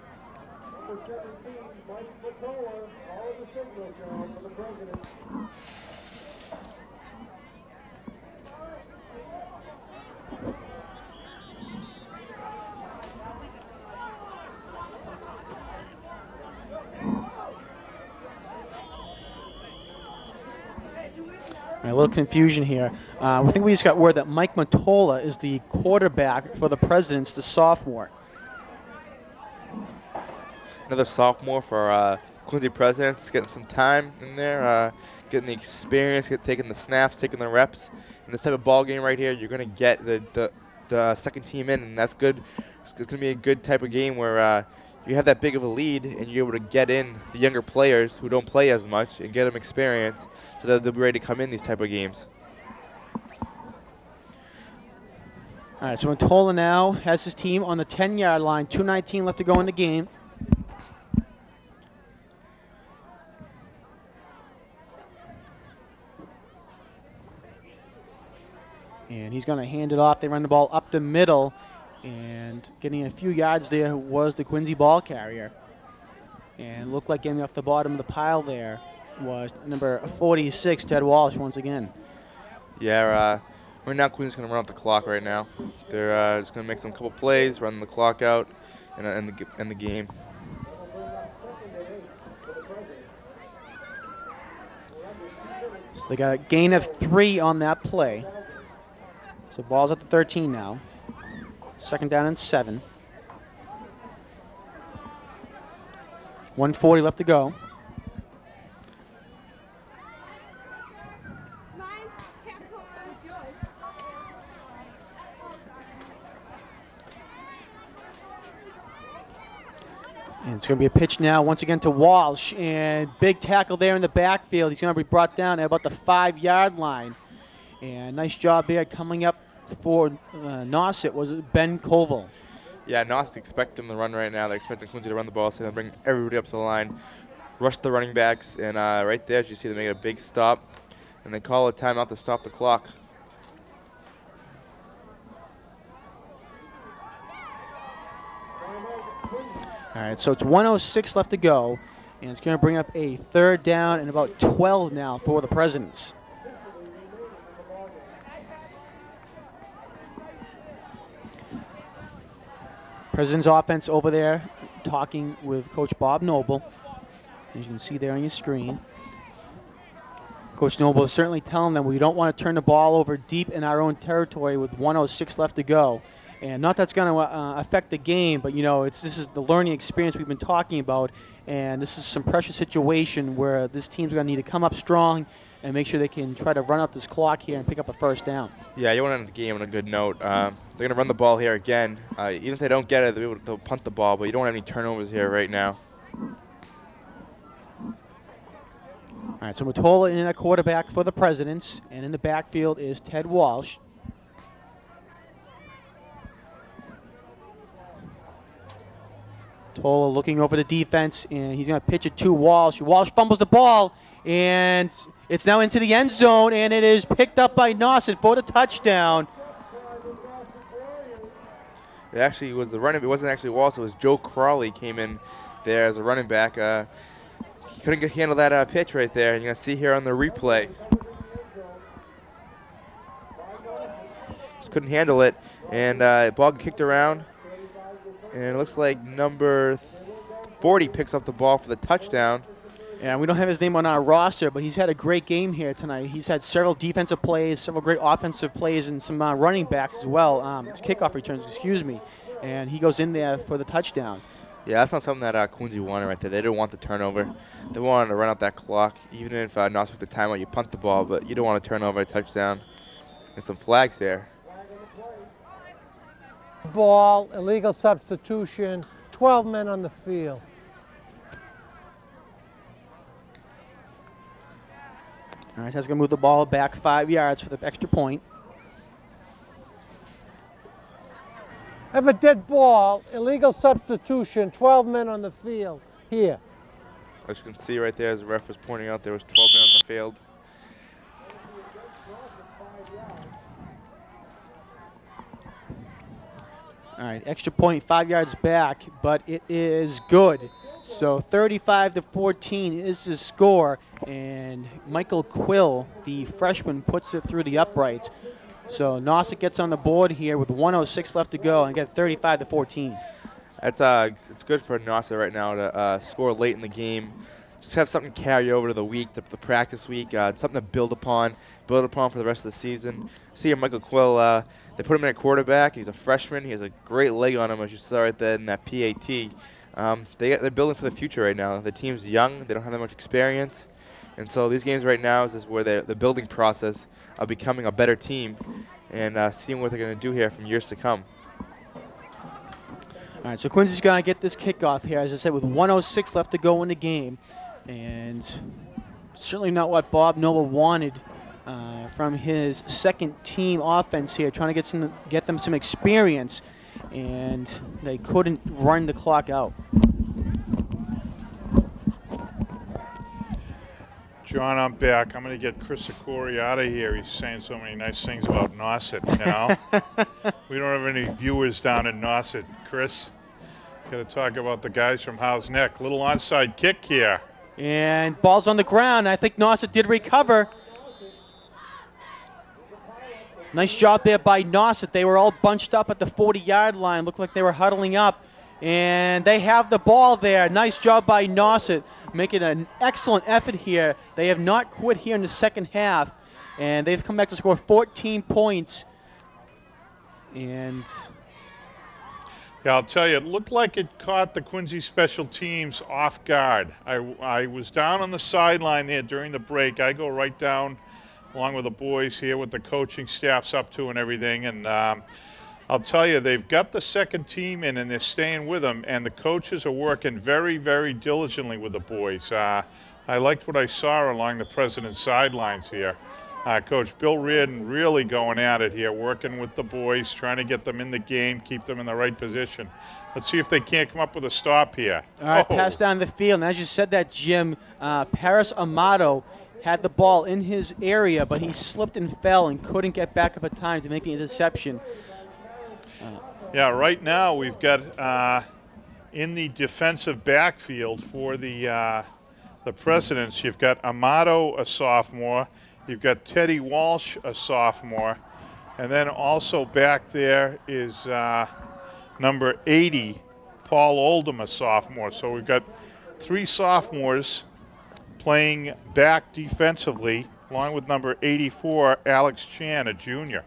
A little confusion here. I think we just got word that Mike Matola is the quarterback for the Presidents, the sophomore. Another sophomore for Quincy Presidents, getting some time in there, getting the experience, taking the snaps, taking the reps. In this type of ball game right here, you're going to get the second team in, and that's good. It's going to be a good type of game where you have that big of a lead, and you're able to get in the younger players who don't play as much and get them experience so that they'll be ready to come in these type of games. All right, so Matola now has his team on the 10-yard line. 2:19 left to go in the game. And he's going to hand it off. They run the ball up the middle. And getting a few yards there was the Quincy ball carrier. And looked like getting off the bottom of the pile there was number 46, Ted Walsh, once again. Yeah, right now Quincy's going to run up the clock right now. They're just going to make some couple plays, run the clock out, and end the game. So they got a gain of 3 on that play. So ball's at the 13 now. Second down and 7. 1:40 left to go. And it's going to be a pitch now once again to Walsh, and big tackle there in the backfield. He's going to be brought down at about the 5-yard line. And nice job there coming up for Nauset was Ben Koval. Yeah, Nauset expect them to run right now. They're expecting Quincy to run the ball, so they'll bring everybody up to the line, rush the running backs, and right there, as you see, they make a big stop, and they call a timeout to stop the clock. All right, so it's 1:06 left to go, and it's going to bring up a 3rd down and about 12 now for the Presidents. Presidents offense over there talking with Coach Bob Noble. As you can see there on your screen. Coach Noble is certainly telling them we don't want to turn the ball over deep in our own territory with 1:06 left to go. And not that's going to affect the game, but, you know, this is the learning experience we've been talking about. And this is some pressure situation where this team's going to need to come up strong and make sure they can try to run out this clock here and pick up a 1st down. Yeah, you want to end the game on a good note. They're going to run the ball here again. Even if they don't get it, they'll punt the ball, but you don't want any turnovers here right now. All right, so Mottola in at quarterback for the Presidents, and in the backfield is Ted Walsh. Tola looking over the defense, and he's going to pitch it to Walsh. Walsh fumbles the ball, and it's now into the end zone, and it is picked up by Nauset for the touchdown. It actually was the running. It wasn't actually Walsh. It was Joe Crawley came in there as a running back. He couldn't handle that pitch right there, and you're going to see here on the replay. Just couldn't handle it, and ball kicked around. And it looks like number 40 picks up the ball for the touchdown. Yeah, we don't have his name on our roster, but he's had a great game here tonight. He's had several defensive plays, several great offensive plays, and some running backs as well. Kickoff returns, excuse me. And he goes in there for the touchdown. Yeah, that's not something that Quincy wanted right there. They didn't want the turnover. They wanted to run out that clock. Even if not took the timeout, you punt the ball, but you don't want to turn over a touchdown. And some flags there. Ball, illegal substitution, 12 men on the field. All right, so that's going to move the ball back 5 yards for the extra point. Have a dead ball, illegal substitution, 12 men on the field. Here. As you can see right there, as the ref was pointing out, there was 12 men on the field. All right, extra point, 5 yards back, but it is good. So 35-14 is the score, and Michael Quill, the freshman, puts it through the uprights. So Nauset gets on the board here with 1:06 left to go and get 35-14. It's good for Nauset right now to score late in the game. Just have something carry over to the week, the practice week, something to build upon for the rest of the season. See here, Michael Quill, they put him in at quarterback. He's a freshman. He has a great leg on him, as you saw right there in that PAT. They're building for the future right now. The team's young. They don't have that much experience. And so these games right now is where the building process of becoming a better team and seeing what they're going to do here from years to come. All right, so Quincy's going to get this kickoff here, as I said, with 1:06 left to go in the game. And certainly not what Bob Noble wanted from his second team offense here, trying to get them some experience, and they couldn't run the clock out. John, I'm back. I'm going to get Chris Sikori out of here. He's saying so many nice things about Nauset, you know. We don't have any viewers down in Nauset. Chris, got to talk about the guys from Howe's Neck. Little onside kick here. And ball's on the ground. I think Nauset did recover. Nice job there by Nauset. They were all bunched up at the 40-yard line. Looked like they were huddling up. And they have the ball there. Nice job by Nauset, making an excellent effort here. They have not quit here in the second half. And they've come back to score 14 points. And Yeah, I'll tell you, it looked like it caught the Quincy special teams off guard. I was down on the sideline there during the break. I go right down along with the boys here with the coaching staffs up to and everything. And I'll tell you, they've got the second team in and they're staying with them. And the coaches are working very, very diligently with the boys. I liked what I saw along the President's sidelines here. Coach Bill Reardon really going at it here, working with the boys, trying to get them in the game, keep them in the right position. Let's see if they can't come up with a stop here. All right, pass down the field. And as you said that, Jim, Paris Amato had the ball in his area, but he slipped and fell and couldn't get back up in time to make the interception. Yeah, right now we've got in the defensive backfield for the Presidents, you've got Amato, a sophomore. You've got Teddy Walsh, a sophomore. And then also back there is number 80, Paul Oldham, a sophomore. So we've got 3 sophomores playing back defensively, along with number 84, Alex Chan, a junior.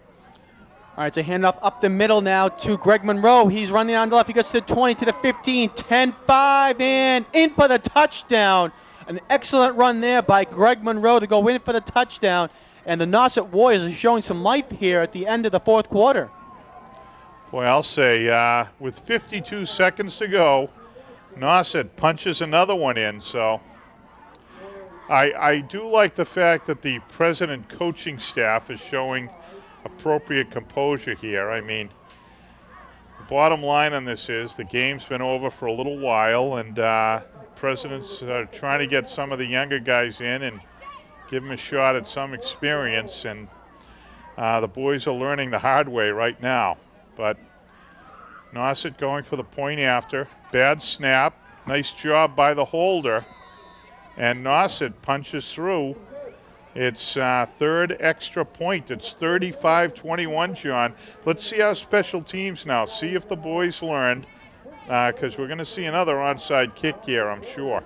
All right, so handoff up the middle now to Greg Monroe. He's running on the left. He gets to the 20, to the 15, 10-5, and in for the touchdown. An excellent run there by Greg Monroe to go in for the touchdown. And the Nauset Warriors are showing some life here at the end of the fourth quarter. Boy, I'll say, with 52 seconds to go, Nauset punches another one in. So I do like the fact that the President coaching staff is showing appropriate composure here. I mean, the bottom line on this is the game's been over for a little while, and Presidents are trying to get some of the younger guys in and give them a shot at some experience, and the boys are learning the hard way right now. But Nauset going for the point after. Bad snap. Nice job by the holder. And Nauset punches through. It's third extra point. It's 35-21, John. Let's see our special teams now. See if the boys learned, because we're going to see another onside kick here, I'm sure.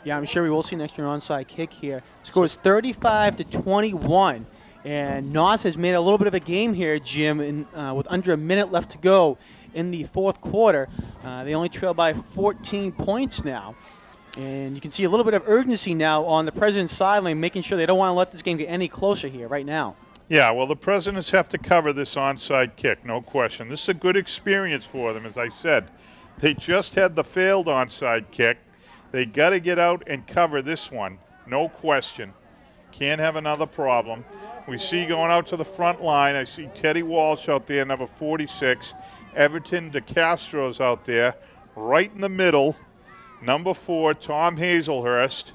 Yeah, I'm sure we will see an extra onside kick here. Score is 35-21, and Nos has made a little bit of a game here, Jim, with under a minute left to go in the fourth quarter. They only trail by 14 points now. And you can see a little bit of urgency now on the President's sideline, making sure they don't want to let this game get any closer here right now. Yeah, well, the Presidents have to cover this onside kick, no question. This is a good experience for them, as I said. They just had the failed onside kick. They got to get out and cover this one, no question. Can't have another problem. We see going out to the front line, I see Teddy Walsh out there, number 46. Everton DeCastro's out there, right in the middle. Number 4, Tom Hazelhurst.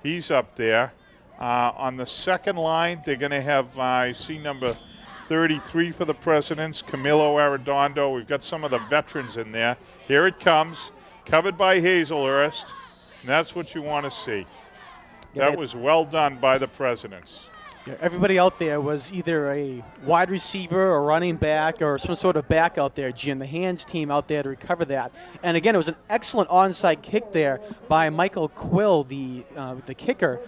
He's up there. On the second line, they're going to have, I see number 33 for the Presidents, Camilo Arredondo. We've got some of the veterans in there. Here it comes, covered by Hazelhurst. And that's what you want to see. Yeah, that was well done by the Presidents. Yeah, everybody out there was either a wide receiver or running back or some sort of back out there, Jim. The hands team out there to recover that. And again, it was an excellent onside kick there by Michael Quill, the kicker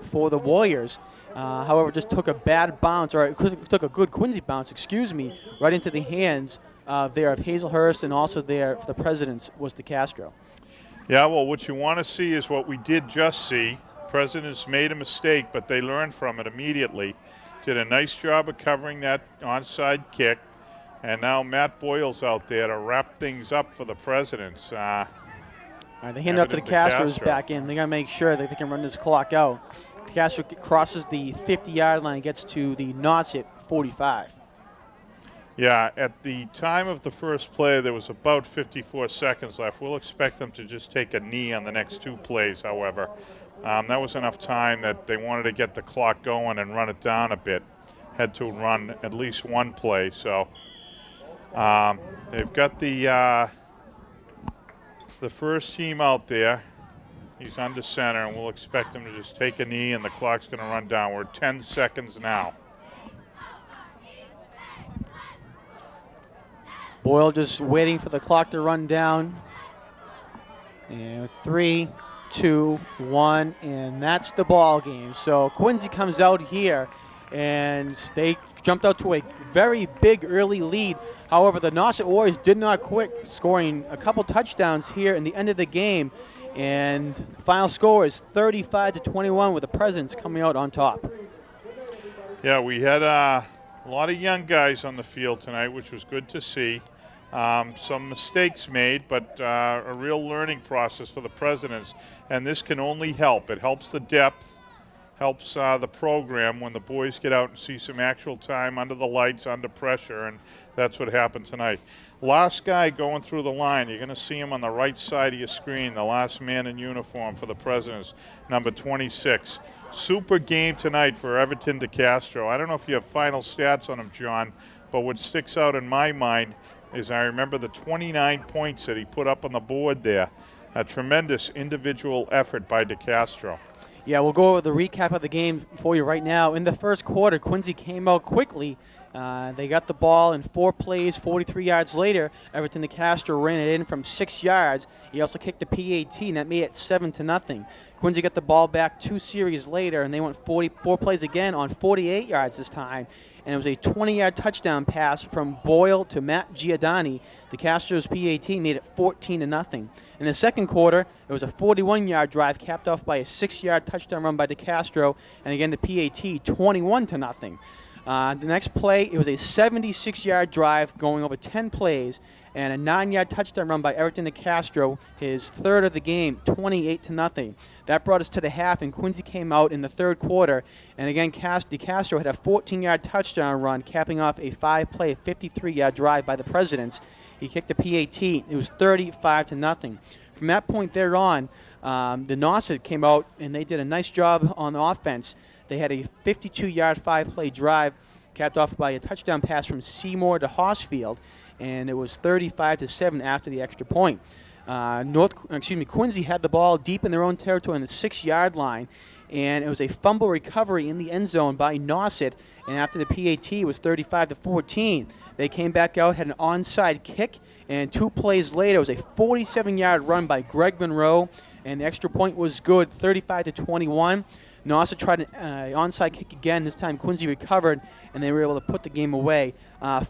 for the Warriors. However, just took a bad bounce, or took a good Quincy bounce, right into the hands there of Hazelhurst, and also there for the Presidents was DeCastro. Yeah, well, what you want to see is what we did just see. Presidents made a mistake, but they learned from it immediately. Did a nice job of covering that onside kick. And now Matt Boyle's out there to wrap things up for the Presidents. All right, they hand it up to DeCastro's back in. They got to make sure that they can run this clock out. DeCastro crosses the 50-yard line, gets to the Nauset 45. Yeah, at the time of the first play, there was about 54 seconds left. We'll expect them to just take a knee on the next 2 plays, however. That was enough time that they wanted to get the clock going and run it down a bit. Had to run at least 1 play, so they've got the first team out there. He's under center, and we'll expect him to just take a knee, and the clock's going to run down. We're 10 seconds now. Boyle just waiting for the clock to run down. And 3, 2, 1, and that's the ball game. So Quincy comes out here, and they jumped out to a very big early lead. However, the Nauset Warriors did not quit, scoring a couple touchdowns here in the end of the game, and the final score is 35-21 with the Presidents coming out on top. Yeah, we had a lot of young guys on the field tonight, which was good to see. Some mistakes made, but a real learning process for the Presidents, and this can only help. It helps the depth, helps the program when the boys get out and see some actual time under the lights, under pressure, and that's what happened tonight. Last guy going through the line, you're going to see him on the right side of your screen, the last man in uniform for the Presidents, number 26. Super game tonight for Everton DeCastro. I don't know if you have final stats on him, John, but what sticks out in my mind is I remember the 29 points that he put up on the board there. A tremendous individual effort by DeCastro. Yeah, we'll go over the recap of the game for you right now. In the first quarter, Quincy came out quickly. They got the ball in 4 plays. 43 yards later, Everton DeCastro ran it in from 6 yards. He also kicked the PAT, and that made it 7-0. Quincy got the ball back 2 series later, and they went 44 plays again on 48 yards this time. And it was a 20-yard touchdown pass from Boyle to Matt Giordani. DeCastro's PAT made it 14-0. In the second quarter, it was a 41-yard drive capped off by a 6-yard touchdown run by DeCastro, and again the PAT 21-0. The next play, it was a 76-yard drive going over 10 plays, and a 9-yard touchdown run by Everton DeCastro, his third of the game, 28-0. That brought us to the half, and Quincy came out in the third quarter, and again DeCastro had a 14-yard touchdown run, capping off a 5-play, 53-yard drive by the Presidents. He kicked the PAT. It was 35-0. From that point there on, the Nauset came out, and they did a nice job on the offense. They had a 52-yard 5-play drive capped off by a touchdown pass from Seymour to Hossfield, and it was 35-7 after the extra point. Quincy had the ball deep in their own territory on the 6-yard line, and it was a fumble recovery in the end zone by Nauset, and after the PAT was 35-14. They came back out, had an onside kick, and 2 plays later, it was a 47-yard run by Greg Monroe, and the extra point was good, 35-21. Nauset tried an onside kick again. This time Quincy recovered, and they were able to put the game away.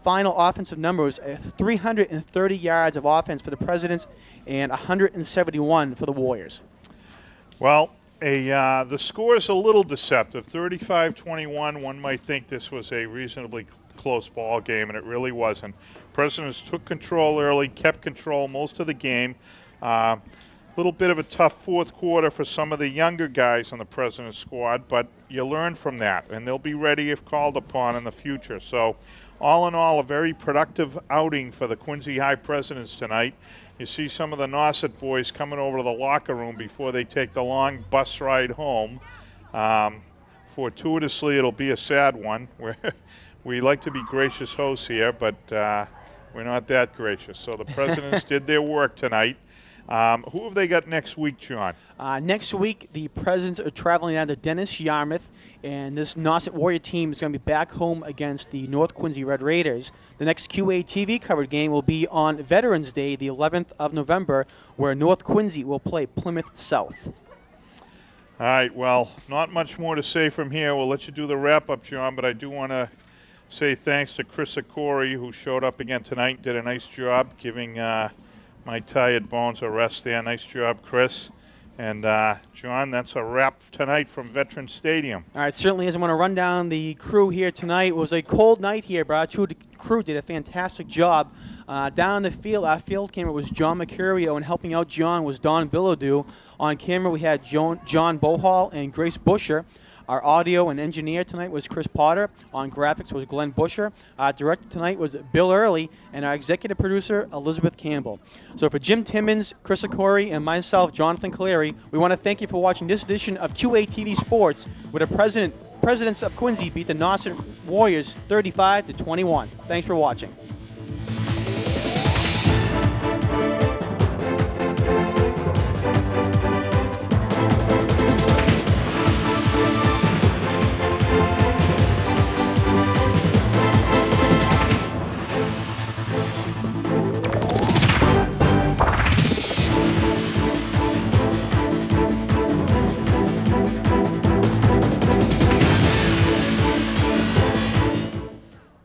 Final offensive numbers, 330 yards of offense for the Presidents and 171 for the Warriors. Well, the score is a little deceptive. 35-21, one might think this was a reasonably close ball game, and it really wasn't. Presidents took control early, kept control most of the game. Little bit of a tough fourth quarter for some of the younger guys on the President's squad, but you learn from that, and they'll be ready if called upon in the future. So all in all, a very productive outing for the Quincy High Presidents tonight. You see some of the Nauset boys coming over to the locker room before they take the long bus ride home. Fortuitously, it'll be a sad one. We like to be gracious hosts here, but we're not that gracious. So the Presidents did their work tonight. Who have they got next week, John? Next week, the Presidents are traveling down to Dennis Yarmouth, and this Nauset Warrior team is going to be back home against the North Quincy Red Raiders. The next QA-TV covered game will be on Veterans Day, the 11th of November, where North Quincy will play Plymouth South. All right, well, not much more to say from here. We'll let you do the wrap-up, John, but I do want to say thanks to Chris Okori, who showed up again tonight, did a nice job giving my tired bones a rest there. Nice job, Chris. And, John, that's a wrap tonight from Veterans Stadium. All right, certainly is. I want to run down the crew here tonight. It was a cold night here, but our crew did a fantastic job. Down the field, our field camera was John Mercurio, and helping out John was Don Bilodeau. On camera, we had John Bohall and Grace Busher. Our audio and engineer tonight was Chris Potter. On graphics was Glenn Busher. Our director tonight was Bill Early, and our executive producer, Elizabeth Campbell. So for Jim Timmons, Chris Okori, and myself, Jonathan Caleri, we want to thank you for watching this edition of QA-TV Sports, where the Presidents of Quincy beat the Nauset Warriors 35-21. Thanks for watching.